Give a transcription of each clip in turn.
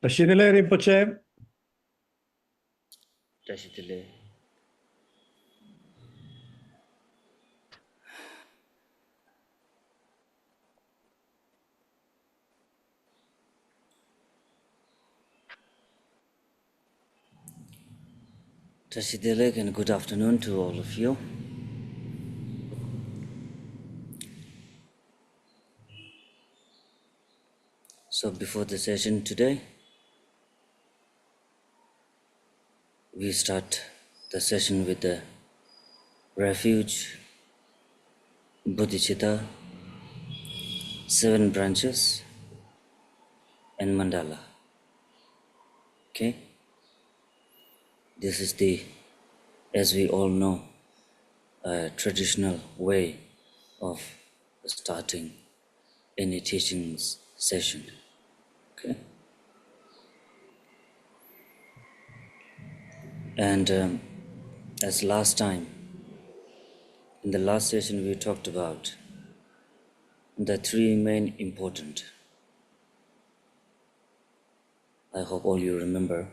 Tashidele Rinpoche. Tashidele. Tashidele and good afternoon to all of you. So before the session today, we start the session with the refuge, bodhicitta, 7 branches, and mandala. Okay? This is the, as we all know, traditional way of starting any teachings session. Okay? And as last time, in the last session we talked about the 3 main important. I hope all you remember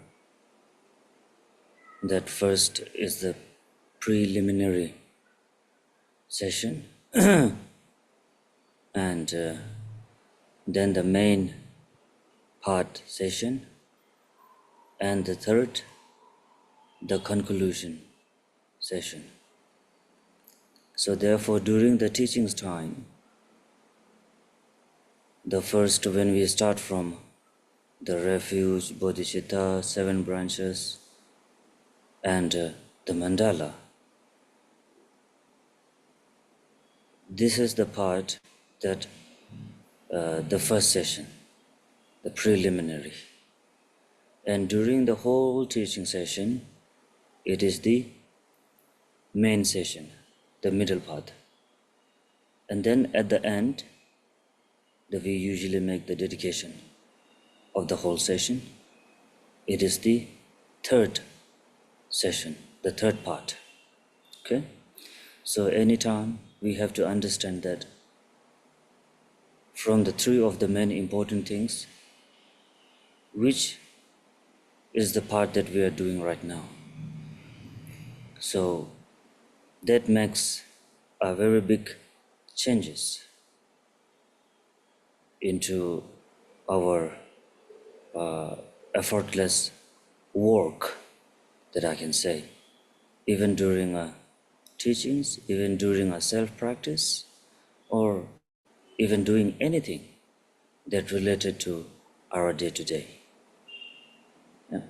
that first is the preliminary session and then the main part session, and the third, the conclusion session. So therefore, during the teachings time, the first, when we start from the refuge, bodhicitta, 7 branches, and the mandala, this is the part that the first session, the preliminary. And during the whole teaching session, it is the main session, the middle part. And then at the end, we usually make the dedication of the whole session. It is the third session, the third part. Okay? So anytime we have to understand that from the 3 of the main important things, which is the part that we are doing right now. So that makes a very big changes into our effortless work, that I can say, even during teachings, even during a self-practice, or even doing anything that related to our day-to-day. Yeah.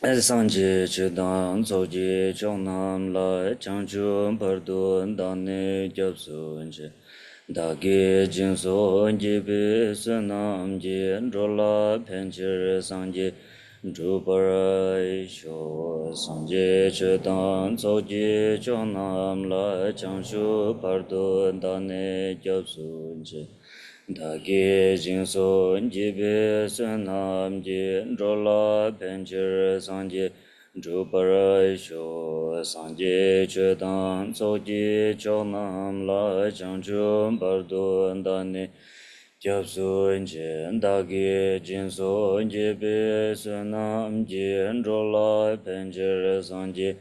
Sanje Chedan Zoji Chonam La Changchun Pardun Dane Gyabsunje Dagi Jinso Jibi Sunam Jin Rola Penchir Sanje Drupara Isho Sanje Chedan Zoji Chonam La Changchun Pardun Dane Gyabsunje Dagi Jinso Jibi Sunam Jin Rola Penchir Sanje Drupara Isho Sanje Chedan Zoji Chonam La Changchun Pardun Dane Gyabsunje Dagi Jinso Jibi Sunam Jin Rola Penchir Sanje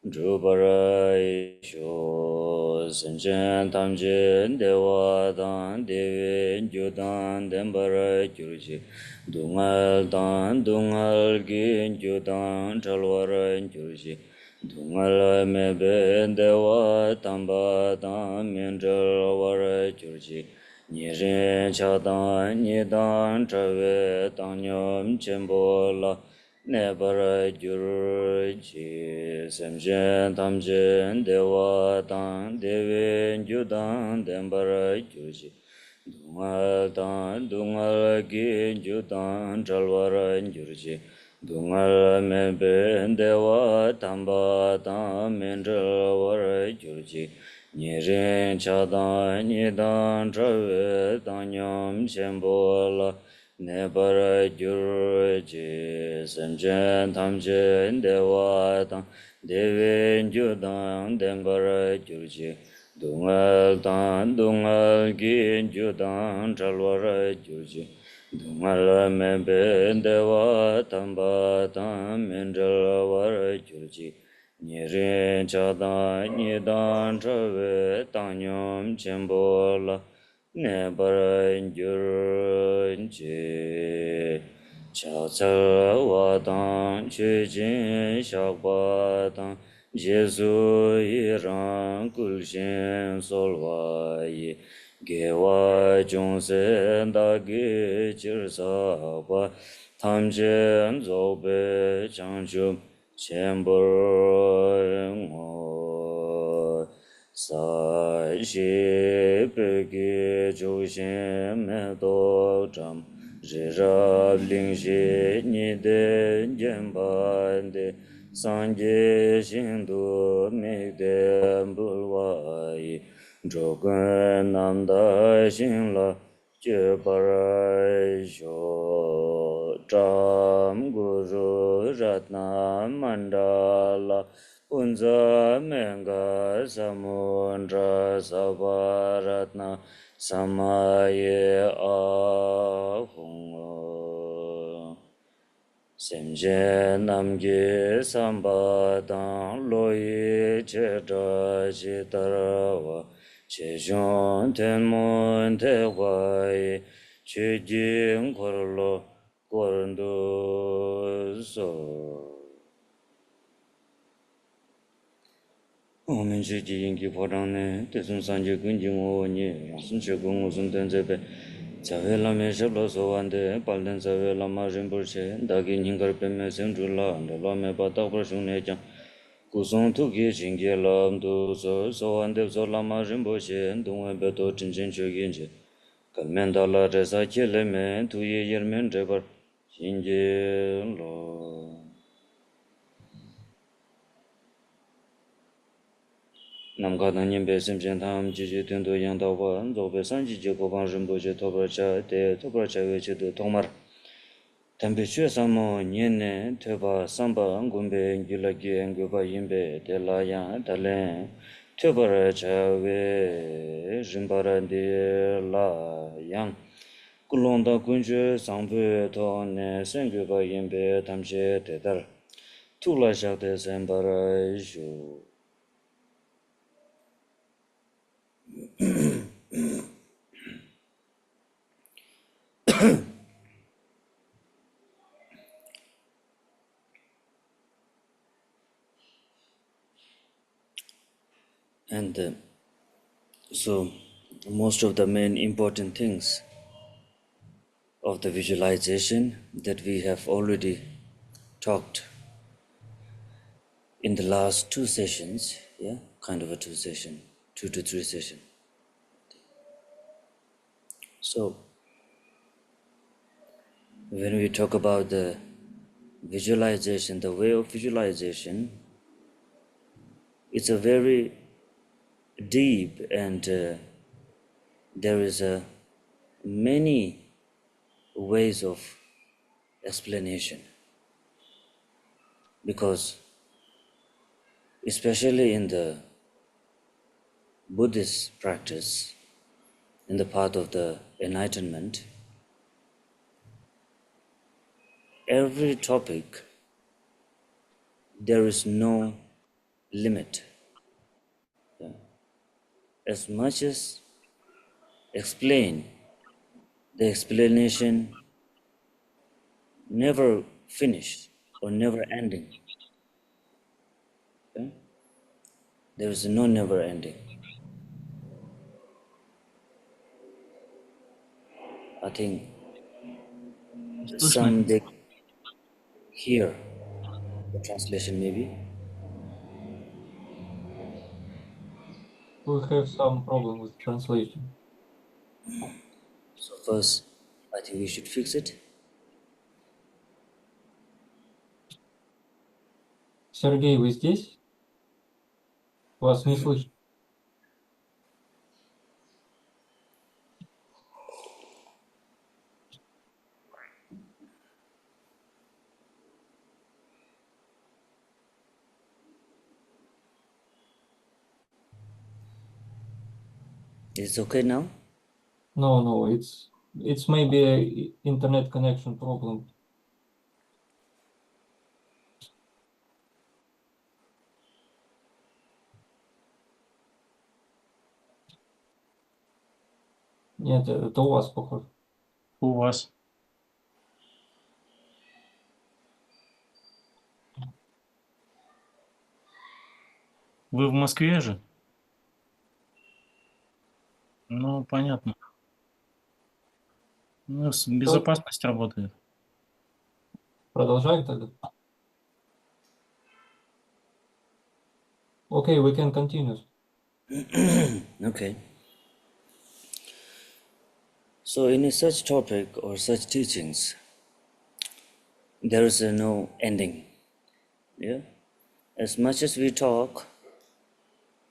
Drupara Isho Sanchen Tamchen Dewa Dan Devi Judan Dembara Jurji Dungal Dan Dungal Gin Judan Chalwara Jurji Dungal Mebe Dewa Tamba Dan Minjal Wara Jurji Nirin Chadan Nidan Trave Tanyam Chembola Nebara Jurji Semjen Tamjen Dewa Dan Devin Judan Dembara Jurji Dungal Dan Dungal Gin Judan Chalwara Jurji Dungal Mebe Dewa Tamba Dan Minjal Wara Jurji Nirin Chadan Nidan Trave Danyam Chembola Nebara Gyurji Semchen Tamchen Dewa Dang Devin Judang Dembara Gyurji Dungal Dan Dungal Gin Judang Chalwara Gyurji Dungal Memben Dewa Tamba Tam Menjalwara Gyurji Nirin Chadan Nidan Trave Danyam Chembola Nebara Gyurji Chao Wadang Chujin Shakbadang Jesu Iran Gulshin Solwai Gewa Jungsen Dagi Chirsaba Tamchen Zobe Changchum Chembur Ngo Sa Shi Peki Chushin Medo Cham Rirab Lingshi Nide Jembande Sanje Shindu Migde Bulwai Jogun Namda Shinla Jeparai Sho Tram Guru Ratna Mandala Unza Menga Samundra Sabaratna Samaye Ahunga Semje Namge Sambadang Loyi Chedra Chitarawa Chejun Tenmun Tewai Chejin Korlo Korandu So Omen Chiji Yinki Podane Tesun Sanje Gunji Ngoni Rasun Chegung Usun Tenzepe Tsawe Lame Shablo Sowande Palden Tsawe Lama Rinpoche Dagi Nyingar Peme Senjula Lame Patak Prashune Chang Kusung Tuki Chingi Lam Tu So Sowande So Lama Rinpoche Dungwe Beto Chinchen Choginche Kalmen Dala Resa Keleme Tuye Yermen Rebar Chingi Lo Namka Danyen Besim Jentam Jiji Tundu Yang Dawa Zobe Sanji Jiko Bang Rinpoche Topra Cha De Topra Cha Weche Du Tongmar Tempe Chue Samo Nyene Teba Samba Ngumbe Ngilagi Nguba Yimbe De La Yang Talen Topra Cha We Rimbara De La Yang Kulonda Kunju Sangbu Tone Senguba Yimbe Tamche Tedar Tula Shakde Sembara Shu and so most of the main important things of the visualization that we have already talked in the last two sessions, yeah, kind of a two session, 2 to 3 session. So when we talk about the visualization, the way of visualization, it's a very deep and there is a many ways of explanation because especially in the Buddhist practice, in the path of the enlightenment, every topic there is no limit. Yeah. As much as explain, the explanation never finished or never ending. Yeah. There is no never ending. I think Слышно? some they hear the translation maybe. We have some problem with translation. So first, I think we should fix it. Сергей, вы здесь? Вас не слышно. It's okay now? No, it's maybe a internet connection problem. Нет, это у вас, похоже. У вас. Вы в Москве же? Ну, понятно. Ну, безопасность работает. Продолжай тогда. Okay, we can continue. Okay. So in a such topic or such teachings, there is no ending. Yeah? As much as we talk,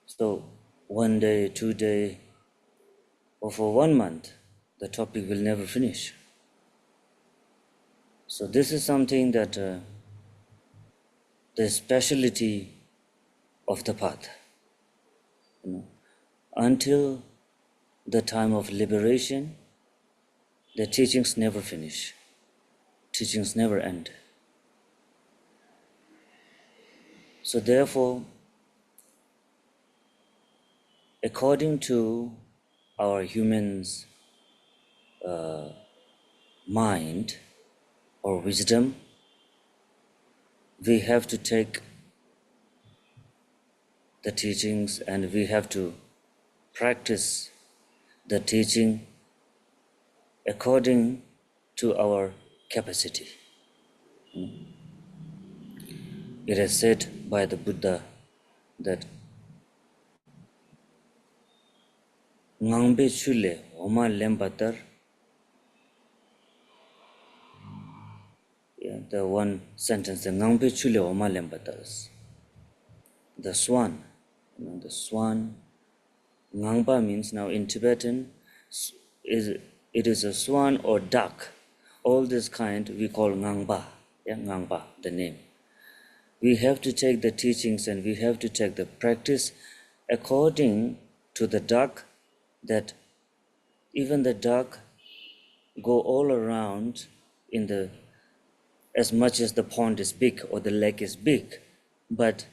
so 1 day, 2 day, or for 1 month, the topic will never finish. So this is something that the speciality of the path. Until the time of liberation, the teachings never finish. Teachings never end. So therefore, according to our humans' mind or wisdom, we have to take the teachings and we have to practice the teaching according to our capacity. It is said by the Buddha that ngangbe chule oma lembatar. The one sentence, the ngangbe chule oma lembatar. The swan, the swan. Ngangba means now in Tibetan, it is a swan or duck. All this kind we call ngangba. Yeah, ngangba, the name. We have to take the teachings and we have to take the practice according to the duck, that even the duck go all around in the, as much as the pond is big or the lake is big, but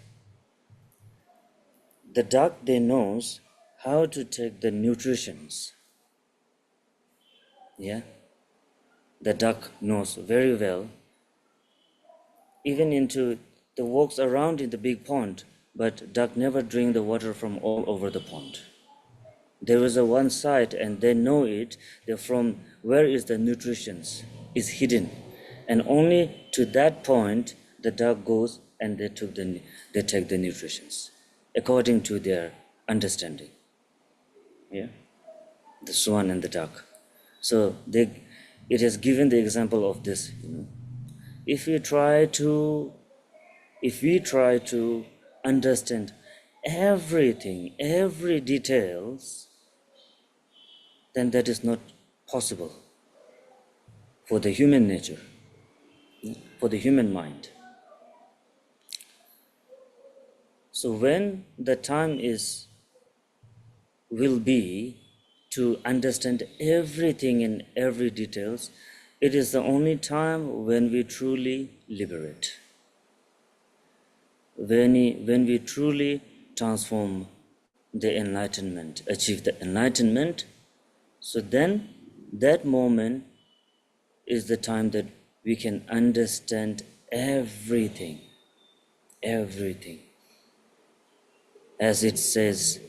the duck, they knows how to take the nutritions. Yeah, the duck knows very well, even into the walks around in the big pond, but duck never drink the water from all over the pond. There is a one side and they know it, they're from where is the nutritions is hidden, and only to that point the duck goes and they take the nutritions according to their understanding. Yeah, the swan and the duck. So it has given the example of this. If we try to understand everything, every details, then that is not possible for the human nature, for the human mind. So when the time will be to understand everything in every details, it is the only time when we truly liberate. When we truly transform the enlightenment, achieve the enlightenment, so then that moment is the time that we can understand everything. Everything. As it says,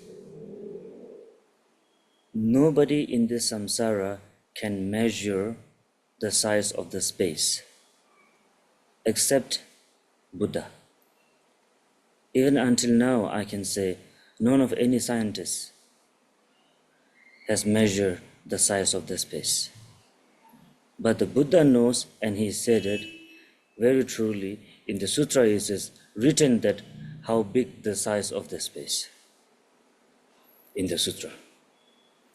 nobody in this samsara can measure the size of the space except Buddha. Even until now, I can say none of any scientist has measured the size of the space. But the Buddha knows, and he said it very truly. In the sutra it is written that how big the size of the space in the sutra.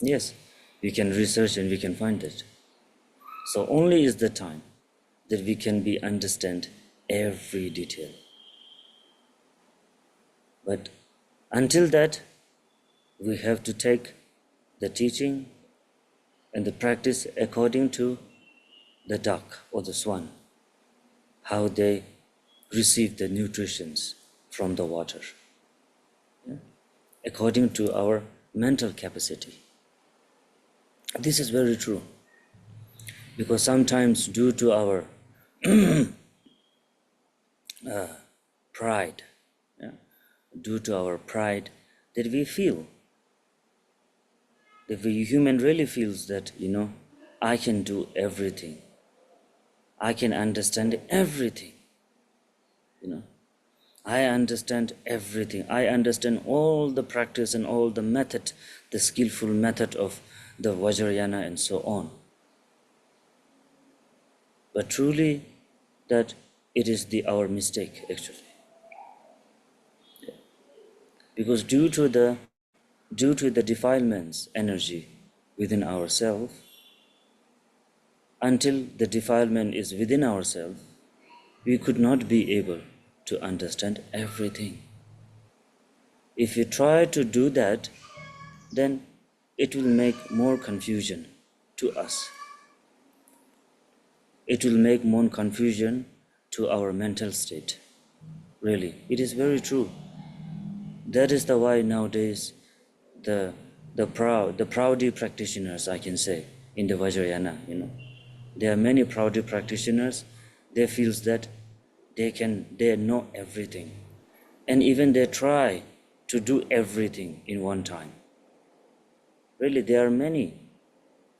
Yes, we can research and we can find it. So only is the time that we can understand every detail. But until that, we have to take the teaching and the practice according to the duck or the swan, how they receive the nutritions from the water, according to our mental capacity. This is very true, because sometimes due to our pride, due to our pride, that we feel, that we human really feels that, I can do everything. I can understand everything. I understand everything. I understand all the practice and all the method, the skillful method of the Vajrayana and so on. But truly, that it is our mistake actually. Because due to the defilements energy within ourselves, until the defilement is within ourselves, we could not be able to understand everything. If we try to do that, then it will make more confusion to us. It will make more confusion to our mental state. Really, it is very true. That is the why nowadays the Proudy practitioners, I can say, in the Vajrayana, there are many Proudy practitioners. They feel that they know everything, and even they try to do everything in one time. Really, there are many,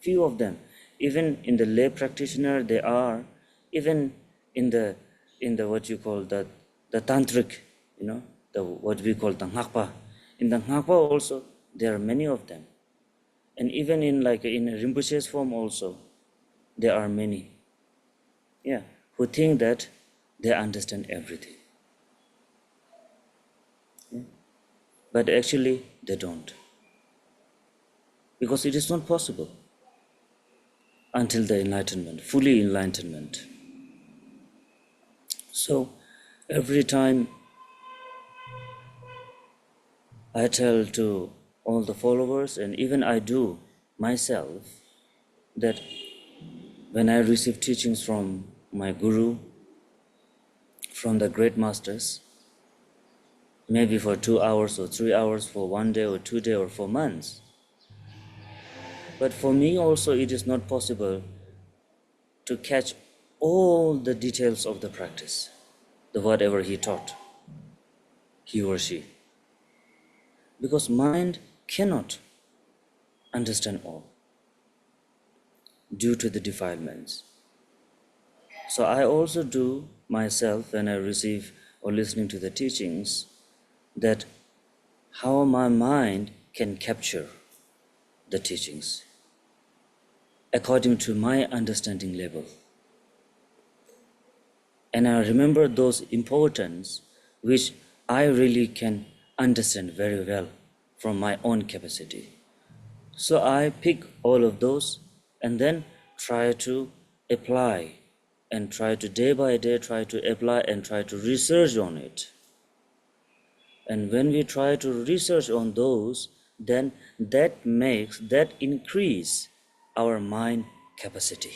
few of them. Even in the lay practitioner, they are. Even in the what you call the tantric, the what we call the ngakpa. In the ngakpa also, there are many of them, and even in Rinpoche's form also, there are many. Who think that they understand everything, but actually they don't, because it is not possible until the enlightenment, fully enlightenment. So every time I tell to all the followers, and even I do myself, that when I receive teachings from my guru, from the great masters, maybe for 2 hours or 3 hours, for 1 day or 2 days or for months, but for me also it is not possible to catch all the details of the practice, the whatever he taught, he or she, because mind cannot understand all due to the defilements. So I also do myself, when I receive or listening to the teachings, that how my mind can capture the teachings according to my understanding level. And I remember those importance which I really can understand very well from my own capacity. So I pick all of those and then try to apply, and try to day by day try to apply and try to research on it. And when we try to research on those, then that increase our mind capacity.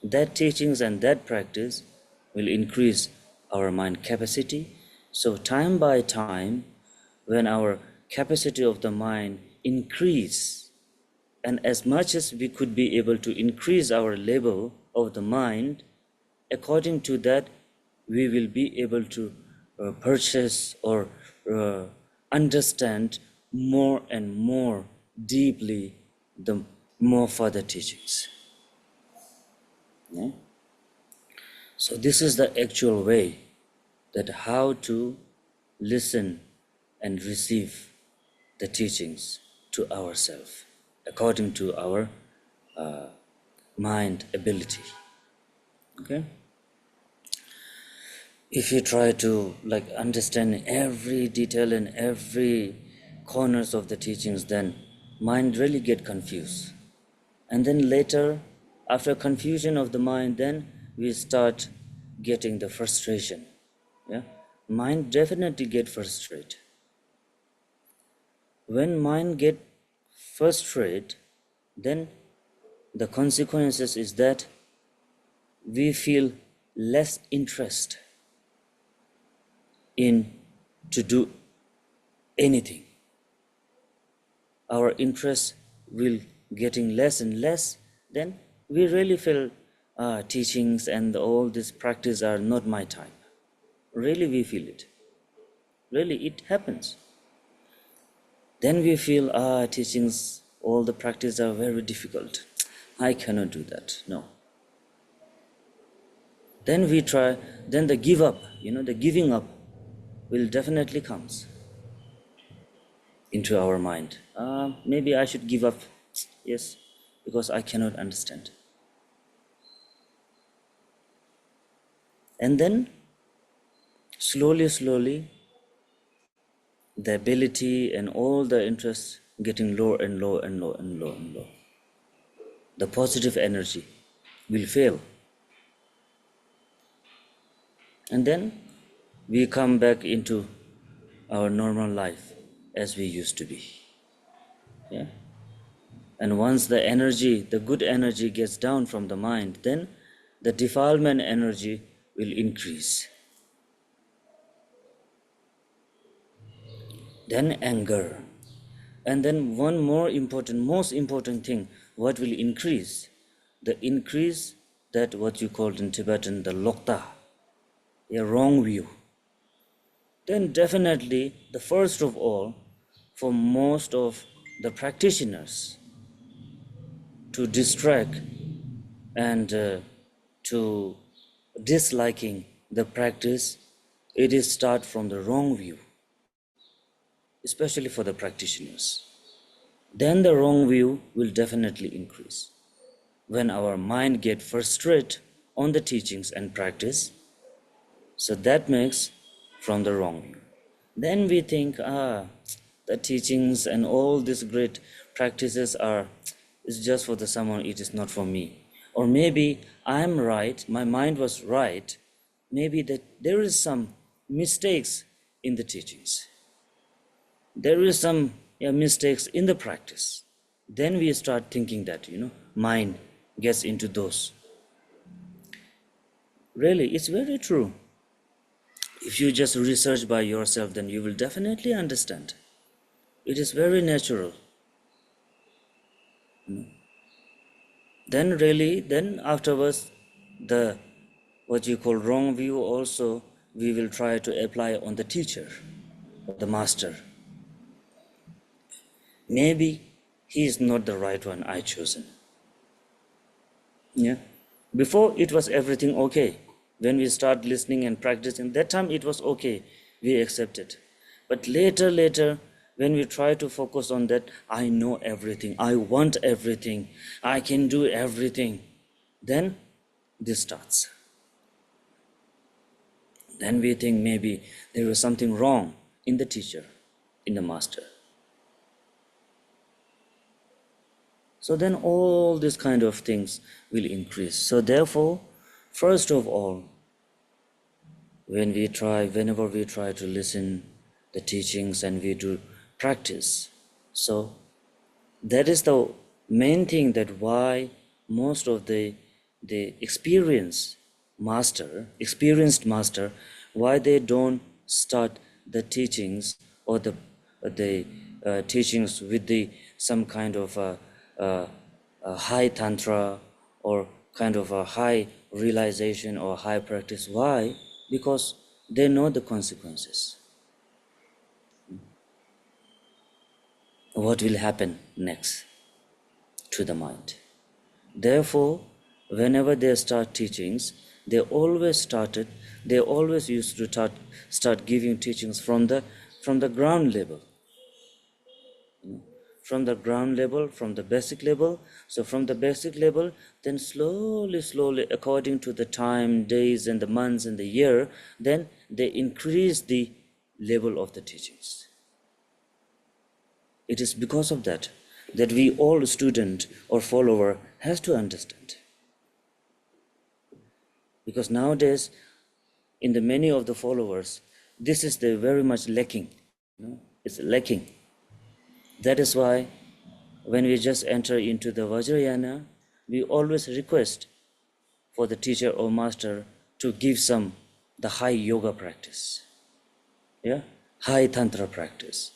That teachings and that practice will increase our mind capacity. So time by time, when our capacity of the mind increase, and as much as we could be able to increase our level of the mind, according to that, we will be able to purchase or understand more and more deeply the more further teachings. So this is the actual way that how to listen and receive the teachings to ourselves according to our mind ability. Okay? If you try to understand every detail and every corners of the teachings, then mind really get confused. And then later, after confusion of the mind, then we start getting the frustration. Mind definitely get frustrated. when mind get frustrated, then the consequences is that we feel less interest in to do anything. Our interest will getting less and less, then we really feel teachings and all this practice are not my type. Really we feel it. Really it happens. Then we feel teachings, all the practice are very difficult. I cannot do that. No. Then we try, then the give up, the giving up will definitely comes into our mind. Maybe I should give up. Yes, because I cannot understand. And then slowly, the ability and all the interest getting low and low and low and low and low. The positive energy will fail. And then we come back into our normal life as we used to be. Yeah. And once the energy, the good energy gets down from the mind, then the defilement energy will increase. Then anger. And then one more important, most important thing, what will increase? The increase that what you called in Tibetan, the lokta, a wrong view. Then definitely, the first of all, for most of the practitioners, to distract and to disliking the practice, it is start from the wrong view, especially for the practitioners. Then the wrong view will definitely increase. When our mind get frustrated on the teachings and practice, so that makes from the wrong view. Then we think, the teachings and all these great practices is just for the someone, it is not for me. Or maybe I'm right, my mind was right, maybe that there is some mistakes in the teachings. There is some mistakes in the practice. Then we start thinking that, mind gets into those. Really, it's very true. If you just research by yourself, then you will definitely understand. It is very natural. Then afterwards, the what you call wrong view also, we will try to apply on the teacher, or the master. Maybe he is not the right one I chosen. Yeah. Before it was everything okay. When we start listening and practicing, that time it was okay. We accepted. But later, when we try to focus on that, I know everything, I want everything, I can do everything, then this starts. Then we think maybe there was something wrong in the teacher, in the master. So then all these kind of things will increase. So therefore, first of all, whenever we try to listen the teachings and we do practice, so that is the main thing, that why most of the experienced master, why they don't start the teachings or the teachings with some kind of a high tantra or kind of a high realization or high practice. Why? Because they know the consequences. What will happen next to the mind. Therefore, whenever they start teachings, they always used to start giving teachings from the ground level. From the ground level, from the basic level. So from the basic level, then slowly, according to the time, days and the months and the year, then they increase the level of the teachings. It is because of that we all student or follower has to understand. Because nowadays, in the many of the followers, this is the very much lacking. It's lacking. That is why when we just enter into the Vajrayana, we always request for the teacher or master to give the high yoga practice, yeah, high tantra practice,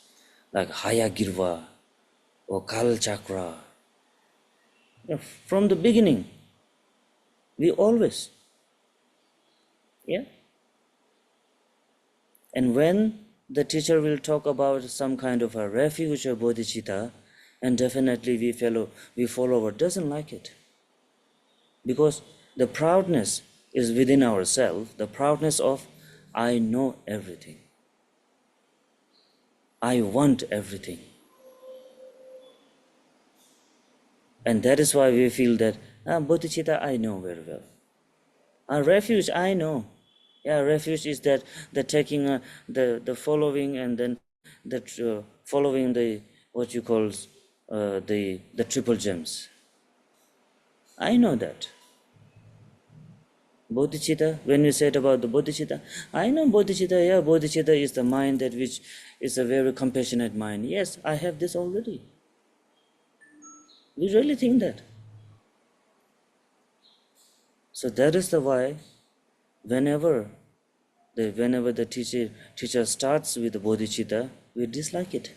like Haya Girva or Kal Chakra. Yeah, from the beginning, we always, yeah. And when the teacher will talk about some kind of a refuge or bodhicitta, and definitely we follower doesn't like it. Because the proudness is within ourselves, the proudness of I know everything. I want everything. And that is why we feel that bodhicitta I know very well. Refuge I know. Yeah, refuge is that the taking the following and then following the what you call the triple gems. I know that. Bodhicitta, when we said about the bodhicitta, I know bodhicitta, yeah, bodhicitta is the mind that which is a very compassionate mind. Yes, I have this already. We really think that. So that is the why whenever the teacher starts with the bodhicitta, we dislike it.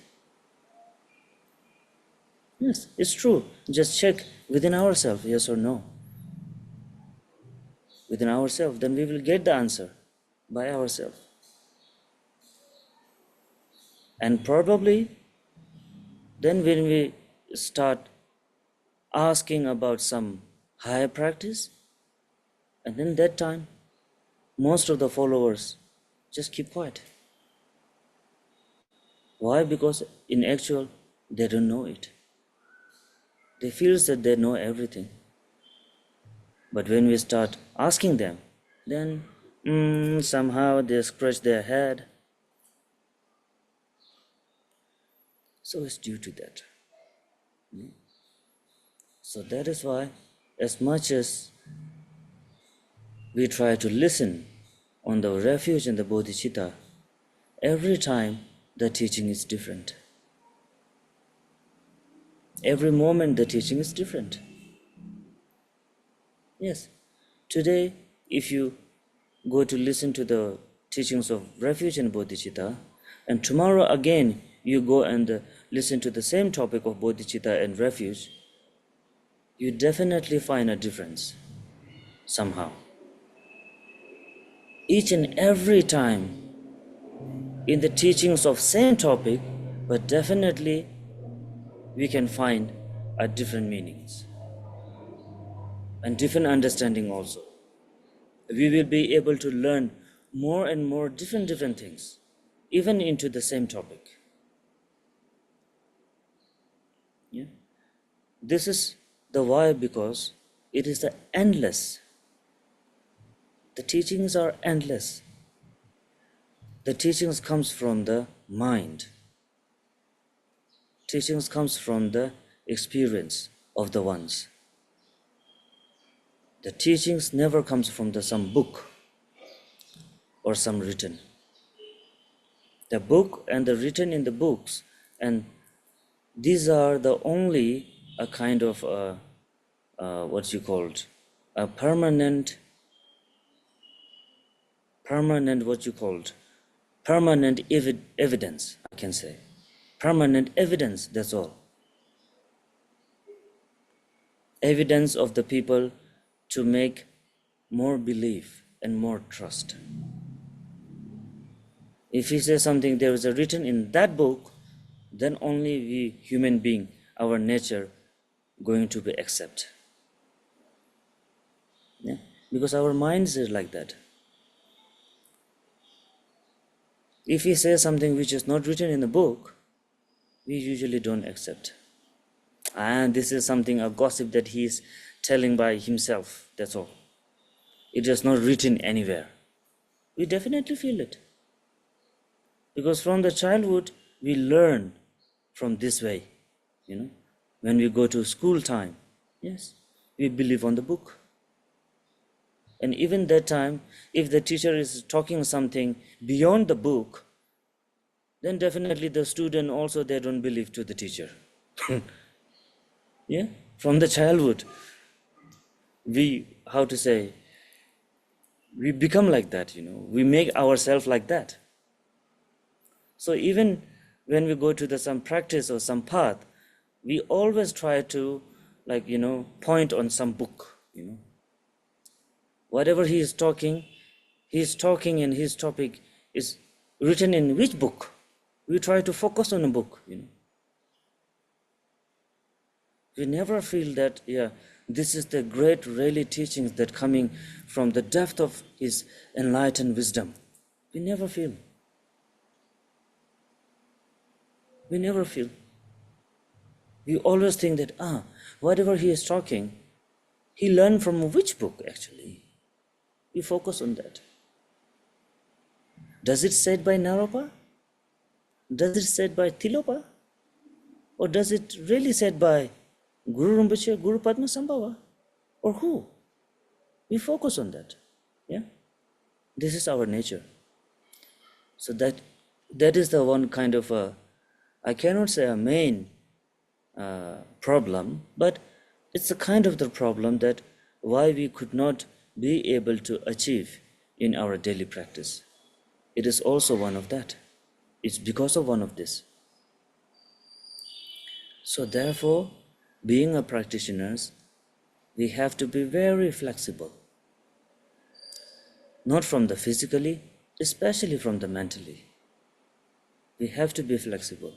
Yes, it's true. Just check within ourselves, yes or no. Within ourselves, then we will get the answer by ourselves. And probably then when we start asking about some higher practice, and then that time most of the followers just keep quiet. Why? Because in actual they don't know it. They feel that they know everything. But when we start asking them, then somehow they scratch their head. So it's due to that. So that is why, as much as we try to listen on the refuge and the bodhicitta, every time the teaching is different. Every moment the teaching is different. Yes. Today, if you go to listen to the teachings of refuge and bodhicitta, and tomorrow again you go and listen to the same topic of bodhicitta and refuge, you definitely find a difference somehow. Each and every time in the teachings of same topic, but definitely we can find a different meanings and different understanding also. We will be able to learn more and more different things, even into the same topic. Yeah? This is the why, because it is the endless. The teachings are endless. The teachings comes from the mind. Teachings comes from the experience of the ones. The teachings never comes from some book or some written. The book and the written in the books, and these are the only a kind of what you called a permanent what you called permanent evidence, I can say. Permanent evidence, that's all. Evidence of the people to make more belief and more trust. If we say something there is a written in that book, then only we human being, our nature, going to be accept. Yeah? Because our minds is like that. If we say something which is not written in the book, we usually don't accept. And this is something, a gossip that he is telling by himself, that's all. It is not written anywhere. We definitely feel it. Because from the childhood, we learn from this way. When we go to school time, yes, we believe on the book. And even that time, if the teacher is talking something beyond the book, then definitely the student also, they don't believe to the teacher. Yeah, from the childhood, we, how to say, we become like that, we make ourselves like that. So even when we go to the some practice or some path, we always try to, like, point on some book, whatever he is talking and his topic is written in which book. We try to focus on a book, We never feel that, yeah, this is the great really teachings that coming from the depth of his enlightened wisdom. We never feel. We never feel. We always think that, whatever he is talking, he learned from which book actually? We focus on that. Does it said by Naropa? Does it said by Tilopa? Or does it really said by Guru Rinpoche, Guru Padmasambhava? Or who? We focus on that. Yeah? This is our nature. So that is the one kind of I cannot say a main problem, but it's a kind of the problem that why we could not be able to achieve in our daily practice. It is also one of that. It's because of one of this. So therefore, being a practitioners, we have to be very flexible. Not from the physically, especially from the mentally. We have to be flexible.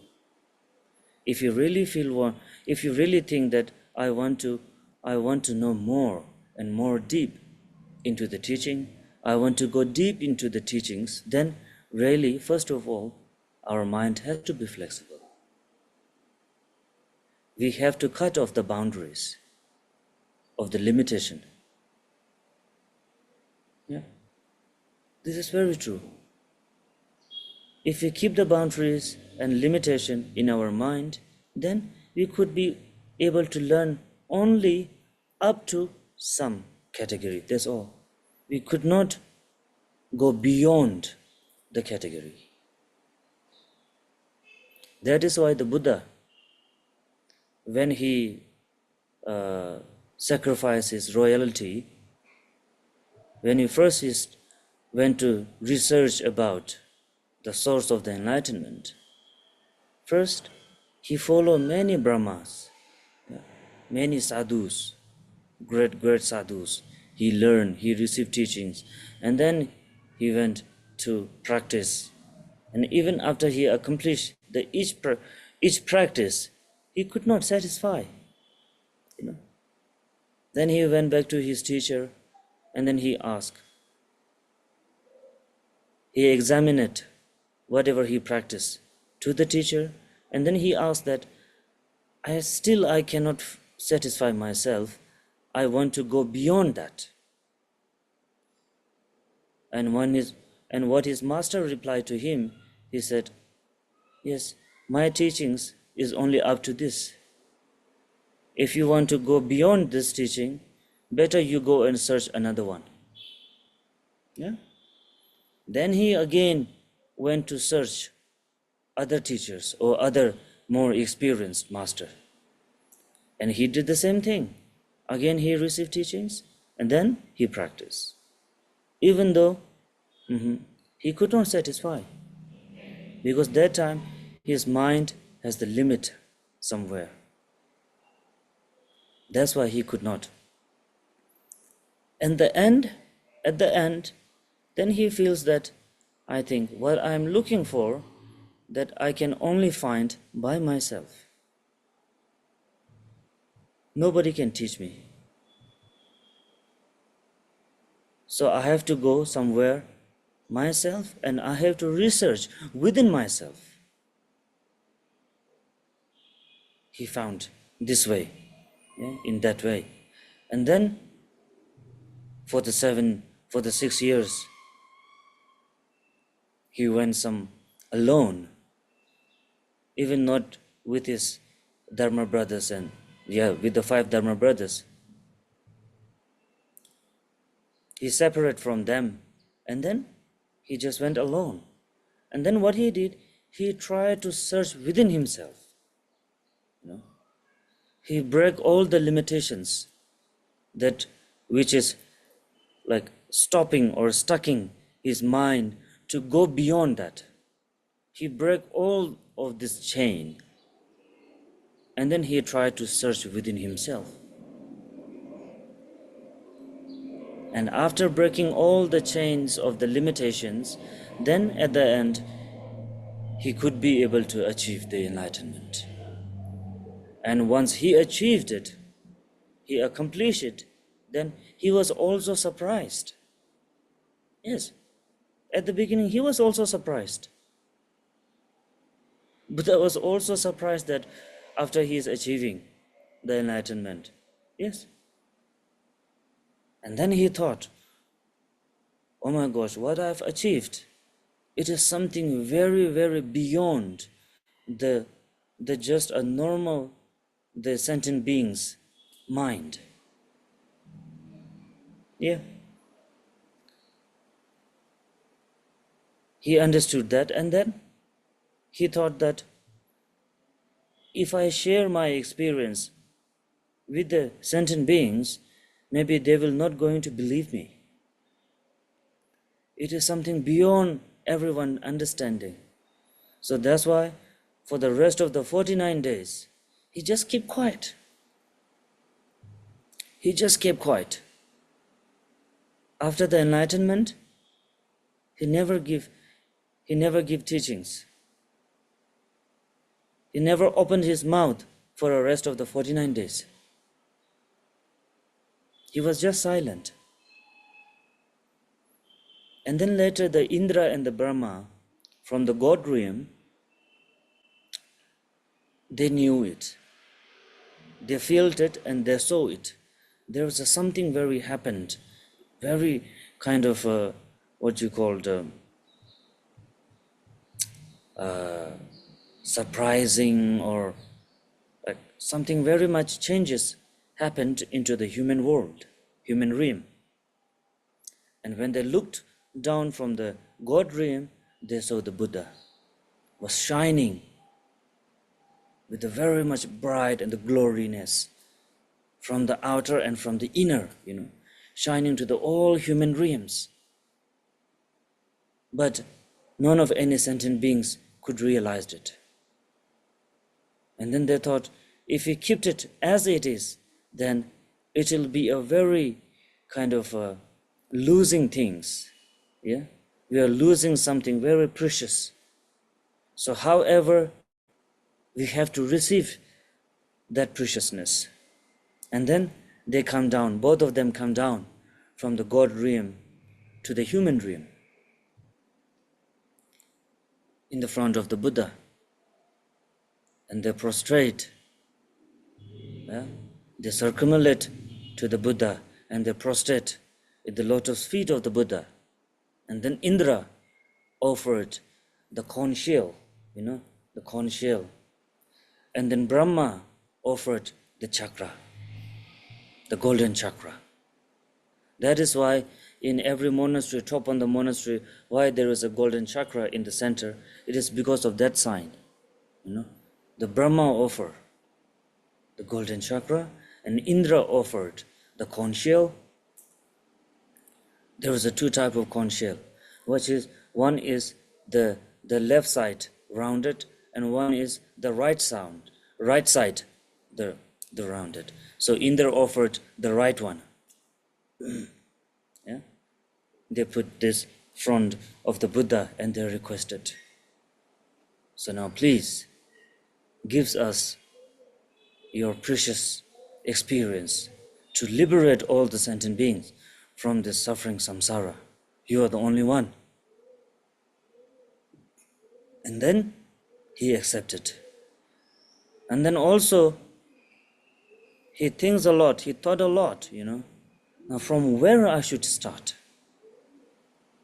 If you really if you really think that I want to know more and more deep into the teaching, I want to go deep into the teachings, then really, first of all, our mind has to be flexible. We have to cut off the boundaries of the limitation. Yeah, this is very true. If we keep the boundaries and limitation in our mind, then we could be able to learn only up to some category. That's all. We could not go beyond the category. That is why the Buddha, when he sacrificed his royalty, when he first went to research about the source of the enlightenment, first he followed many Brahmas, many sadhus, great sadhus. He learned, he received teachings, and then he went to practice. And even after he accomplished each practice, he could not satisfy. Then he went back to his teacher, and then he asked. He examined whatever he practiced to the teacher, and then he asked that, I cannot satisfy myself. I want to go beyond that. And what his master replied to him, he said, yes, my teachings is only up to this. If you want to go beyond this teaching, better you go and search another one. Yeah? Then he again went to search other teachers or other more experienced master. And he did the same thing. Again he received teachings and then he practiced. Even though he could not satisfy. Because that time his mind has the limit somewhere. That's why he could not. And at the end, then he feels that, I think, what I am looking for, that I can only find by myself. Nobody can teach me. So I have to go somewhere myself and I have to research within myself. He found this way, in that way. And then for the 6 years, he went some alone, even not with his Dharma brothers and with the 5 Dharma brothers. He separated from them and then he just went alone. And then what he did, he tried to search within himself. He break all the limitations that which is like stopping or stucking his mind to go beyond that. He break all of this chain, and then he tried to search within himself. And after breaking all the chains of the limitations, then at the end, he could be able to achieve the enlightenment. And once he achieved it, he accomplished it, then he was also surprised. Yes, at the beginning he was also surprised. Buddha was also surprised that after he is achieving the enlightenment. Yes. And then he thought, oh my gosh, what I've achieved, it is something very, very beyond the just a normal, the sentient being's mind. Yeah. He understood that, and then he thought that if I share my experience with the sentient beings, maybe they will not going to believe me. It is something beyond everyone understanding. So that's why for the rest of the 49 days, he just kept quiet. He just kept quiet. After the enlightenment, he never give teachings. He never opened his mouth for the rest of the 49 days. He was just silent. And then later the Indra and the Brahma from the God realm, they knew it. They felt it and they saw it. There was something very happened, very kind of what you called surprising, or like something very much changes happened into the human world, human realm. And when they looked down from the God realm, they saw the Buddha was shining with a very much bright and the gloriness from the outer and from the inner, shining to the all human realms. But none of any sentient beings could realize it. And then they thought, if we kept it as it is, then it will be a very kind of losing things. Yeah, we are losing something very precious. So however, we have to receive that preciousness. And then they come down, both of them come down from the God realm to the human realm in the front of the Buddha. And they prostrate, they circumambulate to the Buddha, and they prostrate at the lotus feet of the Buddha. And then Indra offered the corn shell, the corn shell. And then Brahma offered the chakra, the golden chakra. That is why in every monastery, top on the monastery, why there is a golden chakra in the center, it is because of that sign. The Brahma offered the golden chakra, and Indra offered the conch shell. There was a two type of conch shell, which is one is the left side rounded, and one is the right side the rounded. So Indra offered the right one. Yeah, they put this front of the Buddha and they requested. So now please gives us your precious experience to liberate all the sentient beings from this suffering samsara. You are the only one. And then he accepted. And then also he thinks a lot, he thought a lot, Now from where I should start?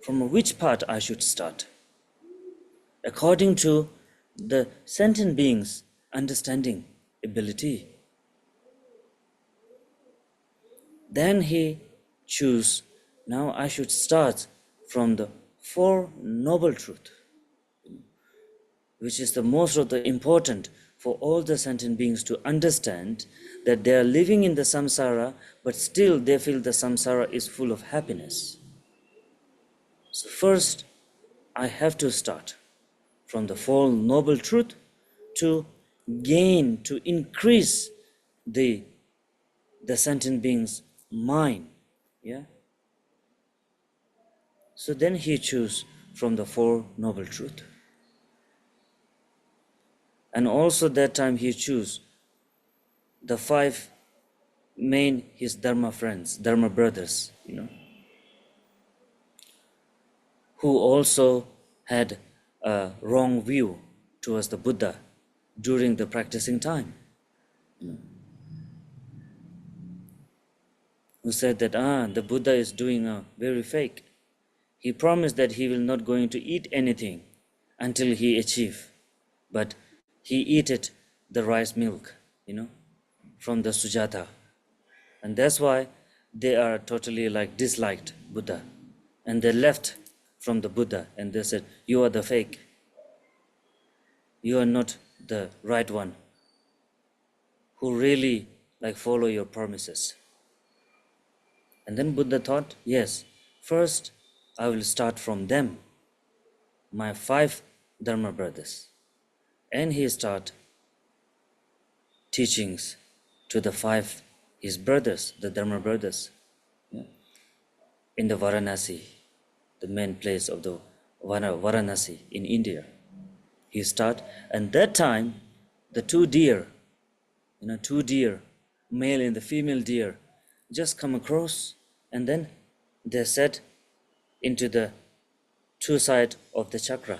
From which part I should start? According to the sentient beings' understanding ability. Then he chose, now I should start from the Four Noble Truths. which is the most of the important for all the sentient beings to understand, that they are living in the samsara, but still they feel the samsara is full of happiness. So first, I have to start from the Four Noble Truth to gain, to increase the sentient being's mind. Yeah. So then he choose from the Four Noble Truth. And also that time he choose the five main his dharma friends, dharma brothers, who also had a wrong view towards the Buddha during the practicing time. Who said that the Buddha is doing a very fake. He promised that he will not going to eat anything until he achieve, but he eat it the rice milk, from the Sujata. And that's why they are totally like disliked Buddha. And they left from the Buddha and they said, you are the fake. You are not the right one who really like follow your promises. And then Buddha thought, yes, first I will start from them, my five Dharma brothers. And he start teachings to the five, his brothers, the Dharma brothers, in the Varanasi, the main place of the Varanasi in India. He start, and that time, the two deer, male and the female deer, just come across, and then they set into the two sides of the chakra,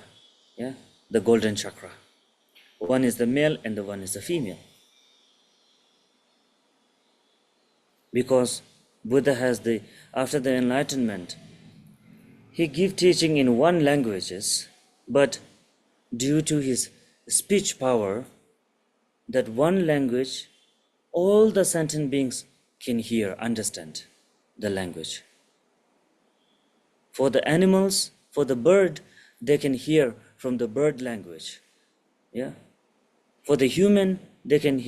the golden chakra. One is the male and the one is the female. Because Buddha has after the enlightenment, he give teaching in one languages, but due to his speech power, that one language, all the sentient beings can hear, understand the language. For the animals, for the bird, they can hear from the bird language. Yeah. For the human, they can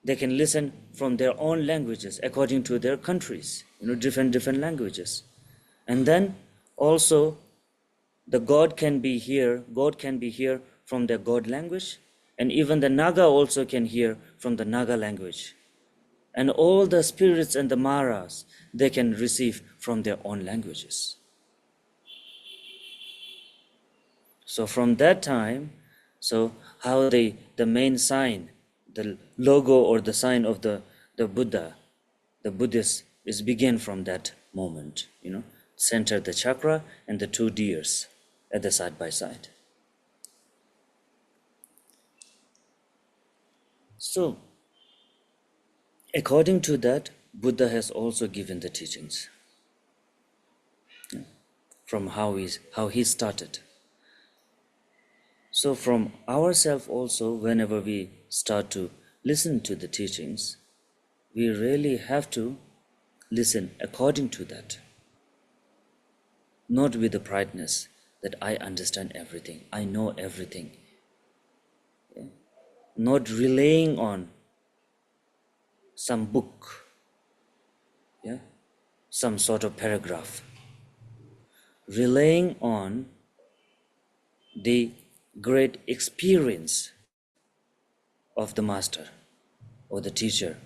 listen from their own languages according to their countries, different languages. And then also the God can be here from their God language, and even the Naga also can hear from the Naga language. And all the spirits and the Maras, they can receive from their own languages. So from that time, how the main sign, the logo or the sign of the Buddha, the Buddhist, is begin from that moment, center the chakra and the two deers at the side by side. So, according to that, Buddha has also given the teachings from how he started. So from ourselves also, whenever we start to listen to the teachings, we really have to listen according to that. Not with the prideness that I understand everything, I know everything. Not relying on some book, some sort of paragraph. Relying on the great experience of the master or the teacher,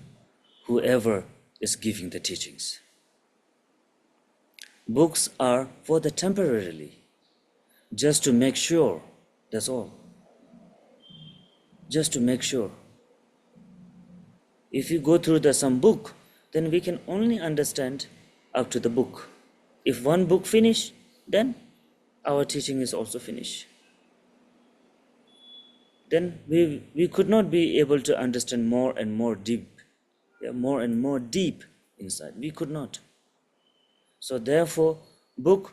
whoever is giving the teachings. Books are for the temporarily, just to make sure, that's all. Just to make sure. If you go through some book, then we can only understand up to the book. If one book finish, then our teaching is also finished. Then we could not be able to understand more and more deep, more and more deep inside. We could not. So therefore, book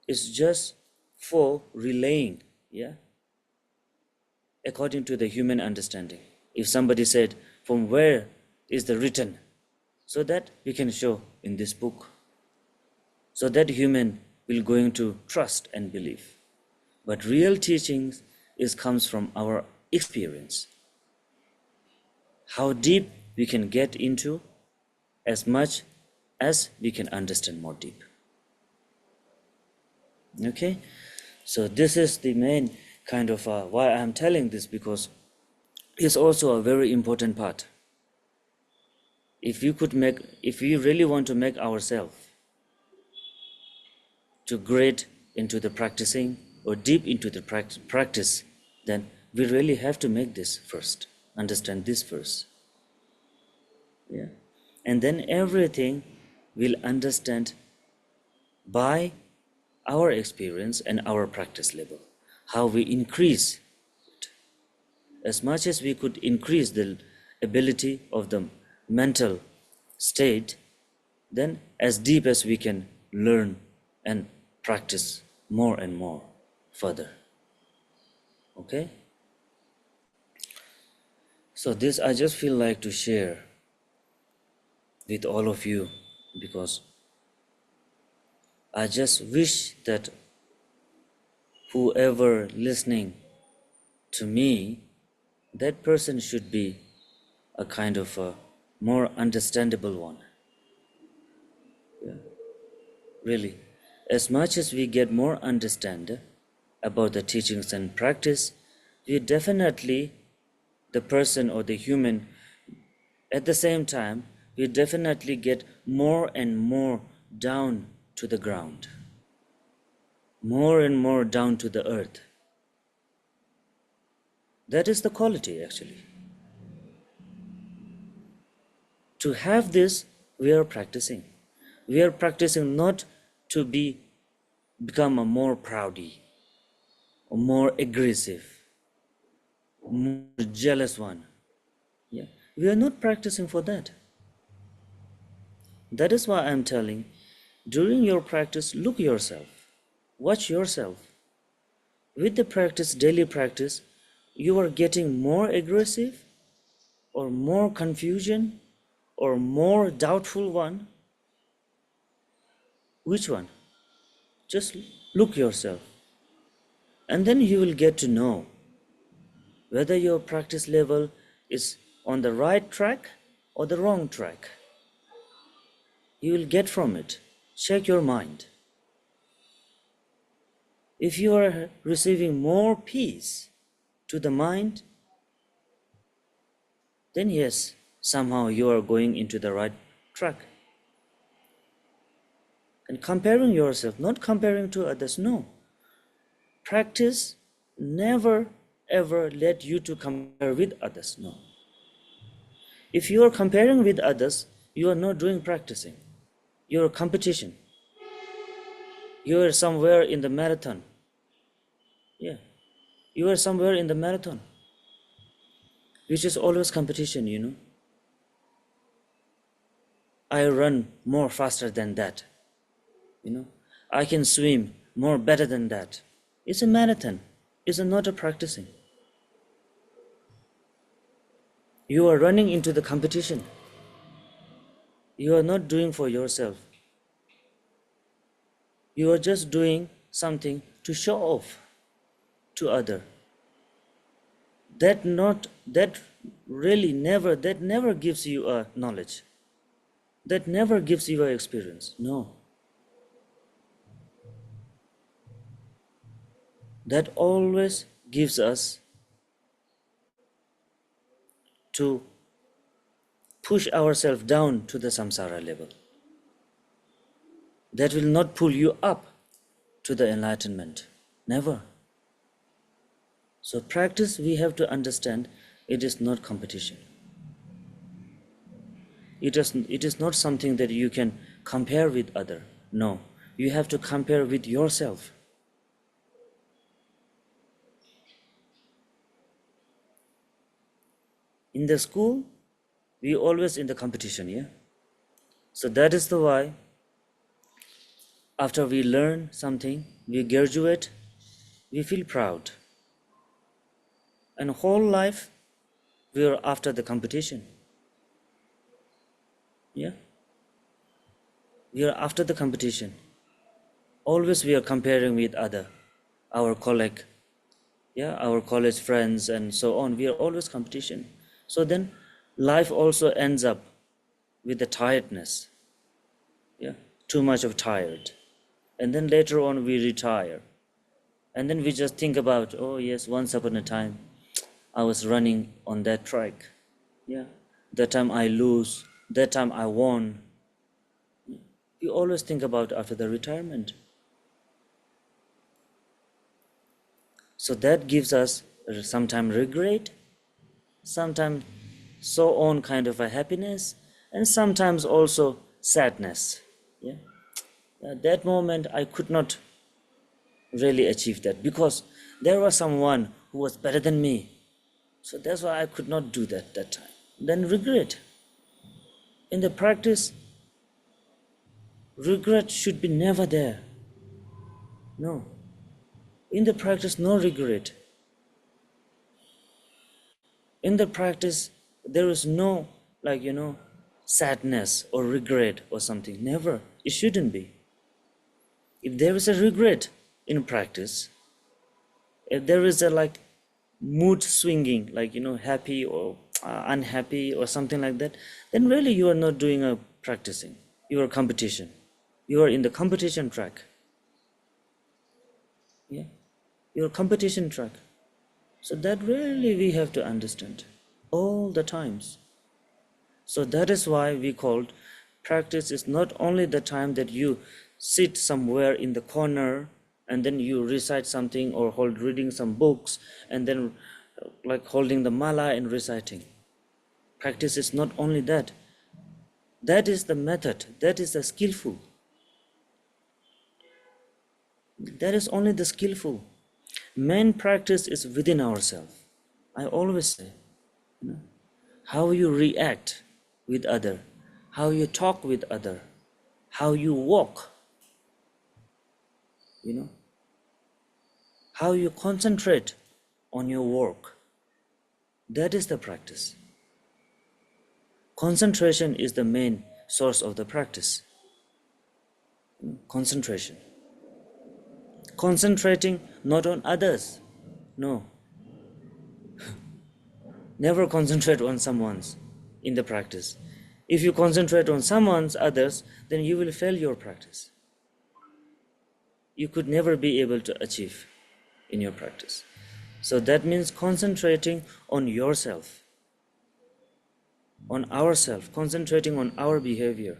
is just for relaying, according to the human understanding. If somebody said, from where is the written? So that we can show in this book. So that human will going to trust and believe. But real teachings comes from our experience. How deep we can get into, as much as we can understand more deep. Okay, so this is the main kind of why I'm telling this, because it's also a very important part. If we really want to make ourselves to great into the practicing or deep into the practice, then we really have to make this first, understand this first. Yeah, and then everything we'll understand by our experience and our practice level, how we increase it. As much as we could increase the ability of the mental state, then as deep as we can learn and practice more and more further. Okay? So this I just feel like to share with all of you, because I just wish that whoever listening to me, that person should be a kind of a more understandable one. Yeah. Really, as much as we get more understand about the teachings and practice, we definitely, the person or the human, at the same time, we definitely get more and more down to the ground, more and more down to the earth. That is the quality, actually. To have this, we are practicing. We are practicing not to become a more proudy, or more aggressive, more jealous one. Yeah. We are not practicing for that. That is why I am telling, during your practice, look yourself, watch yourself. With the practice, daily practice, you are getting more aggressive, or more confusion, or more doubtful one. Which one? Just look yourself. And then you will get to know whether your practice level is on the right track or the wrong track. You will get from it. Check your mind. If you are receiving more peace to the mind, then yes, somehow you are going into the right track. And comparing yourself, not comparing to others, no. Practice never ever led you to compare with others, no. If you are comparing with others, you are not doing practicing. You are competition. You are somewhere in the marathon. Yeah. You are somewhere in the marathon, which is always competition, you know. I run more faster than that. You know, I can swim more better than that. It's a marathon. It's not a practicing. You are running into the competition. You are not doing for yourself. You are just doing something to show off to other. That never gives you a knowledge. That never gives you an experience. No. That always gives us to push ourselves down to the samsara level. That will not pull you up to the enlightenment. Never. So practice, we have to understand, it is not competition. It is not something that you can compare with other. No. You have to compare with yourself. In the school, we always in the competition, yeah? So that is the why after we learn something, we graduate, we feel proud. And whole life, we are after the competition. Yeah? We are after the competition. Always we are comparing with other, our colleague, yeah, our college friends and so on. We are always competition. So then life also ends up with the tiredness, yeah, too much of tired. And then later on we retire. And then we just think about, oh yes, once upon a time I was running on that track. Yeah, that time I lose, that time I won. We always think about after the retirement. So that gives us sometimes regret, sometimes so on kind of a happiness, and sometimes also sadness. Yeah, at that moment I could not really achieve that because there was someone who was better than me. So that's why I could not do that time. Then regret. In the practice, regret should be never there. No. In the practice, no regret. In the practice, there is no, sadness or regret or something. Never. It shouldn't be. If there is a regret in practice, if there is a mood swinging, happy or unhappy or something like that, then really you are not doing a practicing. You are competition. You are in the competition track. Yeah, your competition track. So that really we have to understand all the times. So that is why we called practice is not only the time that you sit somewhere in the corner and then you recite something or hold reading some books and then like holding the mala and reciting. Practice is not only that. That is the method. That is the skillful. That is only the skillful. Main practice is within ourselves. I always say, how you react with other, how you talk with other, how you walk, how you concentrate on your work. That is the practice. Concentration is the main source of the practice. Concentration. Concentrating not on others. No. Never concentrate on someone's in the practice. If you concentrate on someone's others, then you will fail your practice. You could never be able to achieve in your practice. So that means concentrating on yourself, on ourself, concentrating on our behavior.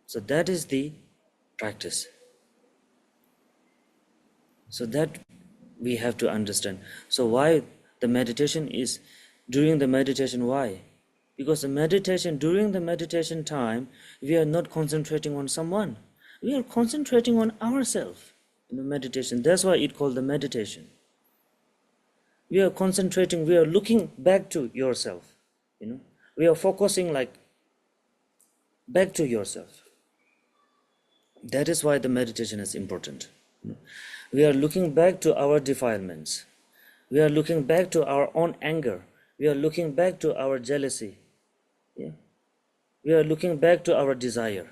So that is the practice. So that we have to understand. So why the meditation is, during the meditation, why? Because during the meditation time, we are not concentrating on someone. We are concentrating on ourselves in the meditation. That's why it's called the meditation. We are concentrating, we are looking back to yourself. We are focusing back to yourself. That is why the meditation is important. We are looking back to our defilements. We are looking back to our own anger. We are looking back to our jealousy. Yeah? We are looking back to our desire.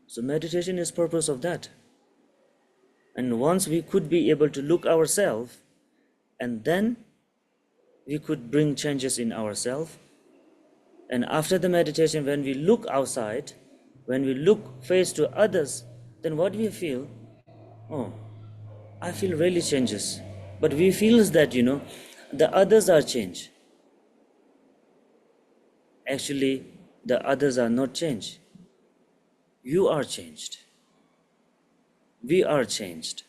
So meditation is purpose of that. And once we could be able to look ourselves, and then we could bring changes in ourselves. And after the meditation, when we look outside, when we look face to others, then what we feel? Oh, I feel really changes. But we feel that, the others are changed. Actually, the others are not changed. You are changed. We are changed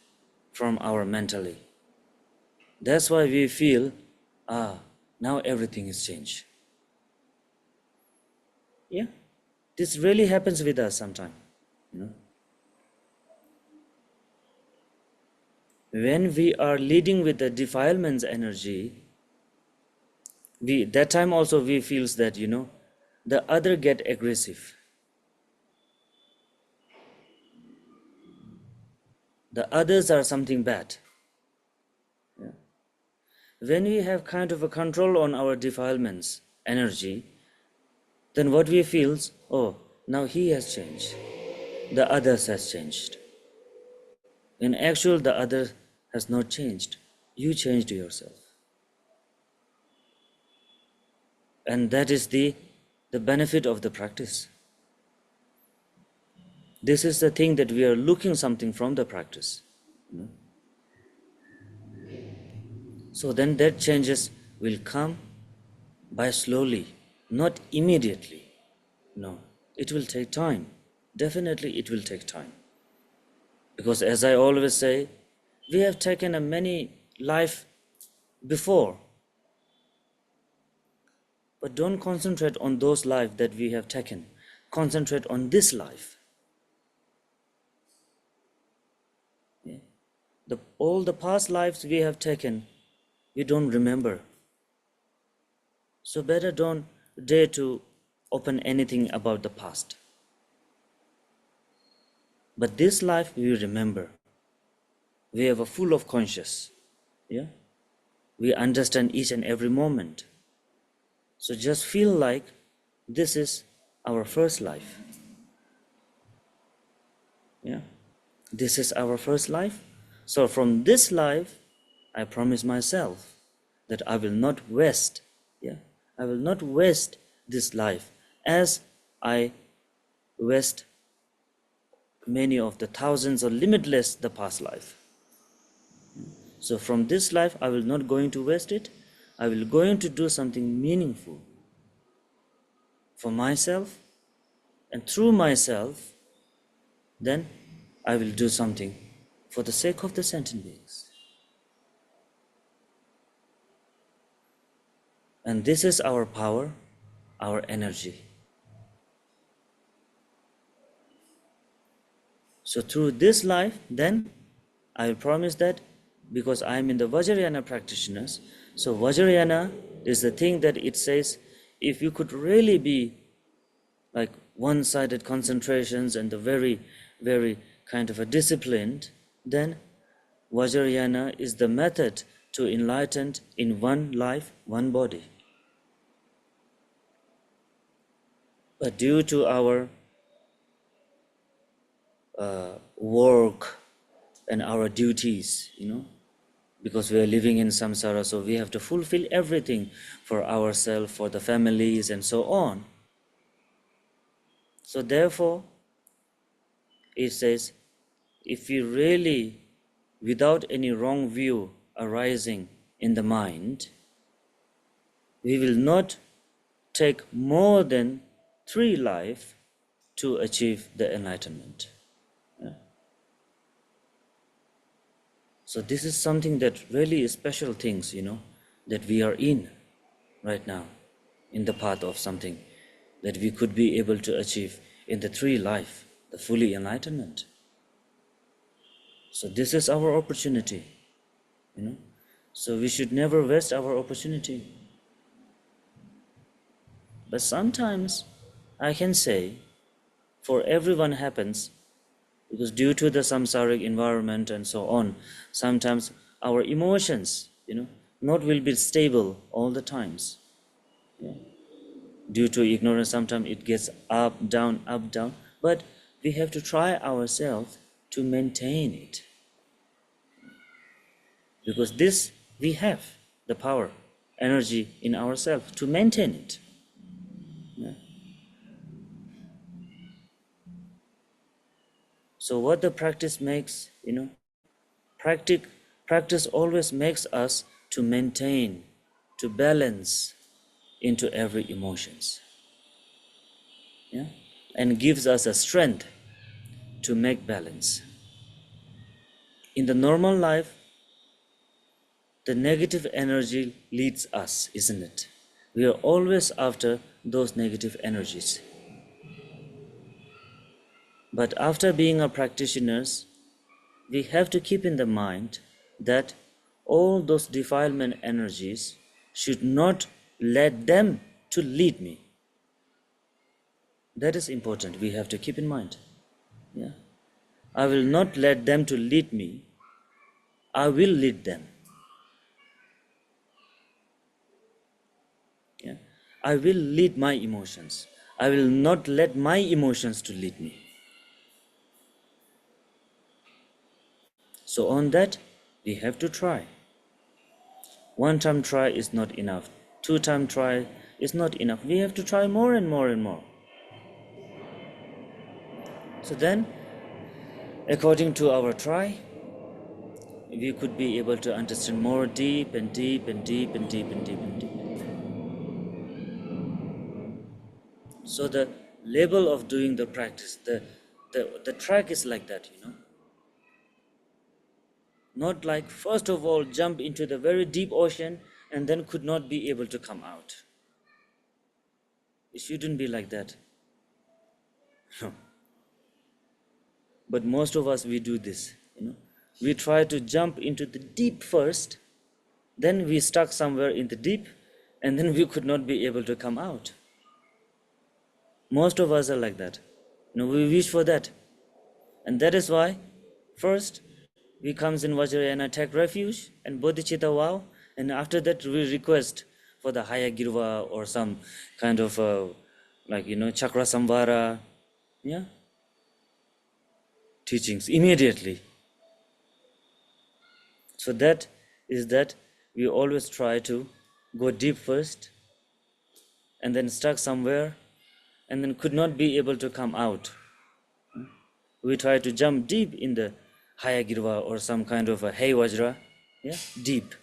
from our mentally. That's why we feel, now everything is changed. Yeah, this really happens with us sometimes. When we are leading with the defilements energy, that time also we feels that, the other get aggressive. The others are something bad. Yeah. When we have kind of a control on our defilements energy, then what we feel, oh, now he has changed. the others has changed. In actual, the other has not changed. You changed yourself. And that is the benefit of the practice. This is the thing that we are looking something from the practice. So then that changes will come by slowly, not immediately. No, it will take time. Definitely it will take time. Because as I always say, we have taken a many life before. But don't concentrate on those life that we have taken. Concentrate on this life. Yeah. All the past lives we have taken, we don't remember. So better don't dare to open anything about the past. But this life we remember. We have a full of conscious. Yeah? We understand each and every moment. So just feel like this is our first life. Yeah? This is our first life. So from this life, I promise myself that I will not waste. Yeah? I will not waste this life as I waste many of the thousands or limitless the past life. So from this life, I will not going to waste it. I will going to do something meaningful for myself, and through myself, then I will do something for the sake of the sentient beings. And this is our power, our energy. So through this life, then I will promise that because I am in the Vajrayana practitioners, so Vajrayana is the thing that it says, if you could really be like one-sided concentrations and the very, very kind of a disciplined, then Vajrayana is the method to enlighten in one life, one body. But due to our work and our duties, because we are living in samsara, so we have to fulfill everything for ourselves, for the families, and so on. So therefore, it says, if we really, without any wrong view arising in the mind, we will not take more than 3 lives to achieve the enlightenment. So this is something that really is special things, that we are in right now, in the path of something that we could be able to achieve in the 3 life, the fully enlightenment. So this is our opportunity, So we should never waste our opportunity. But sometimes I can say, for everyone happens, because due to the samsaric environment and so on, sometimes our emotions, not will be stable all the times. Yeah. Due to ignorance, sometimes it gets up, down, but we have to try ourselves to maintain it. Because this, we have the power, energy in ourselves to maintain it. Yeah. So what the practice makes, practice always makes us to maintain, to balance into every emotions. Yeah? And gives us a strength to make balance. In the normal life, the negative energy leads us, isn't it? We are always after those negative energies. But after being a practitioners, we have to keep in the mind that all those defilement energies should not let them to lead me. That is important. We have to keep in mind. Yeah. I will not let them to lead me. I will lead them. Yeah. I will lead my emotions. I will not let my emotions to lead me. So on that, we have to try. One time try is not enough. 2 time try is not enough. We have to try more and more and more. So then, according to our try, we could be able to understand more deep and deep and deep and deep and deep and deep. So the level of doing the practice, the track is like that, Not like first of all jump into the very deep ocean and then could not be able to come out. It shouldn't be like that. No. But most of us, we do this, We try to jump into the deep first, then we stuck somewhere in the deep, and then we could not be able to come out. Most of us are like that. We wish for that. And that is why, first, we comes in Vajrayana, take refuge, and bodhicitta vow, and after that we request for the higher girva or some kind of, chakra samvara, teachings immediately. So that is that we always try to go deep first, and then stuck somewhere, and then could not be able to come out. We try to jump deep in the higher girva or some kind of a hay vajra, deep.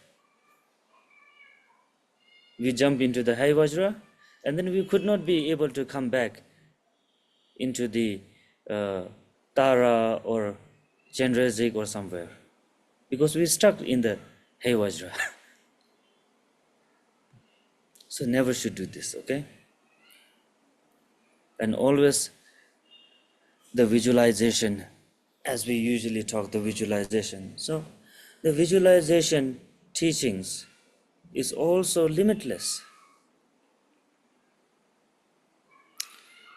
We jump into the hay vajra, and then we could not be able to come back into the Tara or Chandrazik or somewhere, because we stuck in the hay vajra. So never should do this, okay? And always the visualization, as we usually talk, the visualization. So the visualization teachings is also limitless.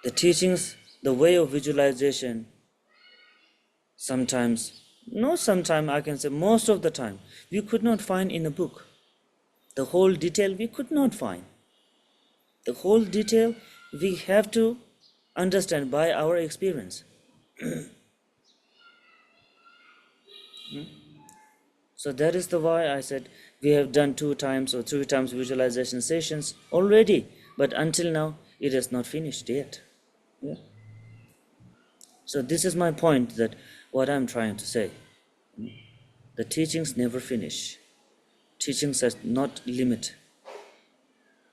The teachings, the way of visualization, sometimes, I can say most of the time, we could not find in a book. The whole detail we could not find. The whole detail we have to understand by our experience. So that is the why I said we have done 2 times or 3 times visualization sessions already, but until now it is not finished yet. So this is my point, that what I'm trying to say. The teachings never finish. Teachings are not limit.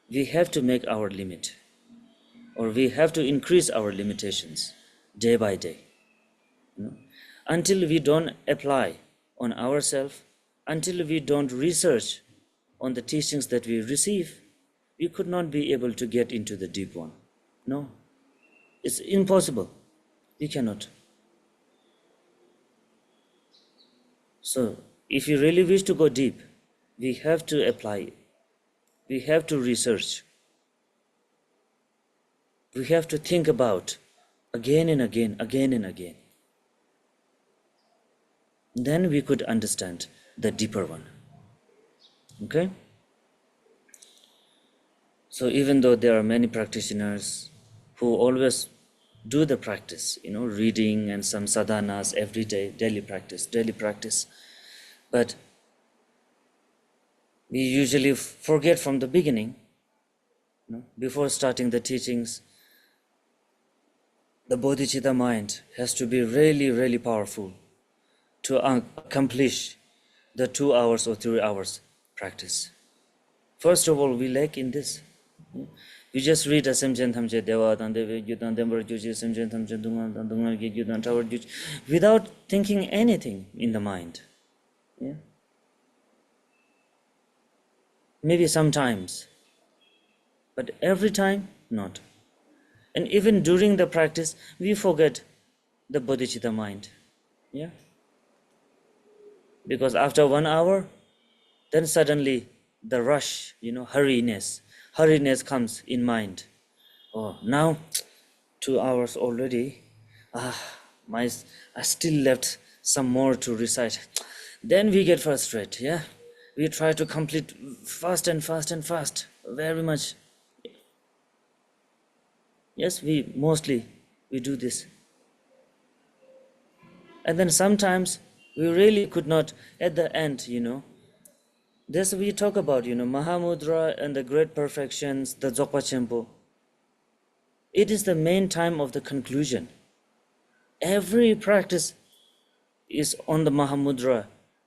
We have to make our limit, or we have to increase our limitations day by day. Until we don't apply on ourselves, until we don't research on the teachings that we receive, we could not be able to get into the deep one. No, it's impossible. We cannot. So, if you really wish to go deep, we have to apply. We have to research. We have to think about again and again, again and again. Then we could understand the deeper one. Okay? So even though there are many practitioners who always do the practice, reading and some sadhanas every day, daily practice, but we usually forget from the beginning, before starting the teachings, the bodhicitta mind has to be really, really powerful to accomplish the 2 hours or 3 hours practice. First of all, we lack in this. We just read Asemchen Thamche Deva Tandeve Yudan Dember Juji Asemchen Thamche Dungan Dungan Yudan Tower Juji without thinking anything in the mind. Maybe sometimes, but every time, not. And even during the practice, we forget the bodhicitta mind. Because after 1 hour, then suddenly the rush, hurriness comes in mind. Oh, now 2 hours already. I still left some more to recite. Then we get frustrated, We try to complete fast and fast and fast, very much. Yes, we do this. And then sometimes We really could not, at the end, this we talk about, Mahamudra and the great perfections, the Dzogpa Chenpo. It is the main time of the conclusion. Every practice is on the Mahamudra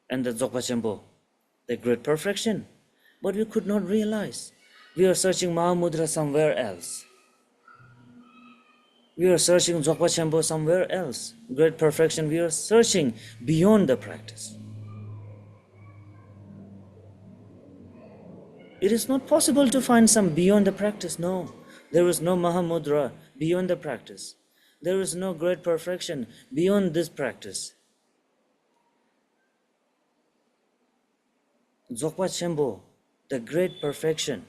and the Dzogpa Chenpo, the great perfection. But we could not realize. We are searching Mahamudra somewhere else. We are searching Dzogpa Chenpo somewhere else. Great perfection, we are searching beyond the practice. It is not possible to find some beyond the practice. No, there is no Mahamudra beyond the practice. There is no great perfection beyond this practice. Dzogpa Chenpo, the great perfection.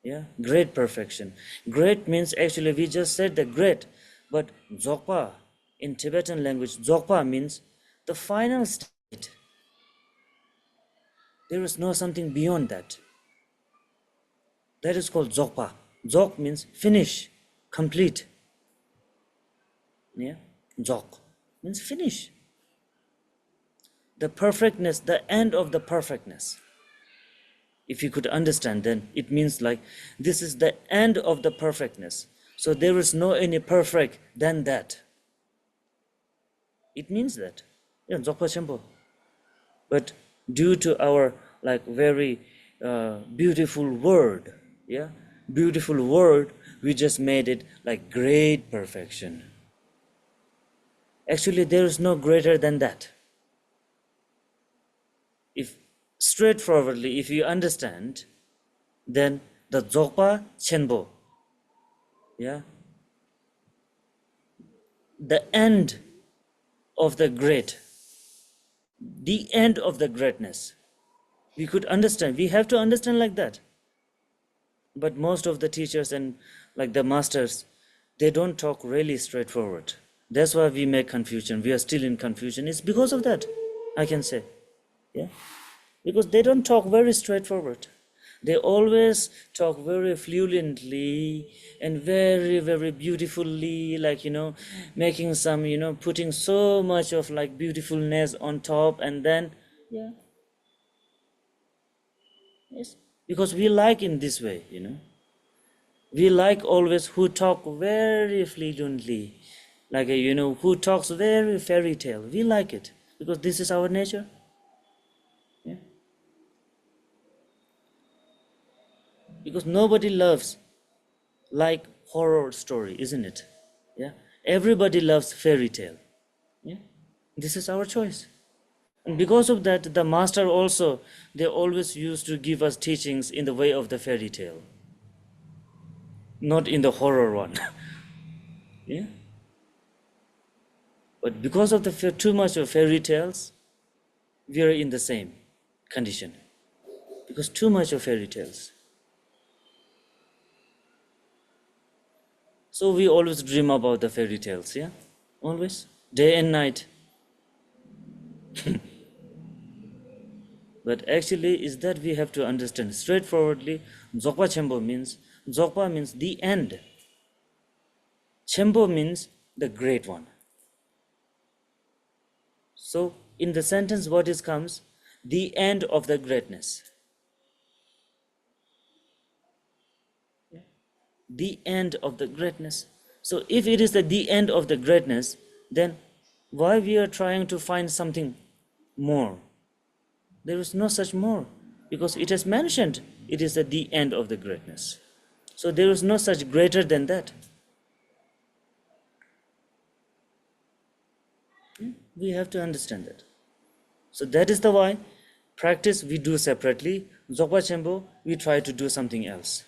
Yeah, great perfection. Great means, actually we just said the great, but Dzogpa in Tibetan language, Dzogpa means the final state. There is no something beyond that. That is called Dzogpa. Dzog means finish, complete. Yeah, Dzog means finish. The perfectness, the end of the perfectness. If you could understand, then it means like this is the end of the perfectness. So there is no any perfect than that. It means that. Yeah, Dzogpa Chenpo. But due to our like very beautiful word, yeah, beautiful word, we just made it like great perfection. Actually, there is no greater than that. If straightforwardly, if you understand, then the Dzogpa Chenpo, yeah, the end of the great, the end of the greatness. We could understand, we have to understand like that. But most of the teachers and like the masters, they don't talk really straightforward. That's why we make confusion. We are still in confusion. It's because of that, I can say. Yeah, because they don't talk very straightforward. They always talk very fluently and very, very beautifully, like, making some, putting so much of like beautifulness on top, and then, yeah. Yes, because we like in this way, We like always who talk very fluently, like, who talks very fairy tale. We like it because this is our nature. Yeah. Because nobody loves like horror story, isn't it? Yeah. Everybody loves fairy tale. Yeah. This is our choice. And because of that, the master also, they always used to give us teachings in the way of the fairy tale, not in the horror one. Yeah. But because of the too much of fairy tales, we are in the same condition. Because too much of fairy tales. So we always dream about the fairy tales, yeah? Always, day and night. But actually, is that we have to understand straightforwardly. Dzogpa Chenpo means, Dzogpa means the end. Chenpo means the great one. So in the sentence, what is comes? The end of the greatness. The end of the greatness. So if it is the end of the greatness, then why we are trying to find something more? There is no such more, because it is mentioned it is the end of the greatness. So there is no such greater than that. We have to understand that. So that is the why practice we do separately. Dzogpa Chenpo, we try to do something else.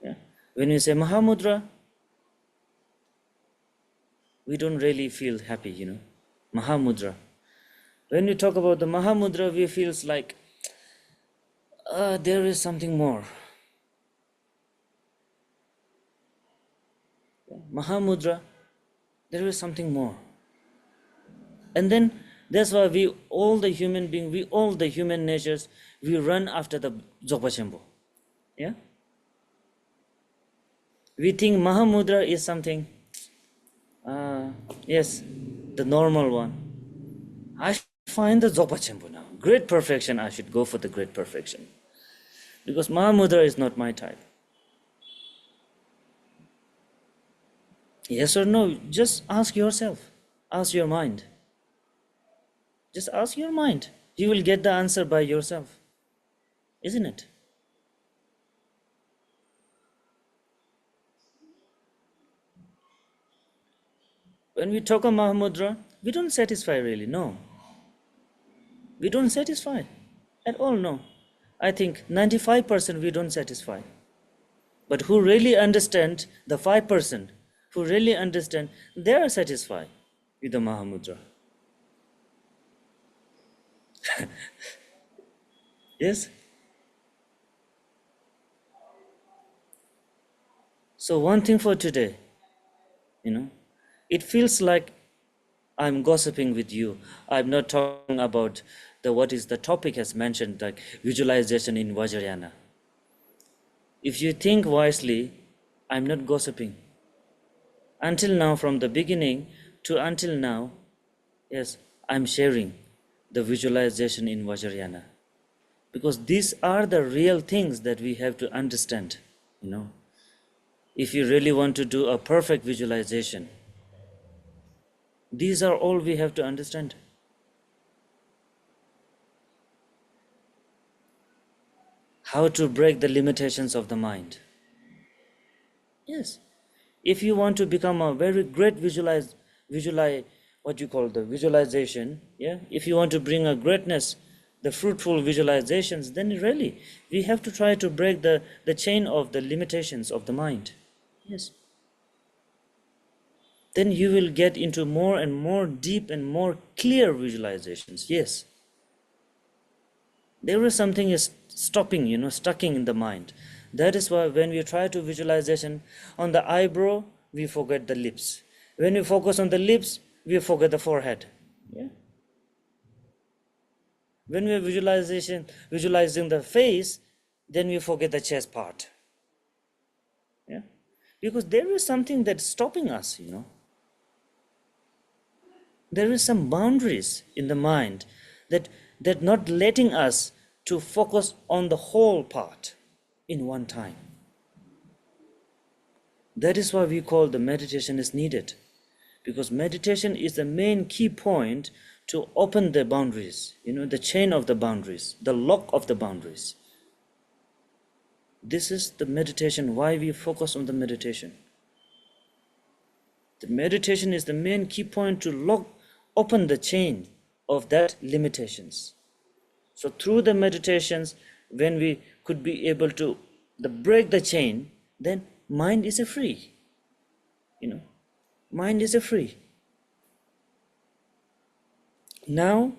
Yeah. When we say Mahamudra, we don't really feel happy, Mahamudra. When we talk about the Mahamudra, we feel like there is something more. Mahamudra, there is something more. And then that's why all the human beings, all the human natures, we run after the Dzogpa Chenpo. Yeah? We think Mahamudra is something, yes, the normal one. I should find the Zopa Chenpo now. Great perfection, I should go for the great perfection. Because Mahamudra is not my type. Yes or no? Just ask yourself. Ask your mind. Just ask your mind. You will get the answer by yourself. Isn't it? When we talk of Mahamudra, we don't satisfy really, no. We don't satisfy at all, no. I think 95% we don't satisfy. But who really understand, the 5% who really understand, they are satisfied with the Mahamudra. Yes? So one thing for today, it feels like I'm gossiping with you. I'm not talking about what is the topic has mentioned, like visualization in Vajrayana. If you think wisely, I'm not gossiping. Until now, from the beginning to until now, yes, I'm sharing the visualization in Vajrayana. Because these are the real things that we have to understand, If you really want to do a perfect visualization, these are all we have to understand. How to break the limitations of the mind. Yes. If you want to become a very great visualize what you call the visualization, yeah, if you want to bring a greatness, the fruitful visualizations, then really we have to try to break the chain of the limitations of the mind. Yes. Then you will get into more and more deep and more clear visualizations. Yes. There is something is stopping, stucking in the mind. That is why when we try to visualization on the eyebrow, we forget the lips. When we focus on the lips, we forget the forehead. Yeah. When we are visualizing the face, then we forget the chest part. Yeah. Because there is something that's stopping us, There is some boundaries in the mind that not letting us to focus on the whole part in one time. That is why we call the meditation is needed, because meditation is the main key point to open the boundaries, the chain of the boundaries, the lock of the boundaries. This is the meditation, why we focus on the meditation. The meditation is the main key point to open the chain of that limitations. So through the meditations, when we could be able to break the chain, then mind is a free. Mind is a free. Now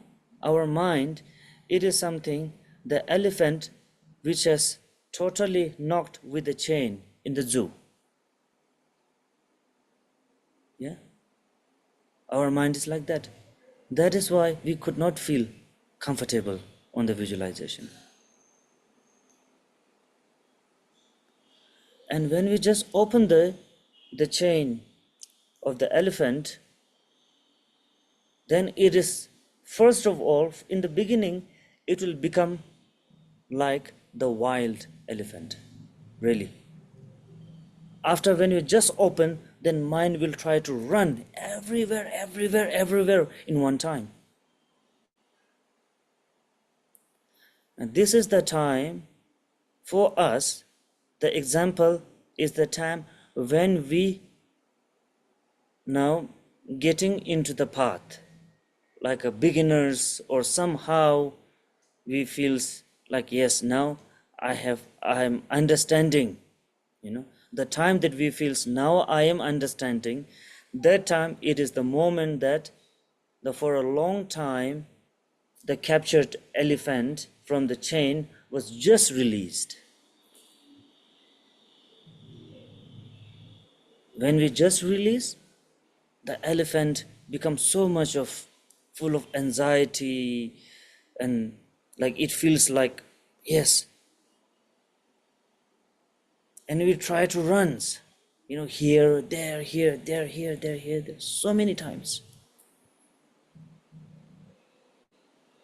our mind, it is something, the elephant which has totally knocked with the chain in the zoo. Yeah? Our mind is like that. That is why we could not feel comfortable on the visualization. And when we just open the chain of the elephant, then it is, first of all, in the beginning, it will become like the wild elephant, really. After when you just open, then mind will try to run everywhere in one time. And this is the time for us, the example is the time when we now getting into the path, like a beginners, or somehow we feels like, yes, now I am understanding, the time that we feels now I am understanding, that time it is the moment that for a long time the captured elephant from the chain was just released. When we just release, the elephant becomes so much of full of anxiety, and like it feels like, yes, and we try to run, here, there, here, there, here, there, here, there, so many times.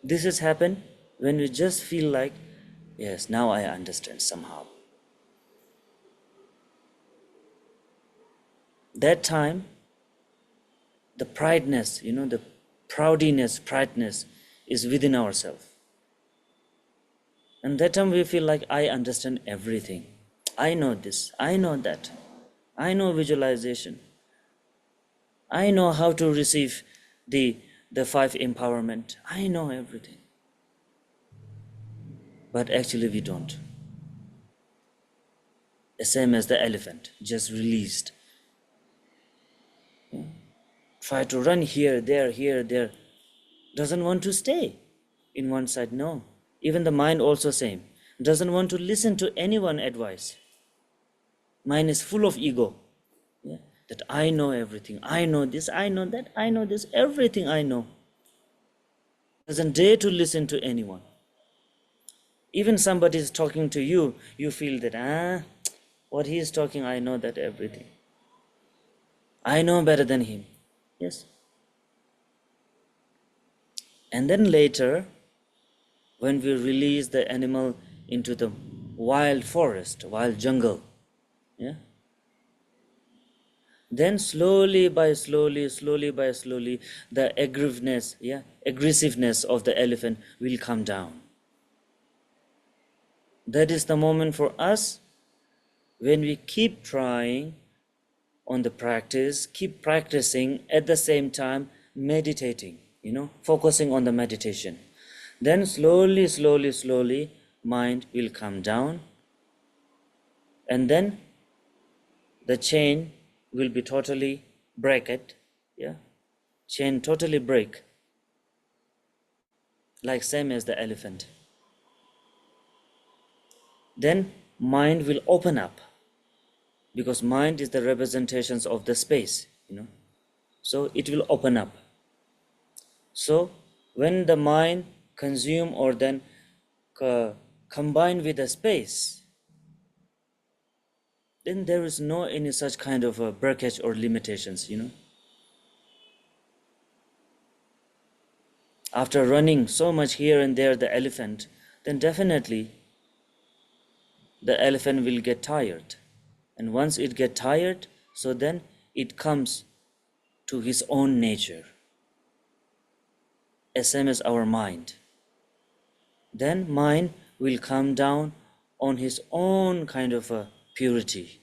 This has happened when we just feel like, yes, now I understand somehow. That time, the prideness, the prideness is within ourselves. And that time we feel like I understand everything. I know this, I know that. I know visualization. I know how to receive the 5 empowerment. I know everything. But actually we don't. The same as the elephant, just released. Try to run here, there. Doesn't want to stay in one side, no. Even the mind also same. Doesn't want to listen to anyone advice. Mind is full of ego. Yeah? That I know everything. I know this, I know that, I know this, everything I know. Doesn't dare to listen to anyone. Even somebody is talking to you, you feel that, what he is talking, I know that everything. I know better than him. Yes. And then later, when we release the animal into the wild forest, wild jungle, yeah, then slowly by slowly, the aggressiveness of the elephant will come down. That is the moment for us when we keep trying on the practice, keep practicing at the same time meditating, focusing on the meditation. Then slowly, mind will come down, and then the chain will be totally break. Yeah, chain totally break, like same as the elephant. Then mind will open up, because mind is the representations of the space, so it will open up. So when the mind consume or then combine with the space, then there is no any such kind of a breakage or limitations, After running so much here and there, the elephant, then definitely the elephant will get tired. And once it get tired, so then it comes to his own nature, same as our mind. Then mind will come down on his own kind of a purity.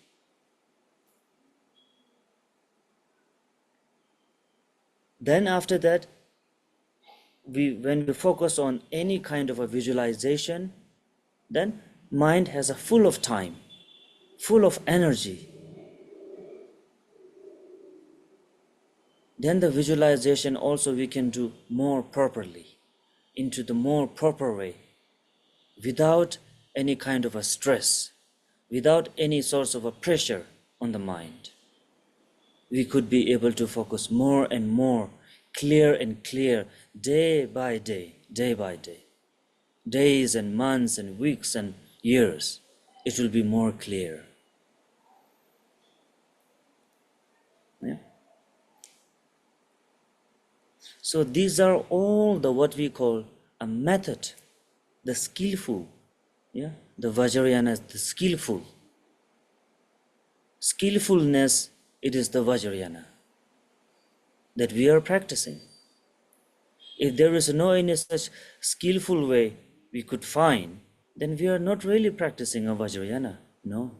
Then after that, when we focus on any kind of a visualization, then mind has a full of time, full of energy. Then the visualization also we can do more properly, into the more proper way, without any kind of a stress, without any source of a pressure on the mind. We could be able to focus more and more, clear and clear, day by day, days and months and weeks and years. It will be more clear. Yeah. So these are all the what we call a method, the skillful, the Vajrayana is the skillful. Skillfulness, it is the Vajrayana that we are practicing. If there is no any such skillful way we could find, then we are not really practicing a Vajrayana. No.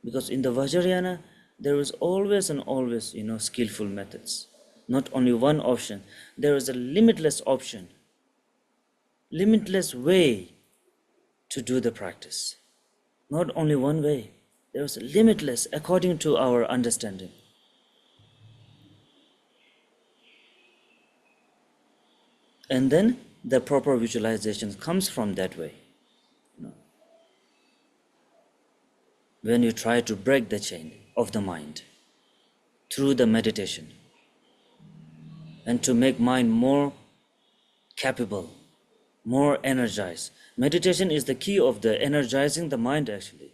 Because in the Vajrayana, there is always and always, skillful methods. Not only one option. There is a limitless option, limitless way to do the practice. Not only one way. There is a limitless according to our understanding. And then the proper visualization comes from that way. When you try to break the chain of the mind through the meditation and to make mind more capable, more energized. Meditation is the key of the energizing the mind actually.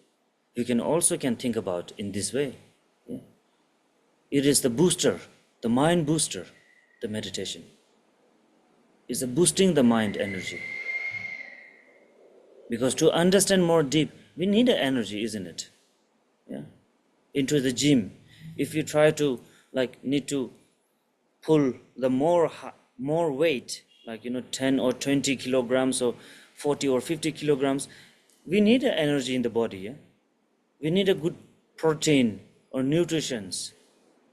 You can also think about in this way. Yeah. It is the booster, the mind booster, the meditation. is boosting the mind energy. Because to understand more deep, we need the energy, isn't it? Yeah. Into the gym, if you try to need to pull the more weight, 10 or 20 kilograms or 40 or 50 kilograms, we need the energy in the body. Yeah? We need a good protein or nutritions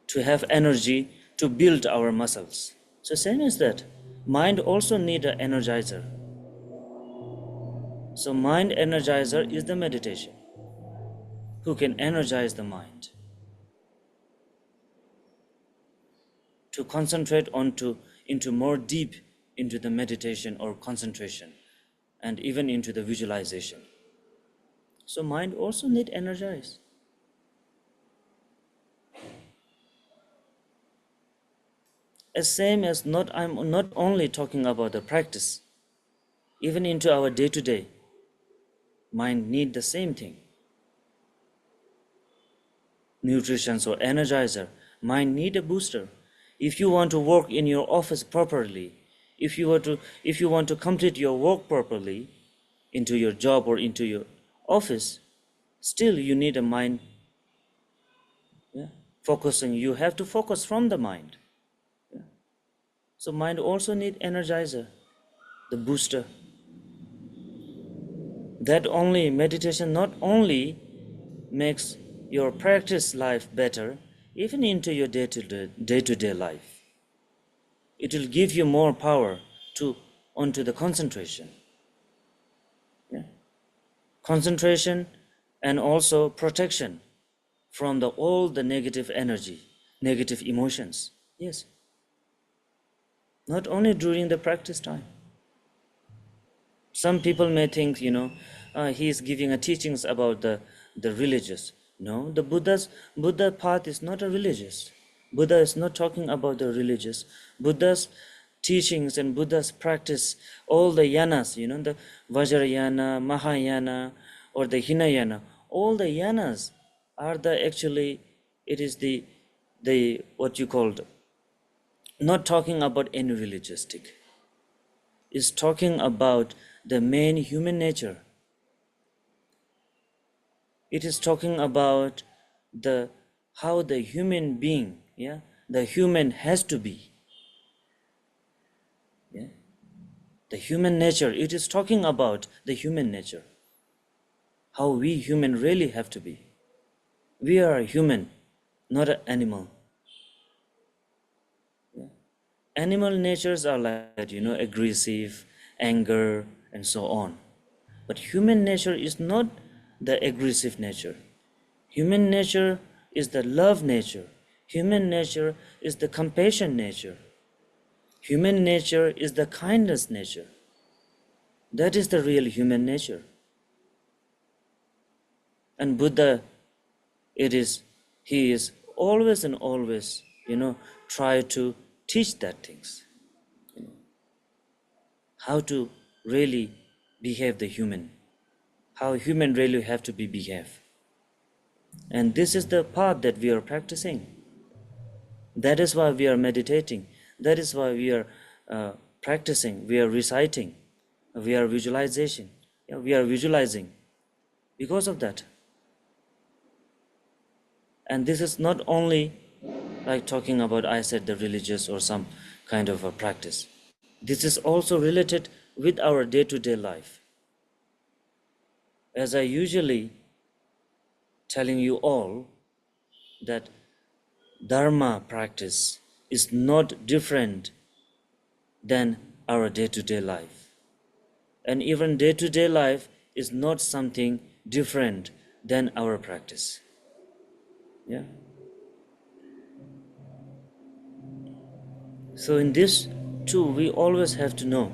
to have energy to build our muscles. So same as that, mind also need an energizer. So mind energizer is the meditation, who can energize the mind to concentrate into more deep into the meditation or concentration, and even into the visualization. So mind also need energize. As same as I'm not only talking about the practice, even into our day-to-day, mind need the same thing. Nutrition or energizer, mind need a booster. If you want to work in your office properly, if you want to complete your work properly into your job or into your office, still you need a mind. Yeah? Focusing, you have to focus from the mind. Yeah? So mind also need energizer, the booster. That only meditation not only makes your practice life better, even into your day-to-day life. It will give you more power onto the concentration. Yeah? Concentration and also protection from all the negative energy, negative emotions. Yes. Not only during the practice time. Some people may think, he is giving a teachings about the religious. No, the Buddha path is not a religious. Buddha is not talking about the religious. Buddha's teachings and Buddha's practice, all the yanas, the Vajrayana, Mahayana, or the Hinayana, all the yanas are it is the what you called, not talking about any religioustic. Is talking about the main human nature. It is talking about how the human being, the human has to be. Yeah? The human nature, it is talking about the human nature. How we human really have to be. We are a human, not an animal. Yeah? Animal natures are like that, aggressive, anger, and so on. But human nature is not the aggressive nature. Human nature is the love nature. Human nature is the compassion nature. Human nature is the kindness nature. That is the real human nature. And Buddha, he is always and always, try to teach that things. How to really behave the human. How human really have to behave. And this is the path that we are practicing. That is why we are meditating. That is why we are practicing. We are reciting. We are visualization. Yeah, we are visualizing because of that. And this is not only like talking about, I said, the religious or some kind of a practice. This is also related with our day-to-day life. As I usually telling you all that Dharma practice is not different than our day-to-day life. And even day-to-day life is not something different than our practice. Yeah. So in this too, we always have to know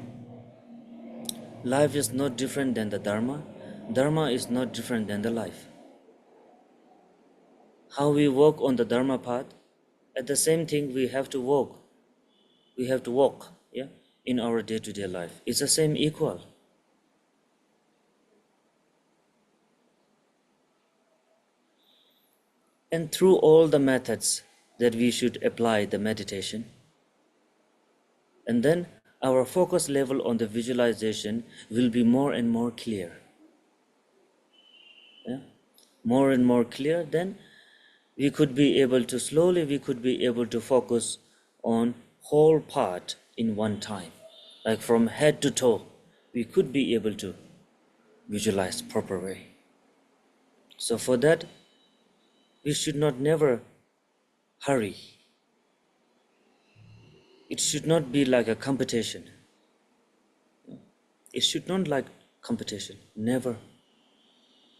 life is not different than the Dharma. Dharma is not different than the life. How we walk on the Dharma path, at the same thing we have to walk. We have to walk, in our day-to-day life. It's the same equal. And through all the methods that we should apply the meditation, and then our focus level on the visualization will be more and more clear. Yeah? More and more clear, then we could be able to focus on whole part in one time. Like from head to toe, we could be able to visualize proper way. So for that, we should not never hurry. It should not be like a competition. It should not like competition, never.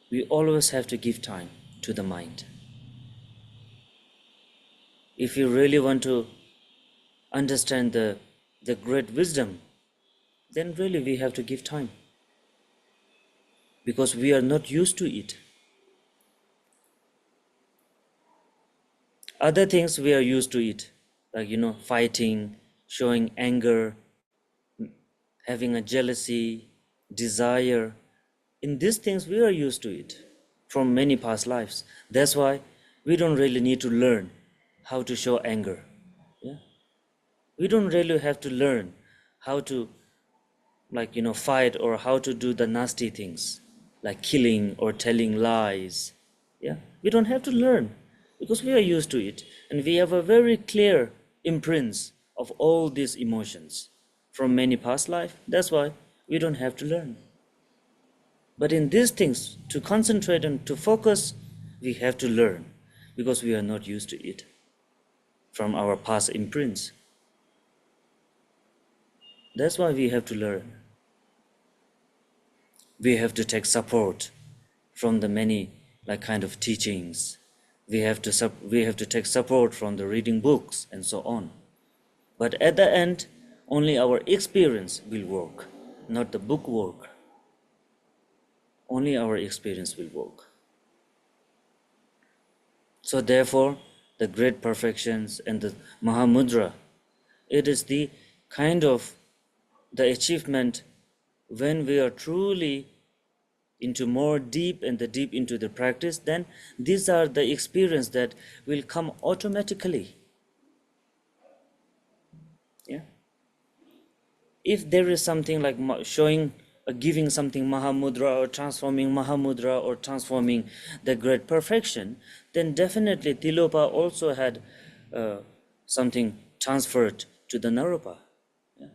We always have to give time to the mind. If you really want to understand the great wisdom, then really we have to give time. Because we are not used to it. Other things we are used to it, like fighting, showing anger, having a jealousy, desire. In these things we are used to it from many past lives. That's why we don't really need to learn how to show anger. Yeah? We don't really have to learn how to fight or how to do the nasty things like killing or telling lies. Yeah, we don't have to learn because we are used to it and we have a very clear imprints of all these emotions from many past life. That's why we don't have to learn. But in these things, to concentrate and to focus, we have to learn because we are not used to it from our past imprints. That's why we have to learn. We have to take support from the many kind of teachings. We have to take support from the reading books and so on. But at the end, only our experience will work, not the book work. Only our experience will work. So therefore, the great perfections and the Mahamudra, it is the kind of the achievement when we are truly into more deep and the deep into the practice, then these are the experience that will come automatically. Yeah. If there is something like showing, giving something Mahamudra or transforming the great perfection, then definitely Tilopa also had something transferred to the Naropa. Yeah.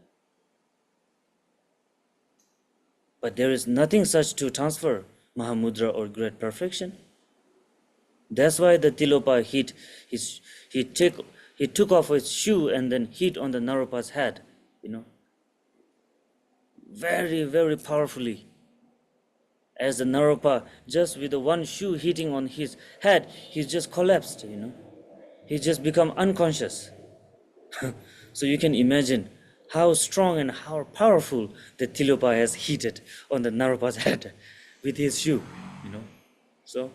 But there is nothing such to transfer Mahamudra or great perfection. That's why the Tilopa he took off his shoe and then hit on the Naropa's head, very, very powerfully. As the Naropa, just with the one shoe hitting on his head, he just collapsed, He just become unconscious. So you can imagine how strong and how powerful the Tilopa has hit it on the Naropa's head with his shoe, So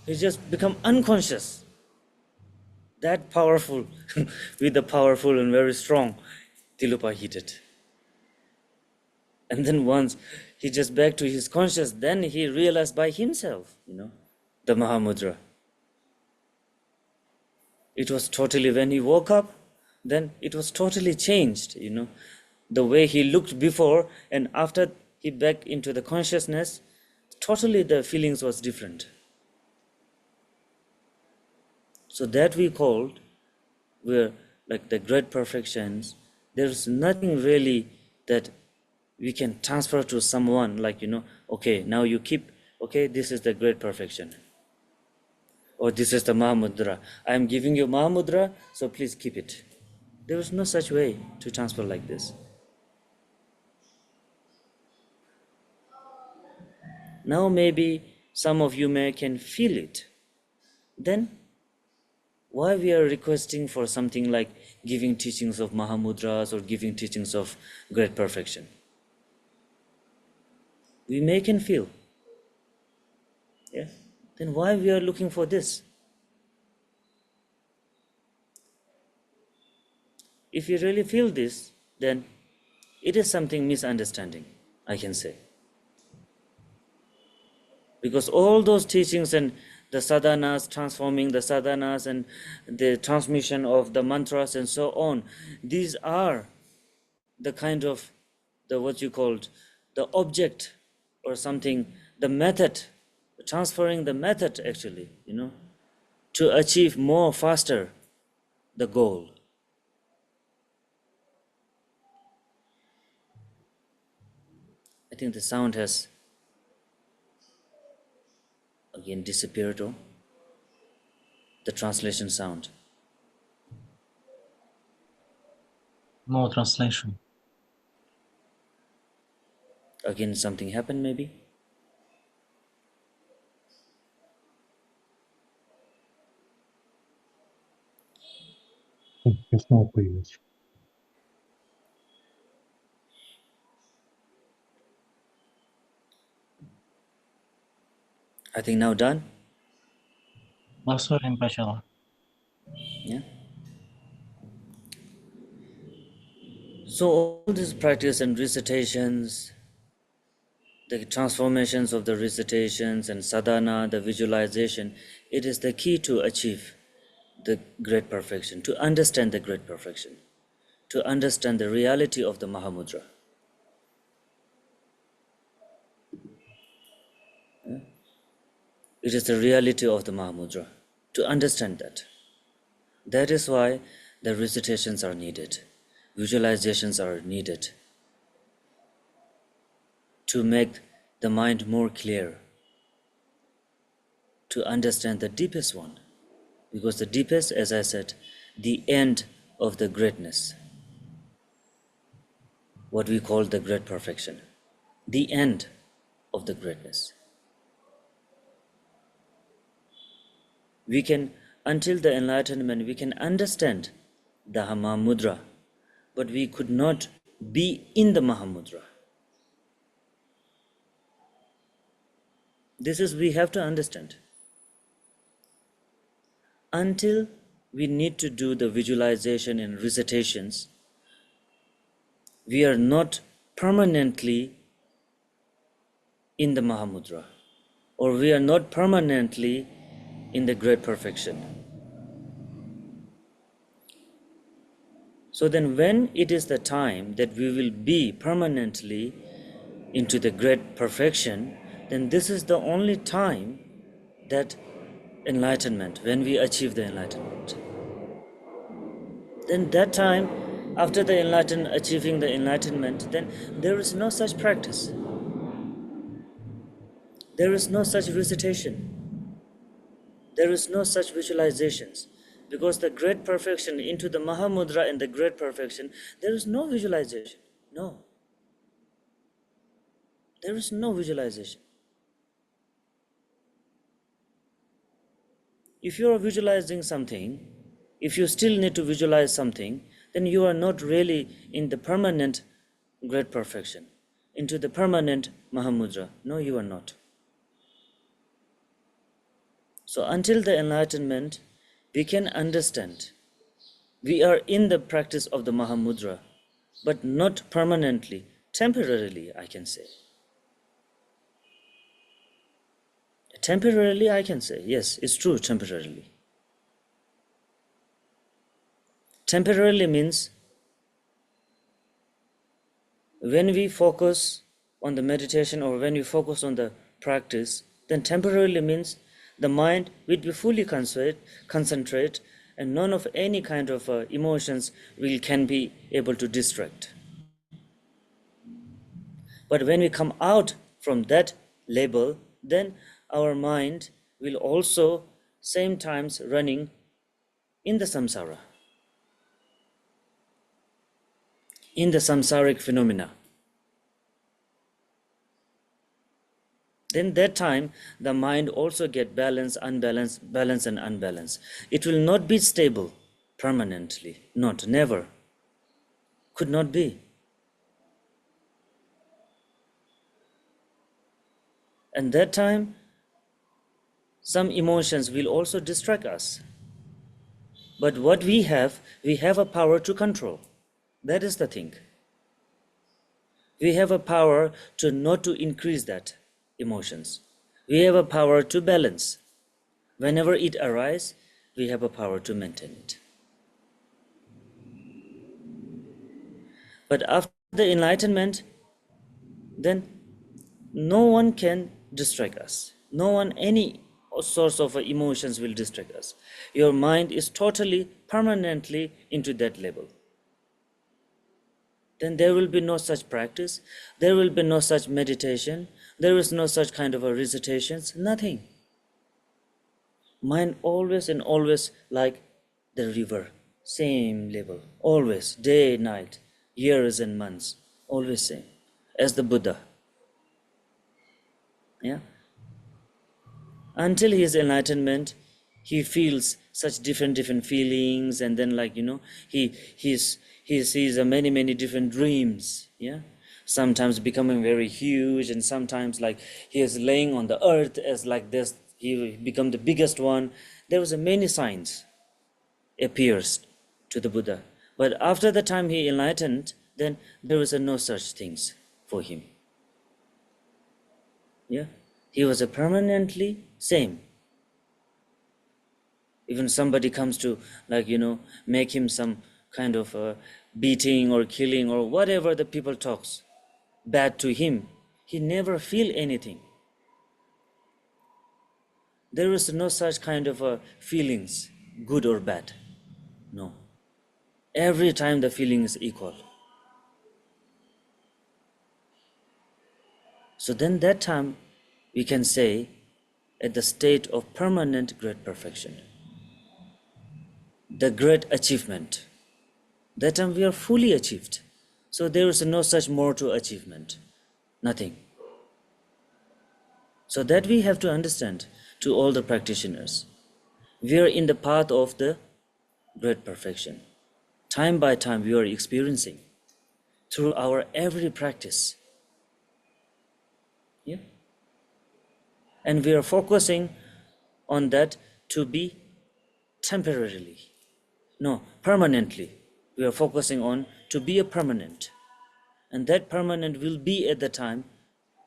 he just become unconscious. That powerful, with the powerful and very strong Tilopa hit it. And then once he just back to his conscious, then he realized by himself, the Mahamudra. It was totally, when he woke up, then it was totally changed, The way he looked before and after he back into the consciousness, totally the feelings was different. So that we called, where like the great perfections, there's nothing really that we can transfer to someone okay, now you keep, okay, this is the great perfection. Or this is the Mahamudra. I am giving you Mahamudra, so please keep it. There is no such way to transfer like this. Now maybe some of you can feel it. Then why we are requesting for something like giving teachings of Mahamudras or giving teachings of great perfection? We can feel. Yeah. Then why we are looking for this? If you really feel this, then it is something misunderstanding, I can say. Because all those teachings and the sadhanas, transforming the sadhanas and the transmission of the mantras and so on, these are the kind of the what you called the object or something, the method, transferring the method actually, to achieve more faster the goal. I think the sound has again disappeared, or the translation sound. No translation. Again, something happened maybe. Снова появился. I think now done. Ласорин почала. Yeah. So all this practice and recitations, the transformations of the recitations and sadhana, the visualization, it is the key to achieve the great perfection, to understand the great perfection, to understand the reality of the Mahamudra. It is the reality of the Mahamudra, to understand that. That is why the recitations are needed, visualizations are needed, to make the mind more clear, to understand the deepest one. Because the deepest, as I said, the end of the greatness, what we call the great perfection, the end of the greatness. We can, until the enlightenment, we can understand the Mahamudra, but we could not be in the Mahamudra. This is, we have to understand. Until we need to do the visualization and recitations, we are not permanently in the Mahamudra, or we are not permanently in the great perfection. So then when it is the time that we will be permanently into the great perfection, then this is the only time that enlightenment, when we achieve the enlightenment. Then that time, after the achieving the enlightenment, then there is no such practice. There is no such recitation. There is no such visualizations. Because the great perfection, into the Mahamudra and the great perfection, there is no visualization. No. There is no visualization. If you are visualizing something, if you still need to visualize something, then you are not really in the permanent great perfection, into the permanent Mahamudra. No, you are not. So until the enlightenment, we can understand we are in the practice of the Mahamudra, but not permanently, temporarily, I can say. Temporarily, I can say, yes, it's true, temporarily. Temporarily means when we focus on the meditation or when we focus on the practice, then temporarily means the mind will be fully concentrate and none of any kind of emotions can be able to distract. But when we come out from that label, then our mind will also same times running in the samsara, in the samsaric phenomena. Then that time the mind also get balance, unbalance, balance and unbalance. It will not be stable permanently, not, never, could not be. And that time some emotions will also distract us. But what we have a power to control. That is the thing. We have a power to not to increase that emotions. We have a power to balance. Whenever it arises, we have a power to maintain it. But after the enlightenment, then no one can distract us. No one, any source of emotions will distract us. Your mind is totally, permanently into that level. Then there will be no such practice, there will be no such meditation, there is no such kind of a recitations, nothing. Mind always and always like the river, same level, always, day, night, years and months, always same, as the Buddha. Yeah? Until his enlightenment, he feels such different feelings, and then he sees many different dreams. Yeah, sometimes becoming very huge, and sometimes like he is laying on the earth as like this, he become the biggest one. There was a many signs appears to the Buddha, but after the time he enlightened, then there was no such things for him. Yeah, he was a permanently same. Even somebody comes to make him some kind of beating or killing or whatever the people talks bad to him, he never feel anything. There is no such kind of feelings, good or bad. No. Every time the feeling is equal. So then that time we can say at the state of permanent great perfection, the great achievement. That time we are fully achieved. So there is no such more to achievement. Nothing. So that we have to understand to all the practitioners. We are in the path of the great perfection. Time by time we are experiencing through our every practice. Yeah? And we are focusing on that to be temporarily. No, permanently. We are focusing on to be a permanent. And that permanent will be at the time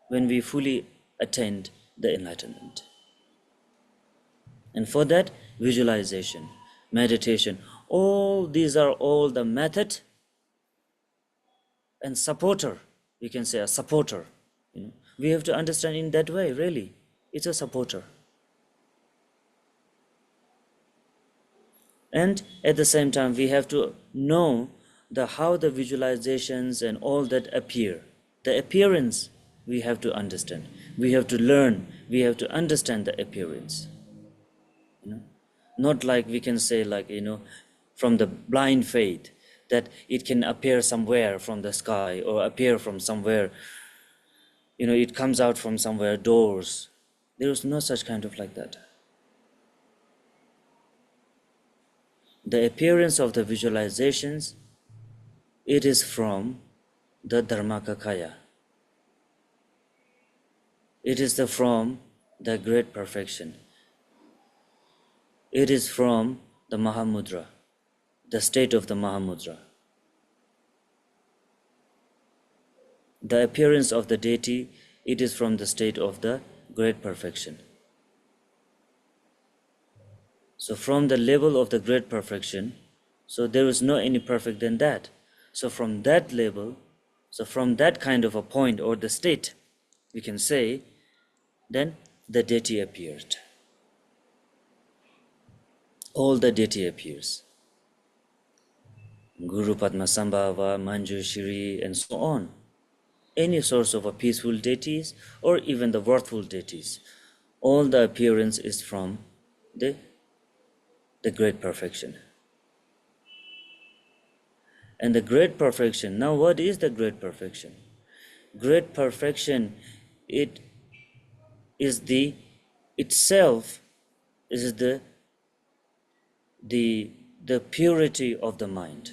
when we fully attained the enlightenment. And for that, visualization, meditation, all these are all the method and supporter. We can say a supporter. We have to understand in that way, really. It's a supporter. And at the same time, we have to know how the visualizations and all that appear. The appearance we have to understand. We have to learn. We have to understand the appearance. Not like we can say from the blind faith that it can appear somewhere from the sky or appear from somewhere, it comes out from somewhere, doors. There is no such kind of like that. The appearance of the visualizations, it is from the Dharmakaya. It is from the great perfection. It is from the Mahamudra, the state of the Mahamudra. The appearance of the deity, it is from the state of the great perfection. So from the level of the great perfection, so there is no any perfect than that. So from that level, so from that kind of a point or the state, we can say, then the deity appeared. All the deity appears. Guru Padmasambhava, Manjushri, and so on. Any source of a peaceful deities or even the worthful deities, all the appearance is from the great perfection. And the great perfection, now what is the great perfection? Great perfection, it is the itself is the purity of the mind,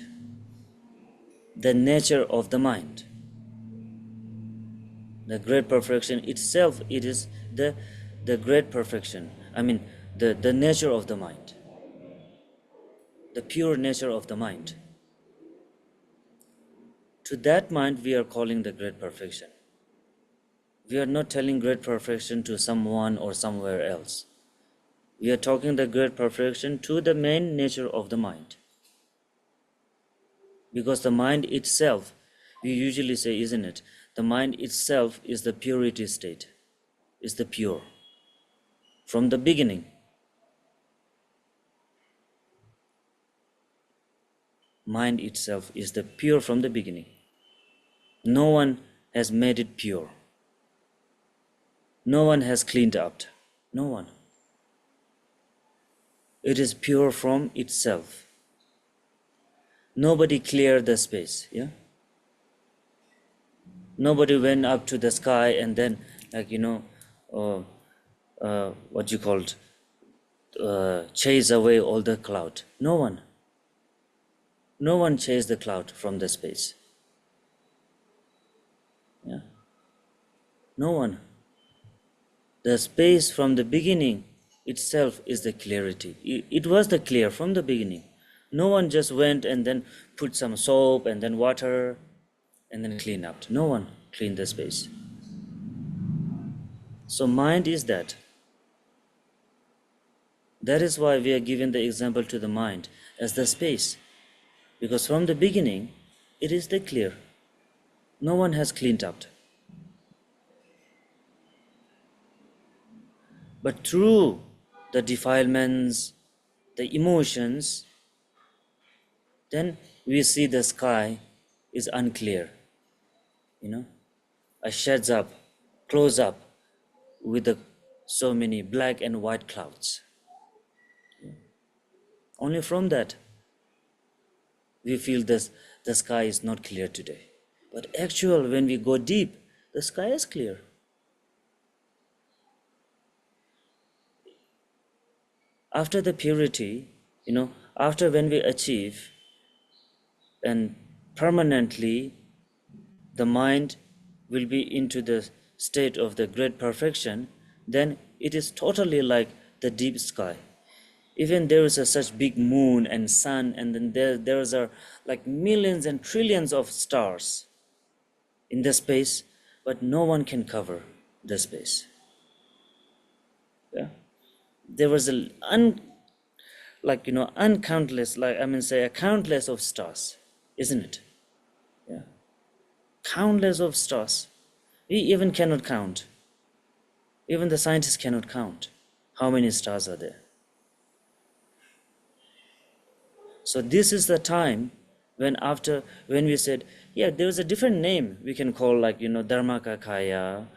the nature of the mind. The great perfection itself, it is the great perfection. I mean, the nature of the mind, the pure nature of the mind. To that mind we are calling the great perfection. We are not telling great perfection to someone or somewhere else. We are talking the great perfection to the main nature of the mind. Because the mind itself, We usually say, isn't it? The mind itself is the purity state, is the pure. From the beginning. Mind itself is the pure from the beginning. No one has made it pure. No one has cleaned up. No one. It is pure from itself. Nobody cleared the space, yeah? Nobody went up to the sky and then, like, what you called, chase away all the cloud. No one. No one chased the cloud from the space. Yeah. No one. The space from the beginning itself is the clarity. It was the clear from the beginning. No one just went and then put some soap and then water and then clean up. No one cleaned the space. So mind is that. That is why we are giving the example to the mind as the space. Because from the beginning, it is the clear. No one has cleaned up. But through the defilements, the emotions, then we see the sky is unclear. A shades up, close up with so many black and white clouds. Only from that, we feel the sky is not clear today. But actual, when we go deep, the sky is clear. After the purity, after when we achieve and permanently the mind will be into the state of the great perfection, then it is totally like the deep sky. Even there is such big moon and sun, and then there are like millions and trillions of stars in the space, but no one can cover the space. Yeah, there was a countless of stars, isn't it? Yeah, countless of stars. We even cannot count. Even the scientists cannot count how many stars are there. So this is the time when we said, yeah, there is a different name we can call, like, Dharmakaya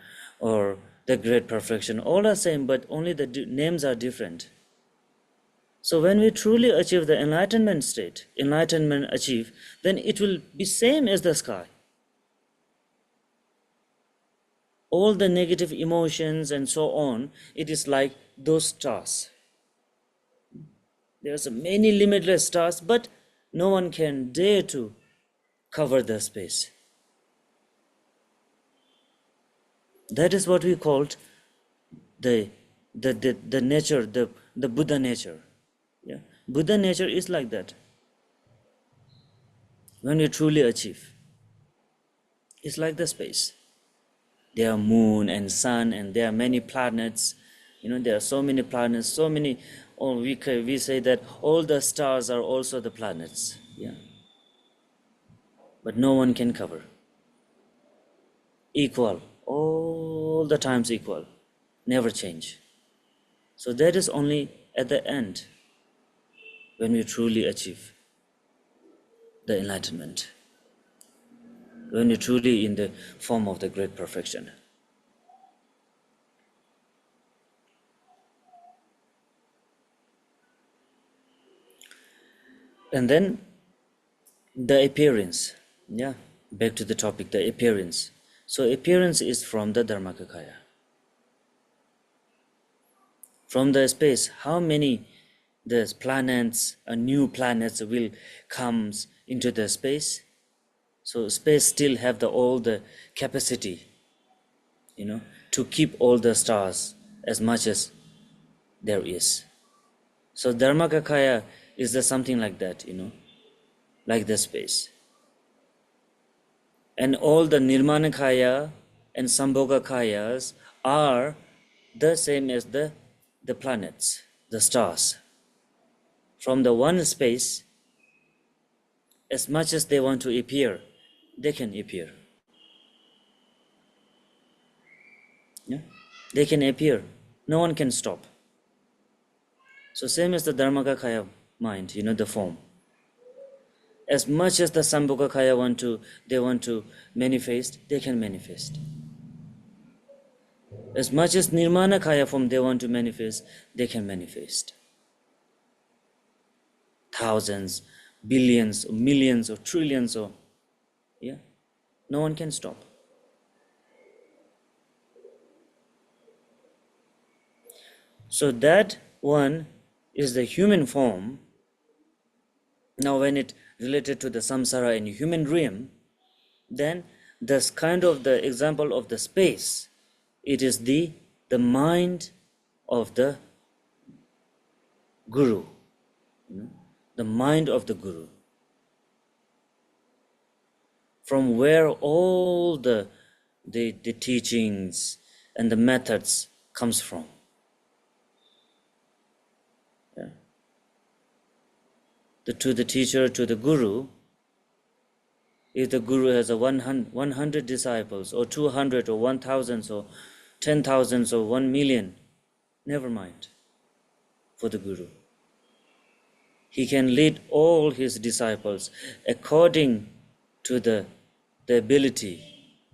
or the great perfection. All are same, but only the names are different. So when we truly achieve the enlightenment state, enlightenment achieve, then it will be same as the sky. All the negative emotions and so on, it is like those stars. There's many limitless stars, but no one can dare to cover the space. That is what we called the nature, the Buddha nature. Yeah, Buddha nature is like that. When we truly achieve, it's like the space. There are moon and sun, and there are many planets. There are so many planets, so many. We say that all the stars are also the planets. Yeah, but no one can cover. Equal, all the times equal, never change. So that is only at the end when we truly achieve the enlightenment, when we truly in the form of the great perfection. And then the appearance, yeah, back to the topic, the appearance. So appearance is from the Dharmakaya. From the space, how many the planets, new planets will come into the space? So space still have all the capacity, to keep all the stars as much as there is. So Dharmakaya is something like that, like the space. And all the Nirmanakaya and Sambhogakayas are the same as the planets, the stars. From the one space, as much as they want to appear, they can appear. Yeah? They can appear. No one can stop. So same as the Dharmakaya mind, the form. As much as the Sambhogakaya want to manifest, they can manifest. As much as Nirmanakaya form they want to manifest, they can manifest. Thousands, billions, or millions, or trillions, no one can stop. So that one is the human form. Now when it related to the samsara in human realm, then this kind of the example of the space, it is the mind of the guru, the mind of the guru, from where all the teachings and the methods comes from. Yeah. To the teacher, to the guru, if the guru has a 100 disciples, or 200, or 1,000, or 10,000, or 1 million, never mind for the guru. He can lead all his disciples according to the ability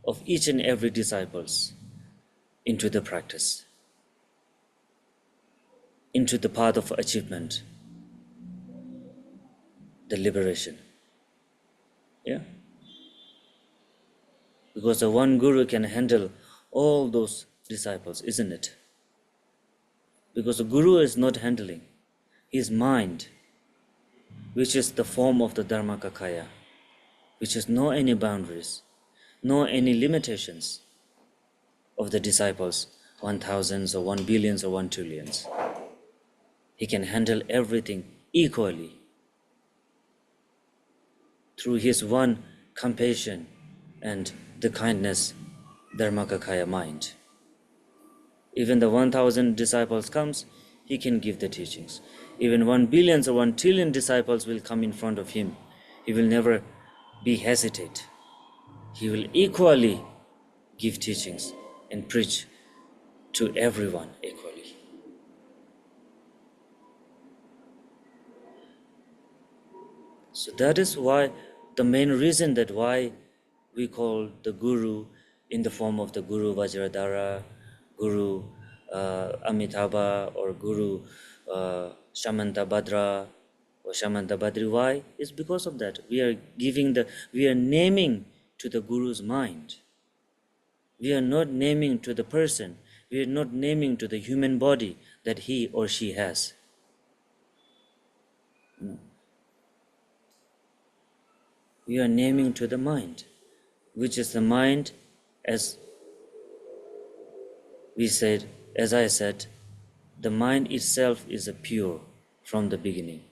of each and every disciples into the practice, into the path of achievement, the liberation. Yeah? Because the one guru can handle all those disciples, isn't it? Because the guru is not handling his mind, which is the form of the Dharmakaya, which has no any boundaries, no any limitations of the disciples, 1,000s or 1 billions or 1 trillions. He can handle everything equally through his one compassion and the kindness, Dharmakaya mind. Even the 1,000 disciples comes, he can give the teachings. Even 1 billion or 1 trillion disciples will come in front of him. He will never be hesitate. He will equally give teachings and preach to everyone equally. So that is why the main reason that why we call the guru in the form of the Guru Vajradhara, Guru Amitabha, or Guru Shamantabhadra or Shamantabhadri. Why? It's because of that. We are naming to the Guru's mind. We are not naming to the person. We are not naming to the human body that he or she has. No. We are naming to the mind, which is the mind, as I said, the mind itself is a pure from the beginning.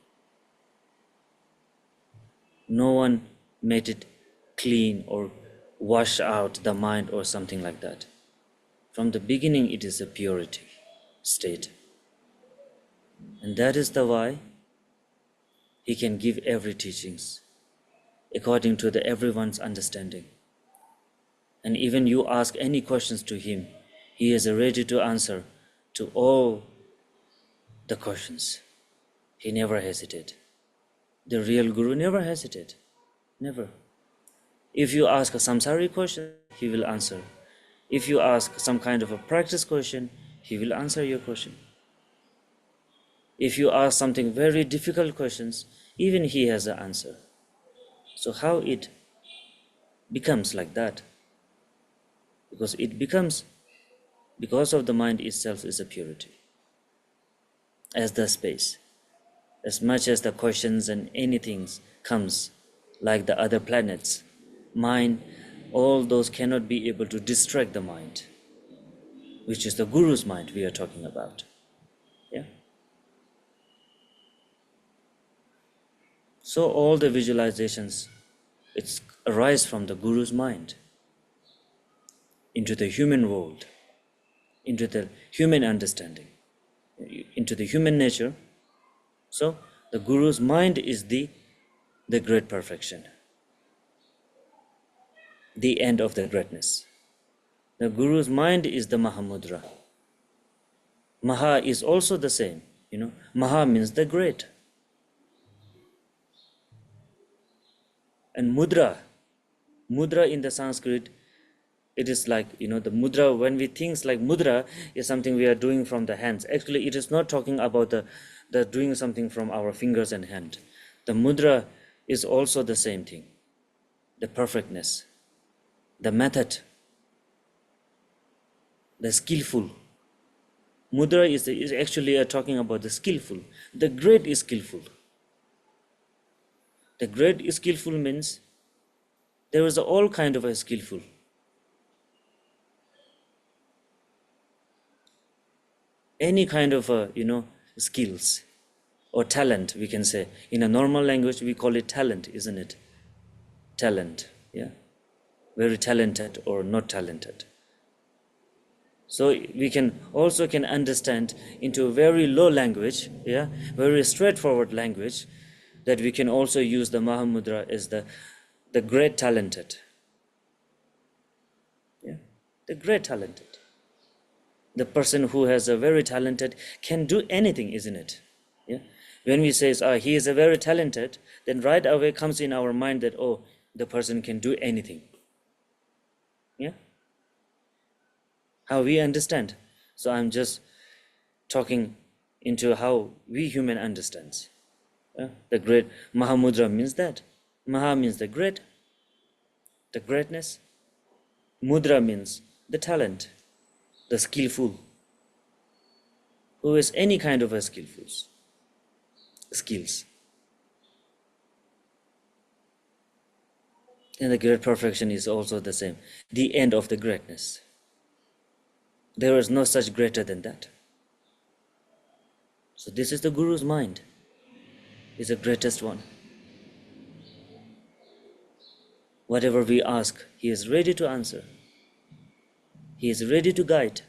No one made it clean or wash out the mind or something like that. From the beginning, it is a purity state. And that is the why he can give every teachings according to everyone's understanding. And even you ask any questions to him, he is ready to answer to all the questions. He never hesitated. The real guru never hesitated. Never. If you ask a samsari question, he will answer. If you ask some kind of a practice question, he will answer your question. If you ask something very difficult questions, even he has an answer. So how it becomes like that? Because it becomes because of the mind itself is a purity. As the space, as much as the questions and anything comes like the other planets, mind, all those cannot be able to distract the mind, which is the Guru's mind we are talking about. Yeah. So all the visualizations, it's arise from the Guru's mind into the human world, into the human understanding, into the human nature. So the Guru's mind is the great perfection. the end of the greatness. The Guru's mind is the Mahamudra. Maha is also the same, Maha means the great. And mudra in the Sanskrit, it is like, the mudra, when we think like mudra is something we are doing from the hands. Actually, it is not talking about the doing something from our fingers and hand. The mudra is also the same thing, the perfectness, the method, the skillful. Mudra is actually talking about the skillful. The great is skillful. The great is skillful means there is all kind of a skillful. Any kind of skills or talent, we can say. In a normal language, we call it talent, isn't it? Talent, yeah. Very talented or not talented. So we can also understand into a very low language, yeah, very straightforward language, that we can also use the Mahamudra as the great talented. Yeah, the great talented. The person who has a very talented can do anything, isn't it? Yeah. When we say he is a very talented, then right away comes in our mind that the person can do anything. Yeah. How we understand. So I'm just talking into how we human understands. The great Mahamudra means that. Maha means the great, the greatness. Mudra means the talent, the skillful. Who is any kind of a skills. And the great perfection is also the same. The end of the greatness. There is no such greater than that. So this is the Guru's mind. Is the greatest one. Whatever we ask, he is ready to answer. He is ready to guide.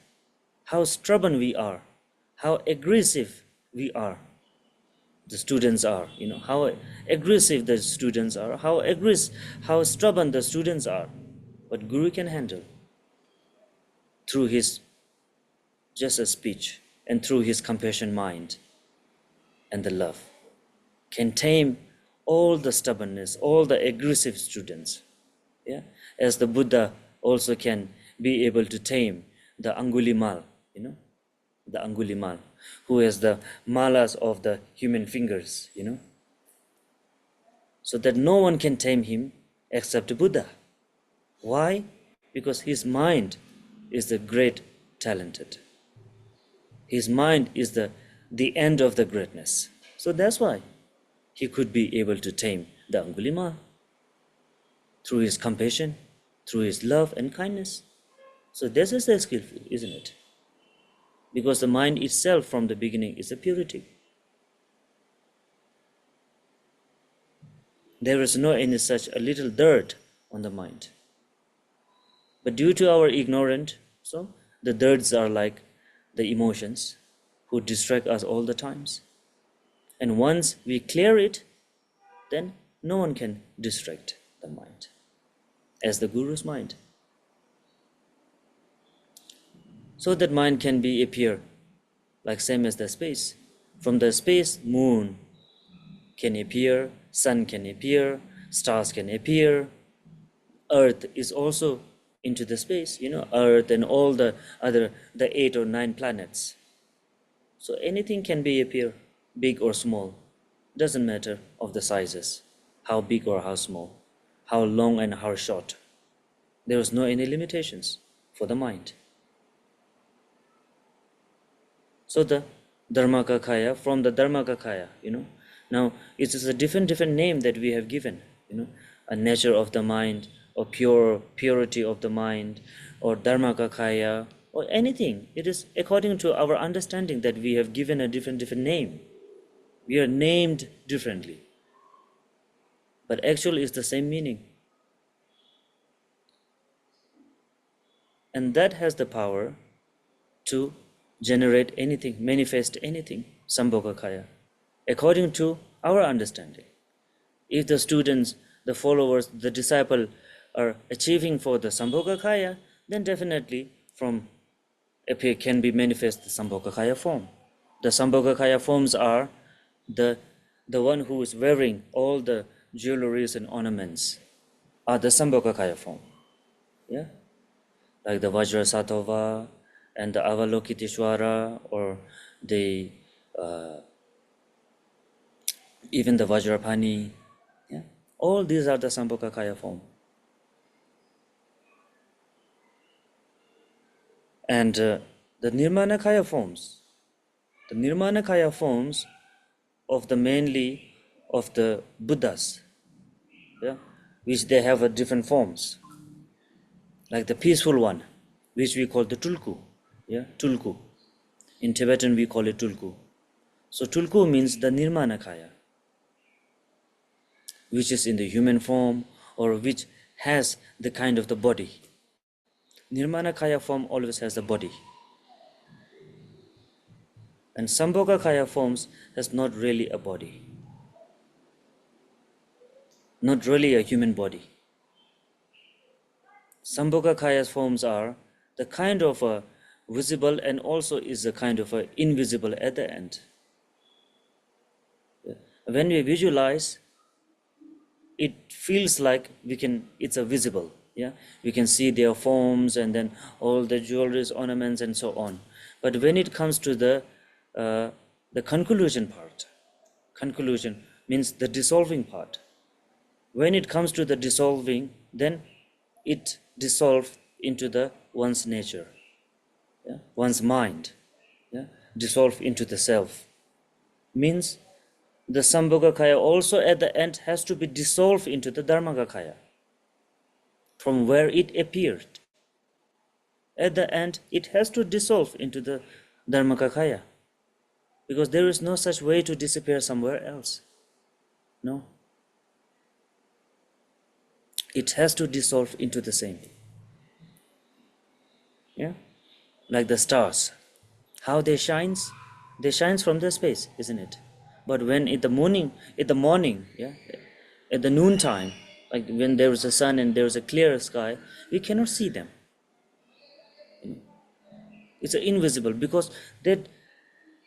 How stubborn we are, how aggressive we are. The students are, how aggressive the students are, how stubborn the students are. But Guru can handle through his just a speech and through his compassion mind and the love. Can tame all the stubbornness, all the aggressive students. Yeah, as the Buddha also can be able to tame the Angulimal, the Angulimal, who has the malas of the human fingers, so that no one can tame him except Buddha. Why? Because his mind is the great talented. His mind is the end of the greatness. So that's why he could be able to tame the Angulimal through his compassion, through his love and kindness. So this is the skillful, isn't it? Because the mind itself from the beginning is a purity. There is no any such a little dirt on the mind. But due to our ignorance, so the dirts are like the emotions who distract us all the times. And once we clear it, then no one can distract the mind as the Guru's mind. So that mind can be appear like same as the space. From the space, moon can appear, sun can appear, stars can appear. Earth is also into the space, Earth and all the 8 or 9 planets. So anything can be appear, big or small. Doesn't matter of the sizes, how big or how small, how long and how short. There is no any limitations for the mind. So the Dharmakakaya, from the Dharmakakaya, now it is a different name that we have given, a nature of the mind, or purity of the mind, or Dharmakakaya, or anything. It is according to our understanding that we have given a different name. We are named differently. But actually it's the same meaning. And that has the power to generate anything, manifest anything, Sambhogakaya, according to our understanding. If the students, the followers, the disciple are achieving for the Sambhogakaya, then definitely from appear can be manifest the Sambhogakaya form. The Sambhogakaya forms are the one who is wearing all the jewelries and ornaments are the Sambhogakaya form. Yeah? Like the Vajrasatova and the Avalokiteshvara, or the even the Vajrapani. Yeah? All these are the Sambhogakaya form. And the Nirmanakaya forms, of the mainly of the Buddhas, yeah, which they have a different forms, like the peaceful one, which we call the Tulku, yeah, Tulku. In Tibetan we call it Tulku. So Tulku means the Nirmanakaya, which is in the human form or which has the kind of the body. Nirmanakaya form always has the body. And Sambhogakaya forms has not really a body, not really a human body. Sambhogakaya forms are the kind of a visible and also is a kind of a invisible at the end. When we visualize, it feels like it's a visible, yeah. We can see their forms and then all the jewelries, ornaments, and so on. But when it comes to the conclusion part, conclusion means the dissolving part. When it comes to the dissolving, then it dissolves into the one's nature, yeah? One's mind, yeah? Dissolve into the self. Means the Sambhogakaya also at the end has to be dissolved into the Dharmakaya, from where it appeared. At the end, it has to dissolve into the Dharmakaya, because there is no such way to disappear somewhere else. No. It has to dissolve into the same. Yeah? Like the stars. How they shines from the space, isn't it? But when in the morning, yeah, at the noontime, like when there is a sun and there is a clear sky, we cannot see them. It's invisible, because that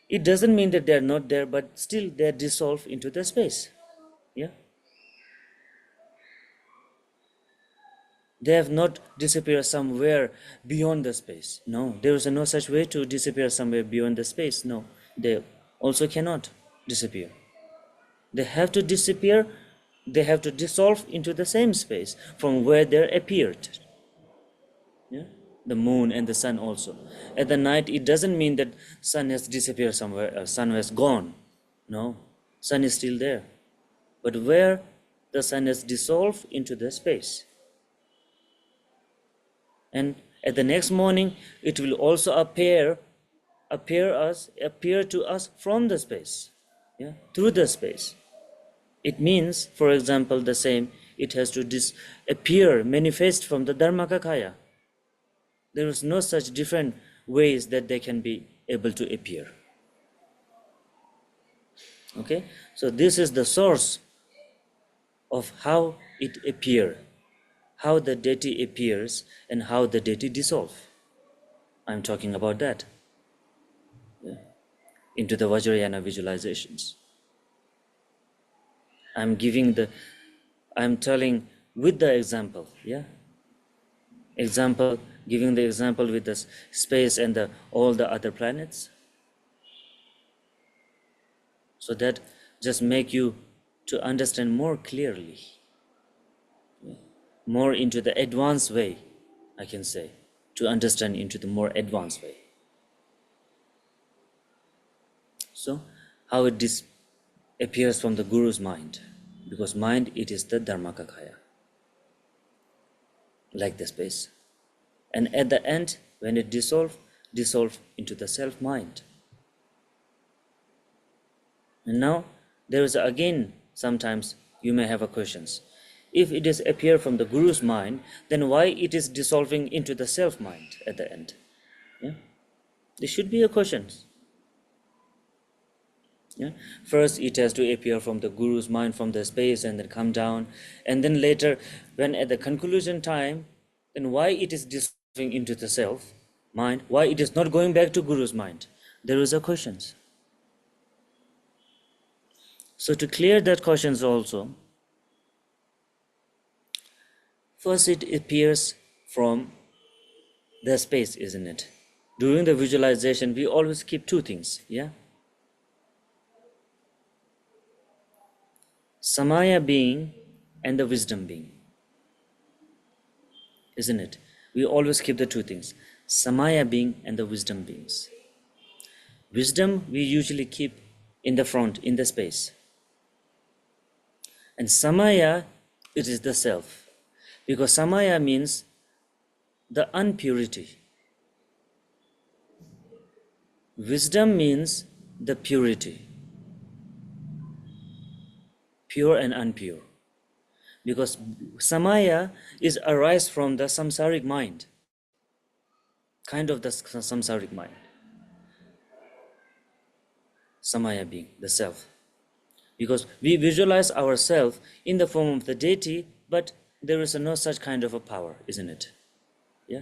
it doesn't mean that they're not there, but still they're dissolved into the space. Yeah. They have not disappeared somewhere beyond the space. No, there is no such way to disappear somewhere beyond the space. No, they also cannot disappear. They have to disappear, they have to dissolve into the same space from where they appeared. Yeah? The moon and the sun also. At the night, it doesn't mean that sun has disappeared somewhere, sun has gone. No, sun is still there. But where the sun has dissolved into the space. And at the next morning, it will also appear to us from the space, yeah, through the space. It means, for example, the same, it has to appear, manifest from the Dharmakaya. There is no such different ways that they can be able to appear. Okay, so this is the source of how it appears, how the deity appears and how the deity dissolves. I'm talking about that, yeah, into the Vajrayana visualizations. I'm telling with the example, yeah. Giving the example with the space and all the other planets. So that just make you to understand more clearly, yeah, more into the advanced way, I can say, to understand into the more advanced way. So, how it appears from the Guru's mind, because mind, it is the Dharmakaya, like the space. And at the end, when it dissolve into the self-mind. And now, there is again, sometimes you may have a questions. If it is appear from the Guru's mind, then why it is dissolving into the self-mind at the end? Yeah? There should be a question. Yeah? First, it has to appear from the guru's mind, from the space, and then come down. And then later, when at the conclusion time, then why it is dissolving into the self, mind, why it is not going back to guru's mind? There is a questions. So to clear that questions also, first it appears from the space, isn't it? During the visualization, we always keep two things, yeah? Samaya being and the wisdom being, isn't it? We always keep the two things, Samaya being and the wisdom beings. Wisdom we usually keep in the front, in the space. And Samaya, it is the self. Because Samaya means the unpurity. Wisdom means the purity. Pure and unpure. Because Samaya is arise from the samsaric mind. Kind of the samsaric mind. Samaya being the self. Because we visualize ourselves in the form of the deity, but there is no such kind of a power, isn't it? Yeah.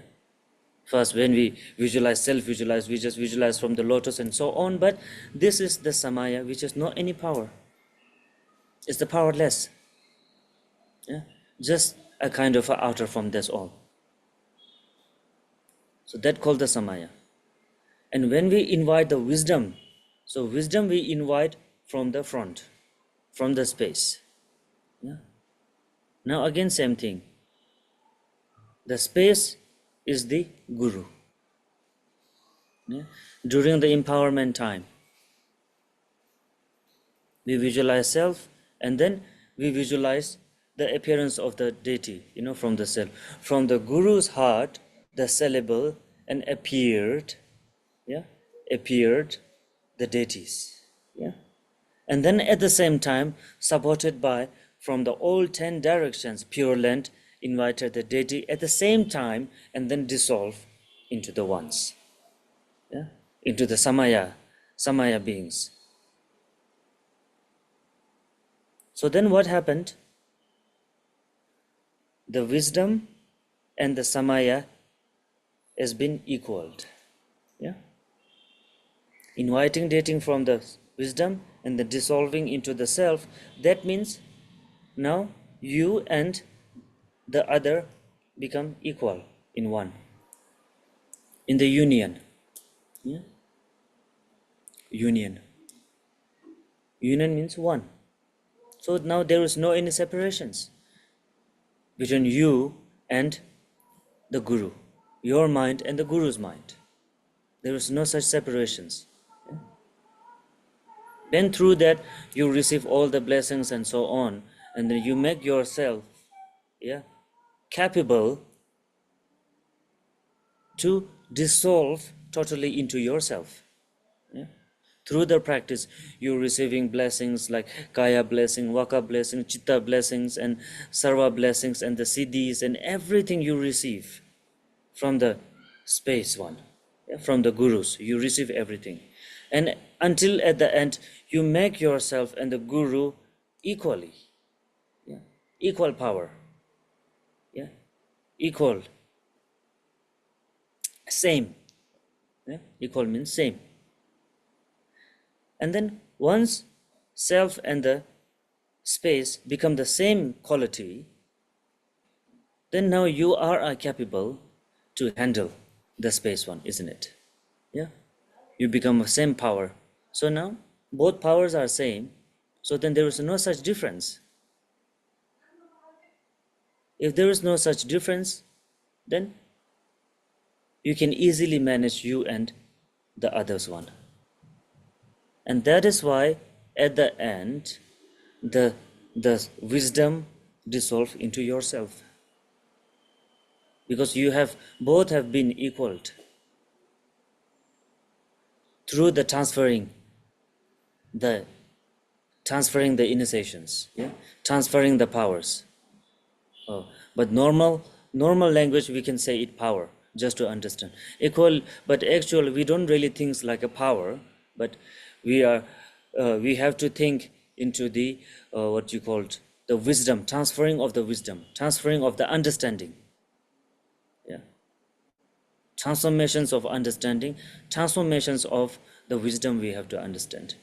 First, when we visualize, self-visualize, we just visualize from the lotus and so on, but this is the Samaya, which has not any power. It's the powerless. Yeah? Just a kind of a outer form, that's all. So that called the Samaya. And when we invite the wisdom, so wisdom we invite from the front, from the space. Yeah? Now again same thing. The space is the guru. Yeah? During the empowerment time, we visualize self, and then we visualize the appearance of the deity, from the self. From the guru's heart, the syllable and appeared the deities. Yeah? And then at the same time, supported by from the all 10 directions, Pure Land invited the deity at the same time and then dissolve into the ones. Yeah? Into the Samaya beings. So then what happened? The wisdom and the Samaya has been equaled. Yeah? Inviting dating from the wisdom and the dissolving into the self, that means now you and the other become equal in one. In the union. Yeah? Union. Union means one. So now there is no any separations between you and the Guru, your mind and the Guru's mind. There is no such separations. Then through that you receive all the blessings and so on, and then you make yourself capable to dissolve totally into yourself. Yeah? Through the practice, you're receiving blessings like Kaya blessing, Vaka blessing, Chitta blessings, and Sarva blessings, and the Siddhis, and everything you receive from the space one, from the Gurus. You receive everything. And until at the end, you make yourself and the Guru equally. Yeah? Equal power. Yeah? Equal. Same. Yeah? Equal means same. And then once self and the space become the same quality, then now you are capable to handle the space one, isn't it? Yeah? You become the same power. So now both powers are same. So then there is no such difference. If there is no such difference, then you can easily manage you and the others one. And that is why at the end, the wisdom dissolve into yourself. Because you have both have been equaled through the transferring the initiations, transferring the powers. But normal language we can say it power, just to understand. Equal, but actually we don't really think like a power, but we are we have to think into the what you called the wisdom, transferring of the wisdom, transferring of the understanding. Yeah. Transformations of understanding, transformations of the wisdom we have to understand.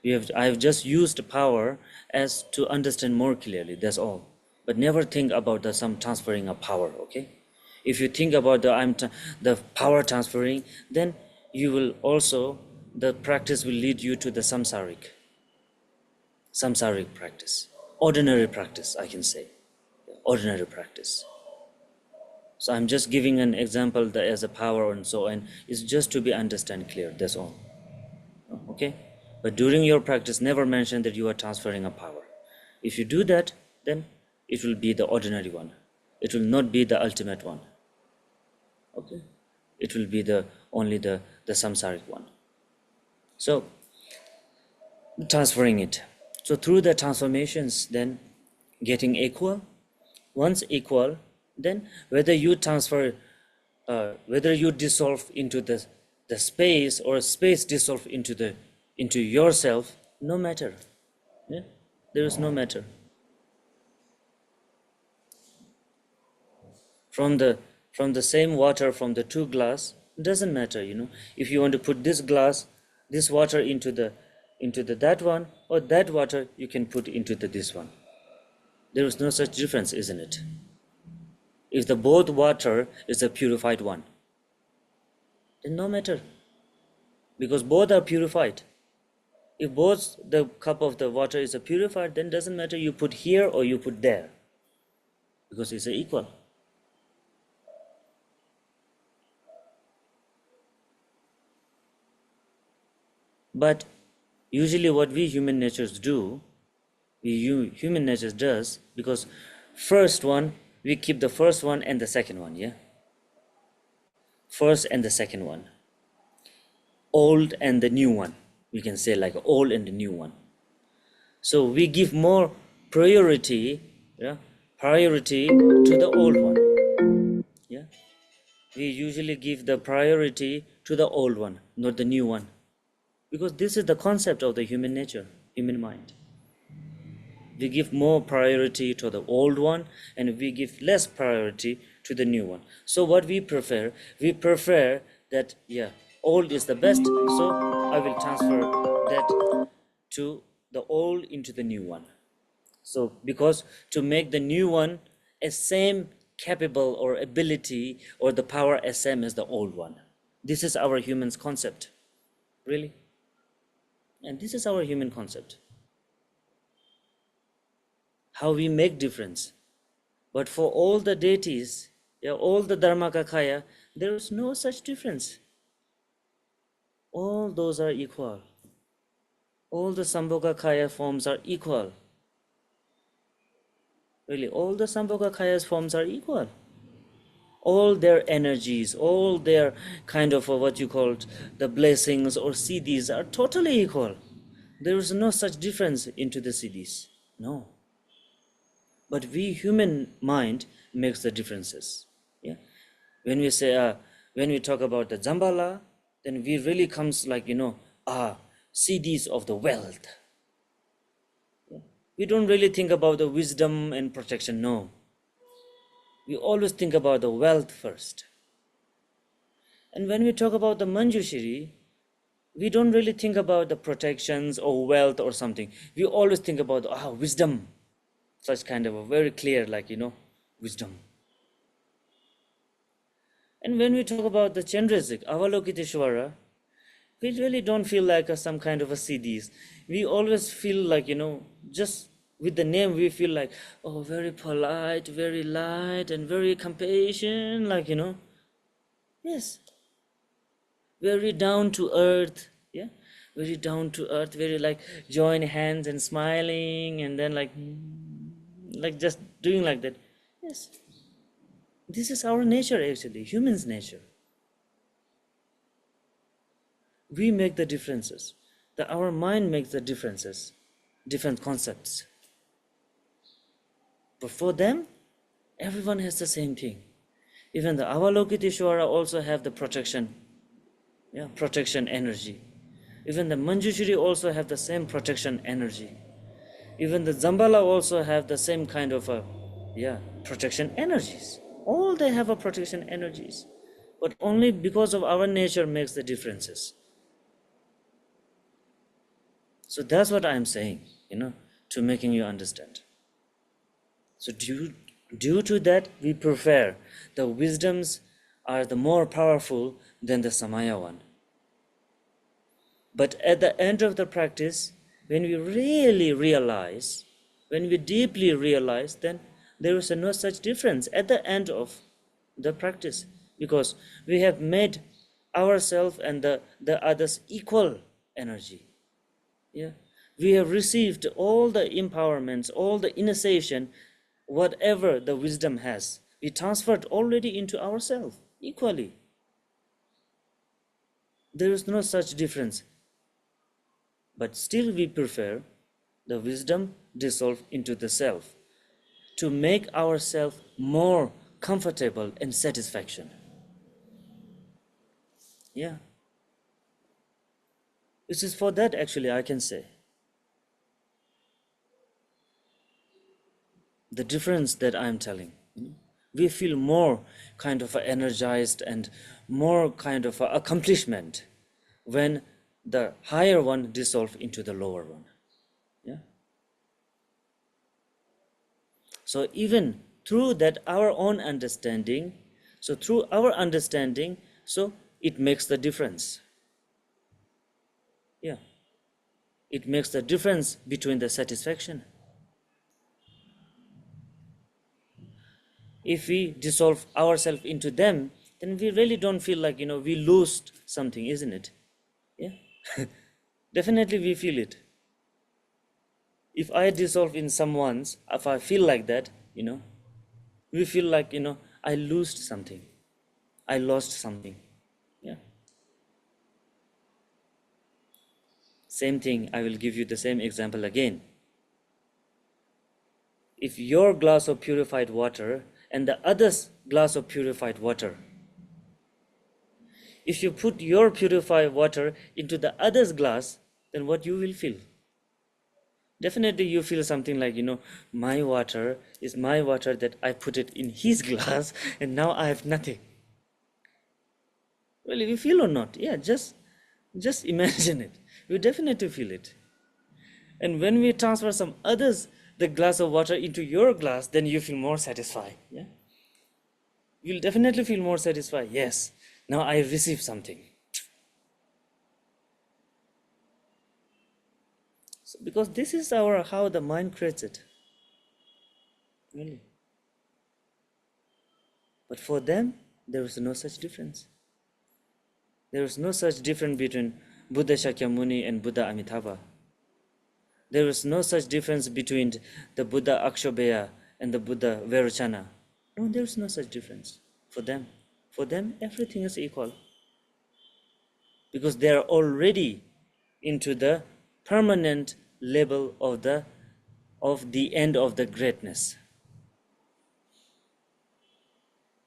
I have just used power as to understand more clearly, that's all. But never think about the some transferring of power, okay? If you think about the power transferring, then you will also, the practice will lead you to the samsaric practice, ordinary practice, I can say, ordinary practice. So I'm just giving an example that as a power and so on. It's just to be understand clear, that's all. Okay? But during your practice, never mention that you are transferring a power. If you do that, then it will be the ordinary one. It will not be the ultimate one. Okay? It will be only the samsaric one. So, transferring it. So through the transformations, then getting equal. Once equal, then whether you transfer, whether you dissolve into the space or space dissolve into yourself, no matter. Yeah? There is no matter. From the same water, from the two glass, doesn't matter, you know. If you want to put this glass, this water into the that one, or that water you can put into this one. There is no such difference, isn't it? If the both water is a purified one, then no matter, because both are purified. If both the cup of the water is a purified, then doesn't matter you put here or you put there, because it's equal. But usually what we human natures do, human natures does, because first one, we keep the first one and the second one, yeah? First and the second one. Old and the new one. We can say like old and the new one. So we give more priority, yeah? Priority to the old one. Yeah? We usually give the priority to the old one, not the new one. Because this is the concept of the human nature, human mind. We give more priority to the old one and we give less priority to the new one. So what we prefer that, yeah, old is the best, so I will transfer that to the old into the new one. So because to make the new one a same capable or ability or the power as same as the old one. This is our human's concept, really. And this is our human concept. How we make difference. But for all the deities, yeah, all the Dharmakakaya, there is no such difference. All those are equal. All the Sambhogakaya forms are equal. Really, all the Sambhogakaya's forms are equal. All their energies, all their kind of what you called the blessings or siddhis are totally equal. There is no such difference into the siddhis. No. But we human mind makes the differences. Yeah. When we say, when we talk about the Zambala, then we really comes like, siddhis of the wealth. Yeah. We don't really think about the wisdom and protection, no. We always think about the wealth first. And when we talk about the Manjushri, we don't really think about the protections or wealth or something. We always think about wisdom. Such kind of a very clear, wisdom. And when we talk about the Chandrasik, Avalokiteshvara, we really don't feel like some kind of a siddhis. We always feel like, just with the name, we feel like, very polite, very light, and very compassion, Yes. Very down to earth, yeah? Very down to earth, very join hands and smiling, and then just doing like that. Yes. This is our nature actually, human's nature. We make the differences. Our mind makes the differences, different concepts. But for them, everyone has the same thing. Even the Avalokiteshvara also have the protection, protection energy. Even the Manjushri also have the same protection energy. Even the Zambala also have the same kind of protection energies. All they have a protection energies, but only because of our nature makes the differences. So that's what I am saying, to making you understand. So due to that, we prefer the wisdoms are the more powerful than the Samaya one. But at the end of the practice, when we really realize, when we deeply realize, then there is no such difference at the end of the practice, because we have made ourselves and the others equal energy. Yeah, we have received all the empowerments, all the initiation, whatever the wisdom has, we transferred already into ourselves equally. There is no such difference. But still we prefer the wisdom dissolve into the self to make ourselves more comfortable and satisfaction. Yeah. It is for that actually I can say. The difference that I'm telling. We feel more kind of energized and more kind of accomplishment when the higher one dissolves into the lower one. Yeah. So even through that our own understanding, so through our understanding, so it makes the difference. Yeah. It makes the difference between the satisfaction. If we dissolve ourselves into them, then we really don't feel like, we lost something, isn't it? Yeah. Definitely we feel it. If I dissolve in someone's, if I feel like that, we feel like, I lost something. I lost something. Yeah. Same thing, I will give you the same example again. If your glass of purified water and the other's glass of purified water, if you put your purified water into the other's glass, then what you will feel? Definitely you feel something like, my water is my water that I put it in his glass and now I have nothing. Well, you feel or not? Yeah, just imagine it. You definitely feel it. And when we transfer some others the glass of water into your glass, then you feel more satisfied. Yeah, you'll definitely feel more satisfied. Yes, now I receive something. So, because this is how the mind creates it. Really. But for them, there is no such difference. There is no such difference between Buddha Shakyamuni and Buddha Amitabha. There is no such difference between the Buddha Akshobhya and the Buddha Vajrayana. No, there is no such difference for them. For them, everything is equal. Because they are already into the permanent level of the end of the greatness.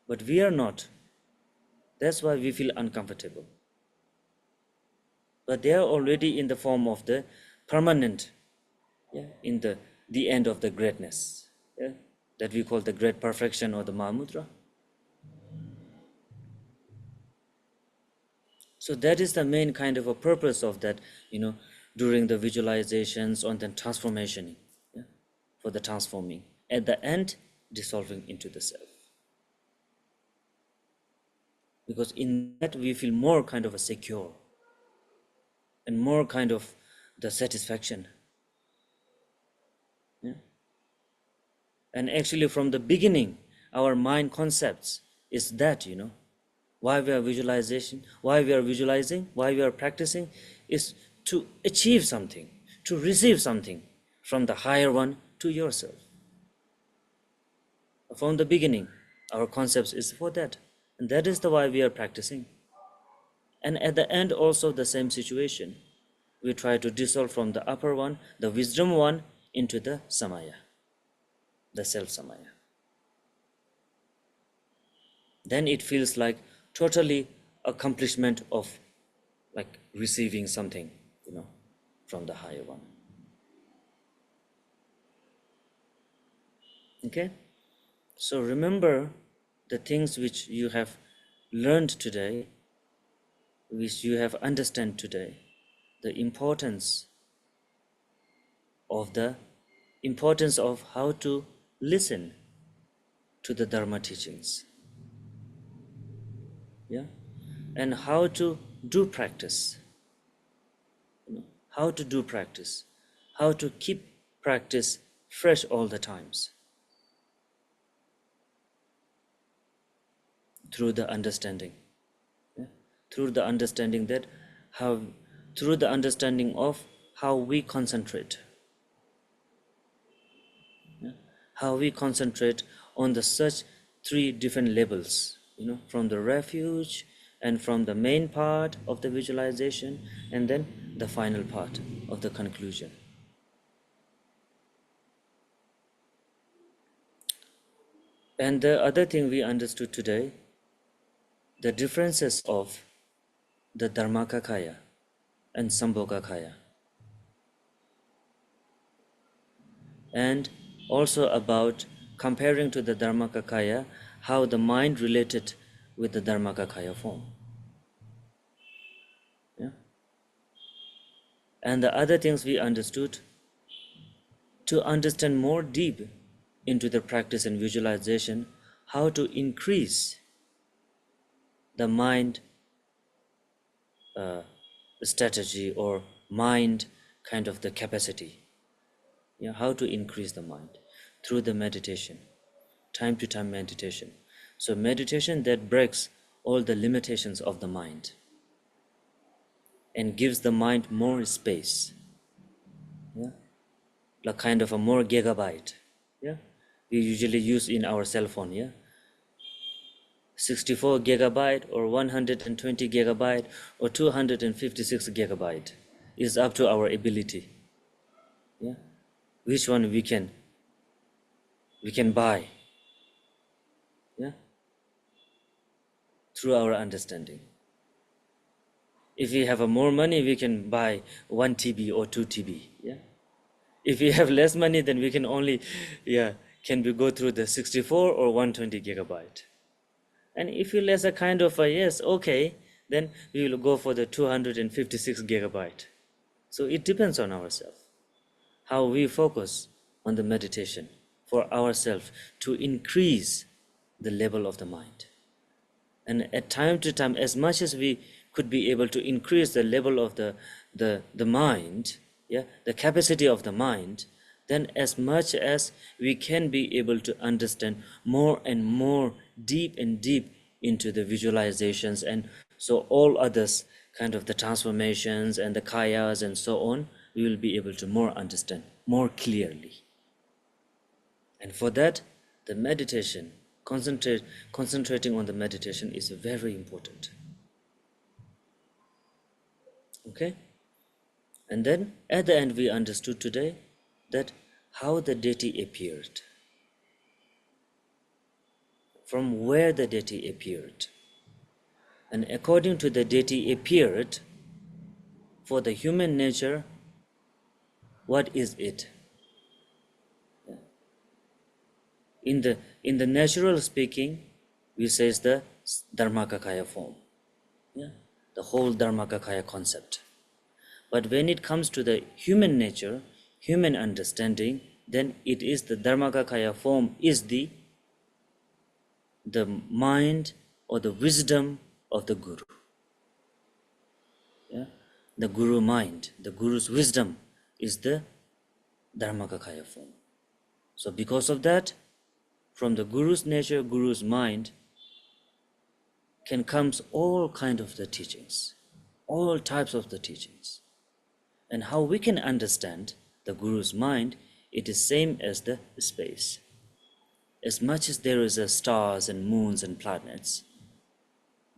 But we are not. That's why we feel uncomfortable. But they are already in the form of the permanent, in the end of the greatness, that we call the great perfection or the Mahamudra. So that is the main kind of a purpose of that, during the visualizations on the transformation, for the transforming. At the end, dissolving into the self. Because in that we feel more kind of a secure and more kind of the satisfaction. Yeah? And actually from the beginning, our mind concepts is that, why we are visualizing, why we are practicing, is to achieve something, to receive something from the higher one to yourself. From the beginning, our concepts is for that. And that is the why we are practicing. And at the end also the same situation. We try to dissolve from the upper one, the wisdom one, into the samaya, the self samaya. Then it feels like totally accomplishment of like receiving something, from the higher one. Okay? So remember the things which you have learned today, which you have understand today, the importance of how to listen to the Dharma teachings. Yeah? And how to do practice. How to do practice. How to keep practice fresh all the times. Through the understanding. Yeah? Through the understanding of how we concentrate. Yeah? How we concentrate on the such three different levels, from the refuge and from the main part of the visualization and then the final part of the conclusion. And the other thing we understood today, the differences of the Dharmakaya and Sambhogakaya. And also about comparing to the Dharmakaya, how the mind related with the Dharmakaya form. Yeah? And the other things we understood, to understand more deep into the practice and visualization, how to increase the mind strategy or mind kind of the capacity. Yeah, how to increase the mind through the meditation, time to time meditation. So meditation that breaks all the limitations of the mind and gives the mind more space. Yeah, like kind of a more gigabyte. Yeah, we usually use in our cell phone. Yeah, 64 gigabyte or 120 gigabyte or 256 gigabyte is up to our ability. Yeah, which one we can buy. Yeah, through our understanding. If we have more money, we can buy 1 TB or 2 TB. Yeah. If we have less money, then we can only, can we go through the 64 or 120 gigabyte. And if you less a kind of a yes, okay, then we will go for the 256 gigabyte. So it depends on ourselves, how we focus on the meditation for ourselves to increase the level of the mind. And at time to time, as much as we could be able to increase the level of the mind, the capacity of the mind, then as much as we can be able to understand more and more deep and deep into the visualizations, and so all others kind of the transformations and the kayas and so on, we will be able to more understand more clearly. And for that, the meditation, concentrating on the meditation is very important. Okay? And then at the end we understood today that how the deity appeared, from where the deity appeared. And according to the deity appeared, for the human nature, what is it? In the natural speaking, we say the Dharmakaya form. Yeah? The whole Dharmakaya concept. But when it comes to the human nature, human understanding, then it is the Dharmakaya form is the mind or the wisdom of the Guru. Yeah? The Guru mind, the Guru's wisdom is the Dharmakaya form. So because of that, from the Guru's nature, Guru's mind, can comes all kind of the teachings, all types of the teachings. And how we can understand the Guru's mind, it is same as the space. As much as there is stars and moons and planets,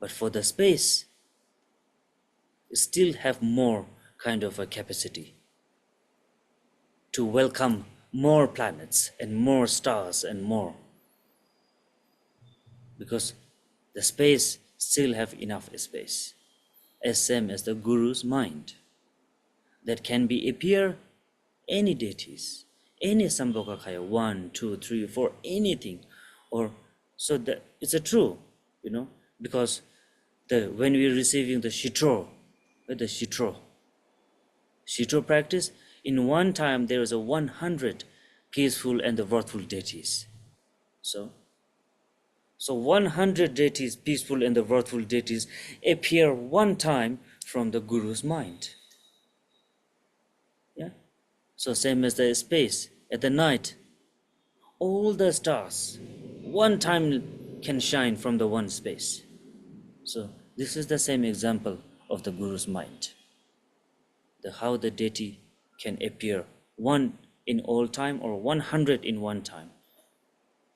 but for the space, it still have more kind of a capacity to welcome more planets and more stars and more. Because the space still have enough space, as same as the Guru's mind. that can be appear any deities, any Sambhogakaya, 1, 2, 3, 4, anything. Or so that it's a true, because when we're receiving the Shitro practice, in one time there is a 100 peaceful and the worthful deities. So 100 deities, peaceful and the worthful deities, appear one time from the Guru's mind. Yeah. So same as the space at the night, all the stars one time can shine from the one space. So this is the same example of the Guru's mind. How the deity can appear one in all time or 100 in one time.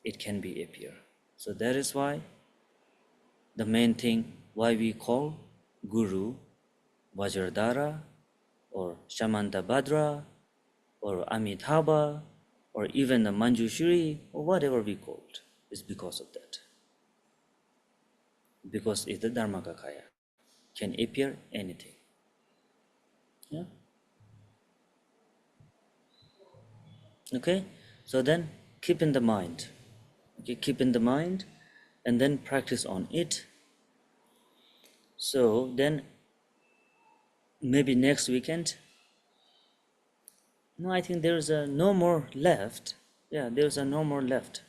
It can be appear. So that is why the main thing why we call Guru Vajradhara or Shamantabhadra or Amitabha or even the Manjushri or whatever we called is because of that. Because it's the Dharmakaya, can appear anything. Yeah. Okay, so then keep in the mind. Okay, keep in the mind and then practice on it. So then maybe next weekend. No, I think there's no more left. Yeah, there's no more left.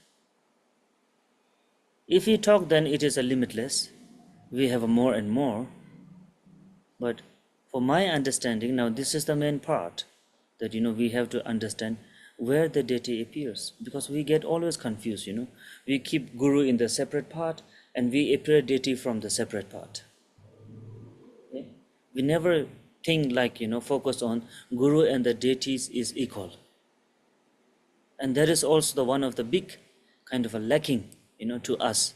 If we talk, then it is a limitless. We have more and more. But for my understanding, now this is the main part that we have to understand where the deity appears, because we get always confused. We keep Guru in the separate part and we appear deity from the separate part. Okay? We never think like focus on Guru and the deities is equal. And that is also the one of the big kind of a lacking to us.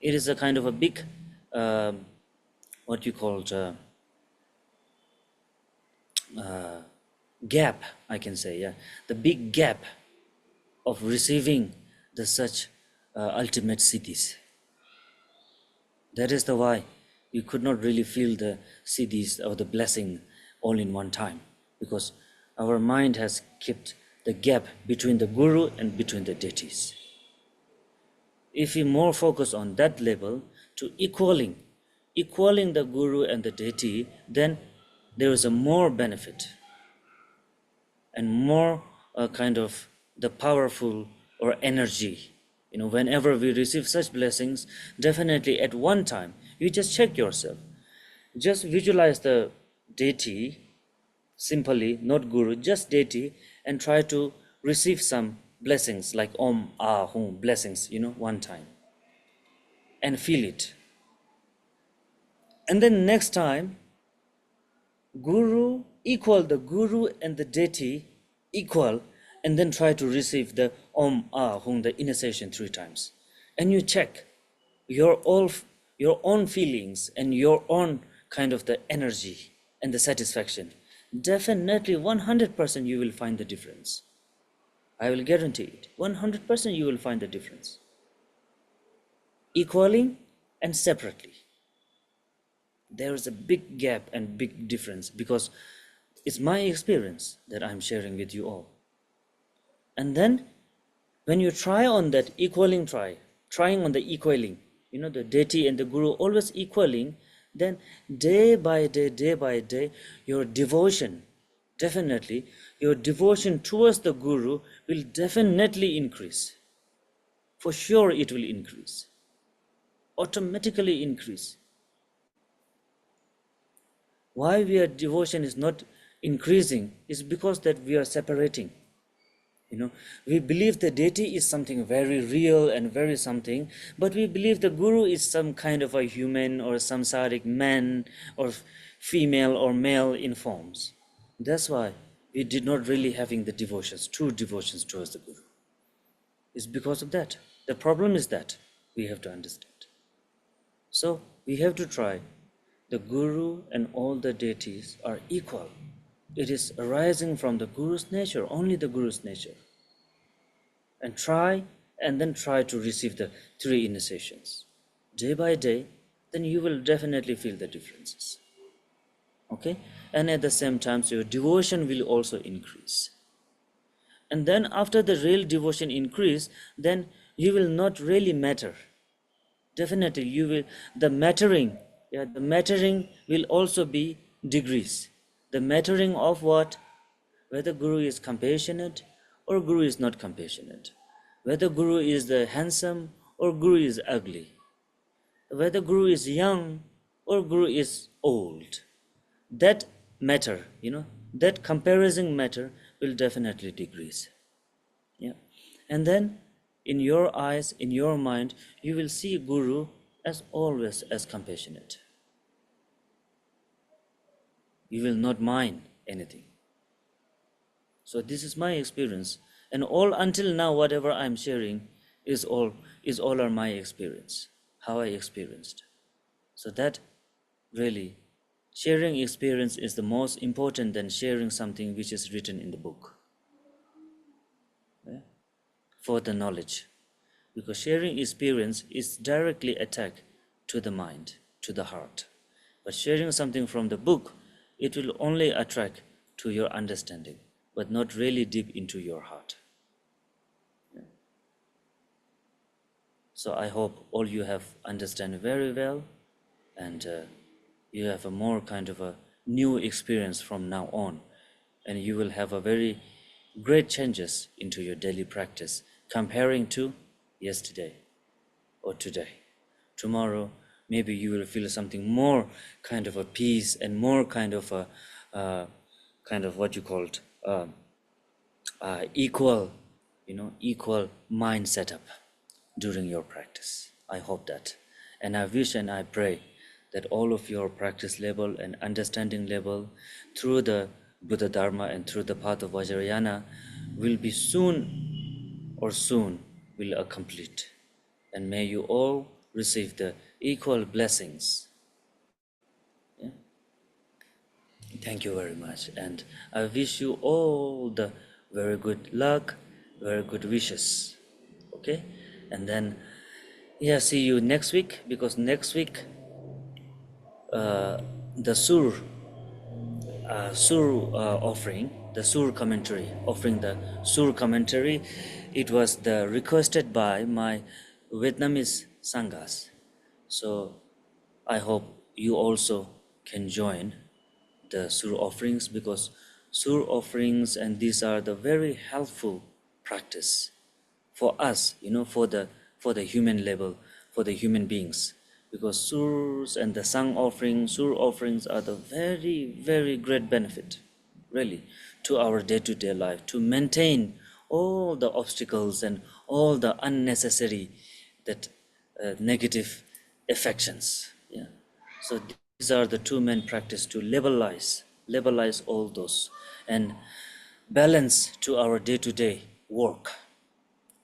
It is a kind of a big what you call gap, I can say. Yeah, the big gap of receiving the such ultimate siddhis. That is the why you could not really feel the siddhis or the blessing all in one time, because our mind has kept the gap between the Guru and between the deities. If we more focus on that level to equaling the Guru and the deity, then there is a more benefit and more kind of the powerful or energy. Whenever we receive such blessings, definitely at one time, you just check yourself. Just visualize the deity, simply, not Guru, just deity, and try to receive some blessings like Om, Ah, Hum, blessings, one time. And feel it. And then next time, Guru, equal the Guru and the deity, equal, and then try to receive the Om, Ah, Hum, the initiation 3 times. And you check your own feelings and your own kind of the energy and the satisfaction. Definitely 100% you will find the difference. I will guarantee it. 100% you will find the difference. Equaling and separately. There is a big gap and big difference, because it's my experience that I'm sharing with you all. And then when you try on that equaling trying on the equaling, the deity and the Guru always equaling, then day by day, your devotion, definitely, your devotion towards the Guru will definitely increase. For sure it will increase. Automatically increase. Why our devotion is not increasing is because that we are separating. We believe the deity is something very real and very something, but we believe the Guru is some kind of a human or samsaric man or female or male in forms. That's why we did not really having the devotions, true devotions towards the Guru. It's because of that. The problem is that we have to understand. So we have to try. The Guru and all the deities are equal. It is arising from the Guru's nature, only the Guru's nature. And then try to receive the 3 initiations. Day by day, then you will definitely feel the differences. Okay, and at the same time, so your devotion will also increase. And then after the real devotion increase, then you will not really matter. Definitely you will, the mattering, yeah, the mattering will also be degrees. The mattering of what? Whether Guru is compassionate or Guru is not compassionate, whether Guru is the handsome or Guru is ugly, whether Guru is young or Guru is old. That matter, that comparison matter will definitely decrease. Yeah. And then in your eyes, in your mind, you will see Guru as always as compassionate. You will not mind anything. So this is my experience. And all until now, whatever I'm sharing is all are my experience, how I experienced. So that really sharing experience is the most important than sharing something which is written in the book. Yeah? For the knowledge. Because sharing experience is directly attack to the mind, to the heart. But sharing something from the book, it will only attract to your understanding, but not really deep into your heart. Yeah. So I hope all you have understand very well, and you have a more kind of a new experience from now on, and you will have a very great changes into your daily practice comparing to yesterday or today. Tomorrow, maybe you will feel something more kind of a peace and more kind of a kind of what you called equal, equal mind setup during your practice. I hope that, and I wish and I pray that all of your practice level and understanding level through the Buddha Dharma and through the path of Vajrayana will be soon will complete. And may you all receive the equal blessings. Yeah? Thank you very much. And I wish you all the very good luck, very good wishes. Okay? And then, yeah, see you next week, because next week, the Sur offering, the Sur commentary, offering the Sur commentary, it was the requested by my Vietnamese Sanghas. So I hope you also can join the Sur offerings, because Sur offerings and these are the very helpful practice for us, for the human level, for the human beings. Because Surs and the Sur offerings are the very, very great benefit, really, to our day-to-day life, to maintain all the obstacles and all the unnecessary that negative affections. Yeah. So these are the two main practice to levelize all those and balance to our day-to-day work.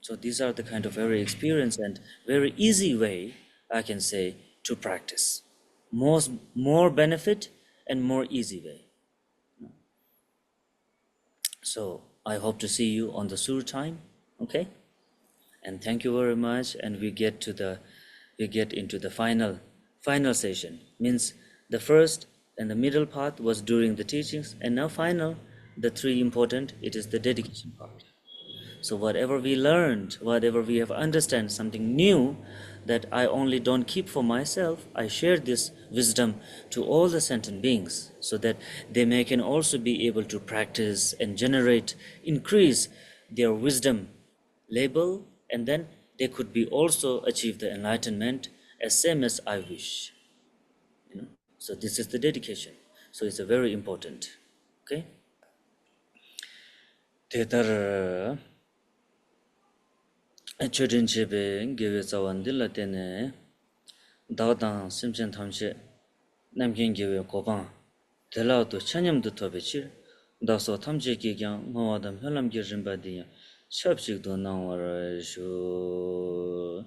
So these are the kind of very experienced and very easy way, I can say, to practice. More benefit and more easy way. So I hope to see you on the Sur time, okay? And thank you very much. And we get into the final session. Means the first and the middle part was during the teachings, and now final, the three important, it is the dedication part. So whatever we learned, whatever we have understand, something new that I only don't keep for myself, I share this wisdom to all the sentient beings so that they can also be able to practice and increase their wisdom level, and then they could be also achieve the enlightenment as same as I wish. So this is the dedication. So it's a very important. Okay? Tetar Chodin chebe gewe zawan dilla tene dagdang simchen thamche namkin gewe kopang dela to chanyam do tobe chir daso thamche ke kyang mawadam hyalam ge rimba diya chapchik do nangwara shu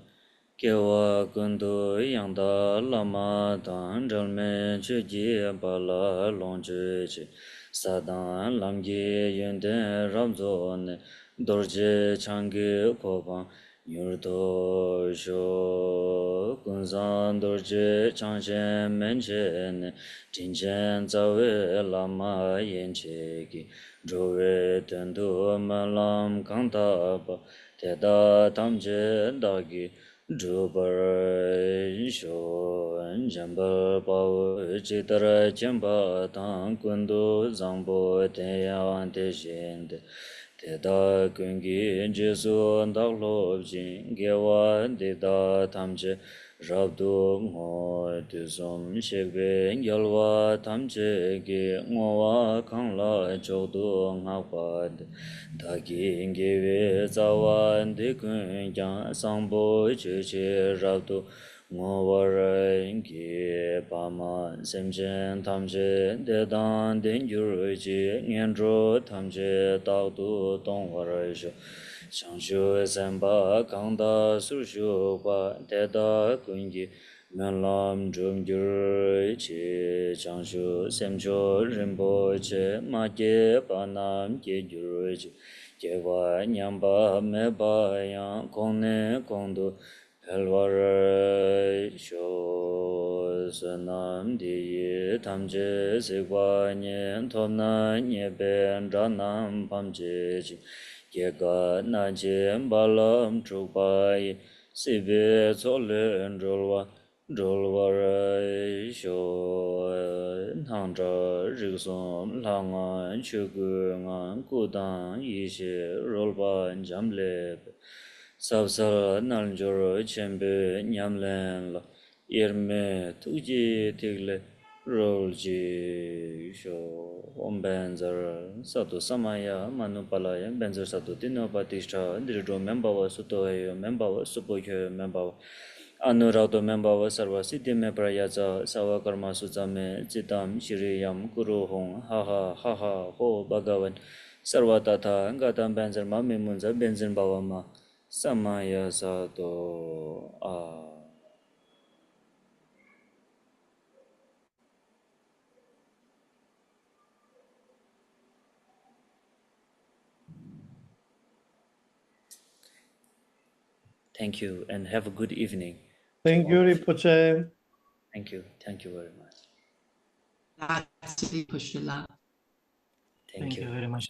kewa gundo yangda lama dan jalme cheji bala longje che sadan lamge yende ramzo ne dorje change kopang Nyurto sho kunzan dorje changchen menchen jinchen zawe lama yenche ki drove tendu malam kanta pa teda tamje dagi drubar sho jambal pao chitara chemba tang kundu zangbo tenyang te shende Teta kungi jesu ndak lop jing gewa deda tamche rabdu ngo tuzum shekbe gyalwa tamche ge ngowa kangla chokdu ngakwa dagi ngewe zawa dekun kyang sangbo cheche rabdu ngowarangi pama semchen tamche dedan dengyur ji ngendro tamche takdu tongwarasho changshu semba kangda surshu pa deda kungi menlam drumgyur chi changshu semcho rinpo che ma ge panam ge gyur ji gewa nyamba meba yang kongne kongdu Pelvara sho sanam diye tamje sekwa nyen tomna nyeben ranam pamje chi Geka nache balam trukpa sibe tsole drolvara sho nangja riksom langan chugu ngan kudang ishe rolpa jamle Sabsal naljoro chembe nyamlen la irme tuji tigle rolji sho ombenzar satu samaya manupalaya benzer satu dino patisha dirdro membawa sutoyo membawa supokyo membawa anurado membawa sarva siddhi me prayaja sawa karma sujame citam shiriyam kuru hong haha haha ho bhagavan sarva tata gatam benzer mami munza benzin bhavama Samaya Sato Thank you and have a good evening. Thank you, Rinpoche. Thank you. Thank you very much. Grazie, Rinpoche. Thank you. very much.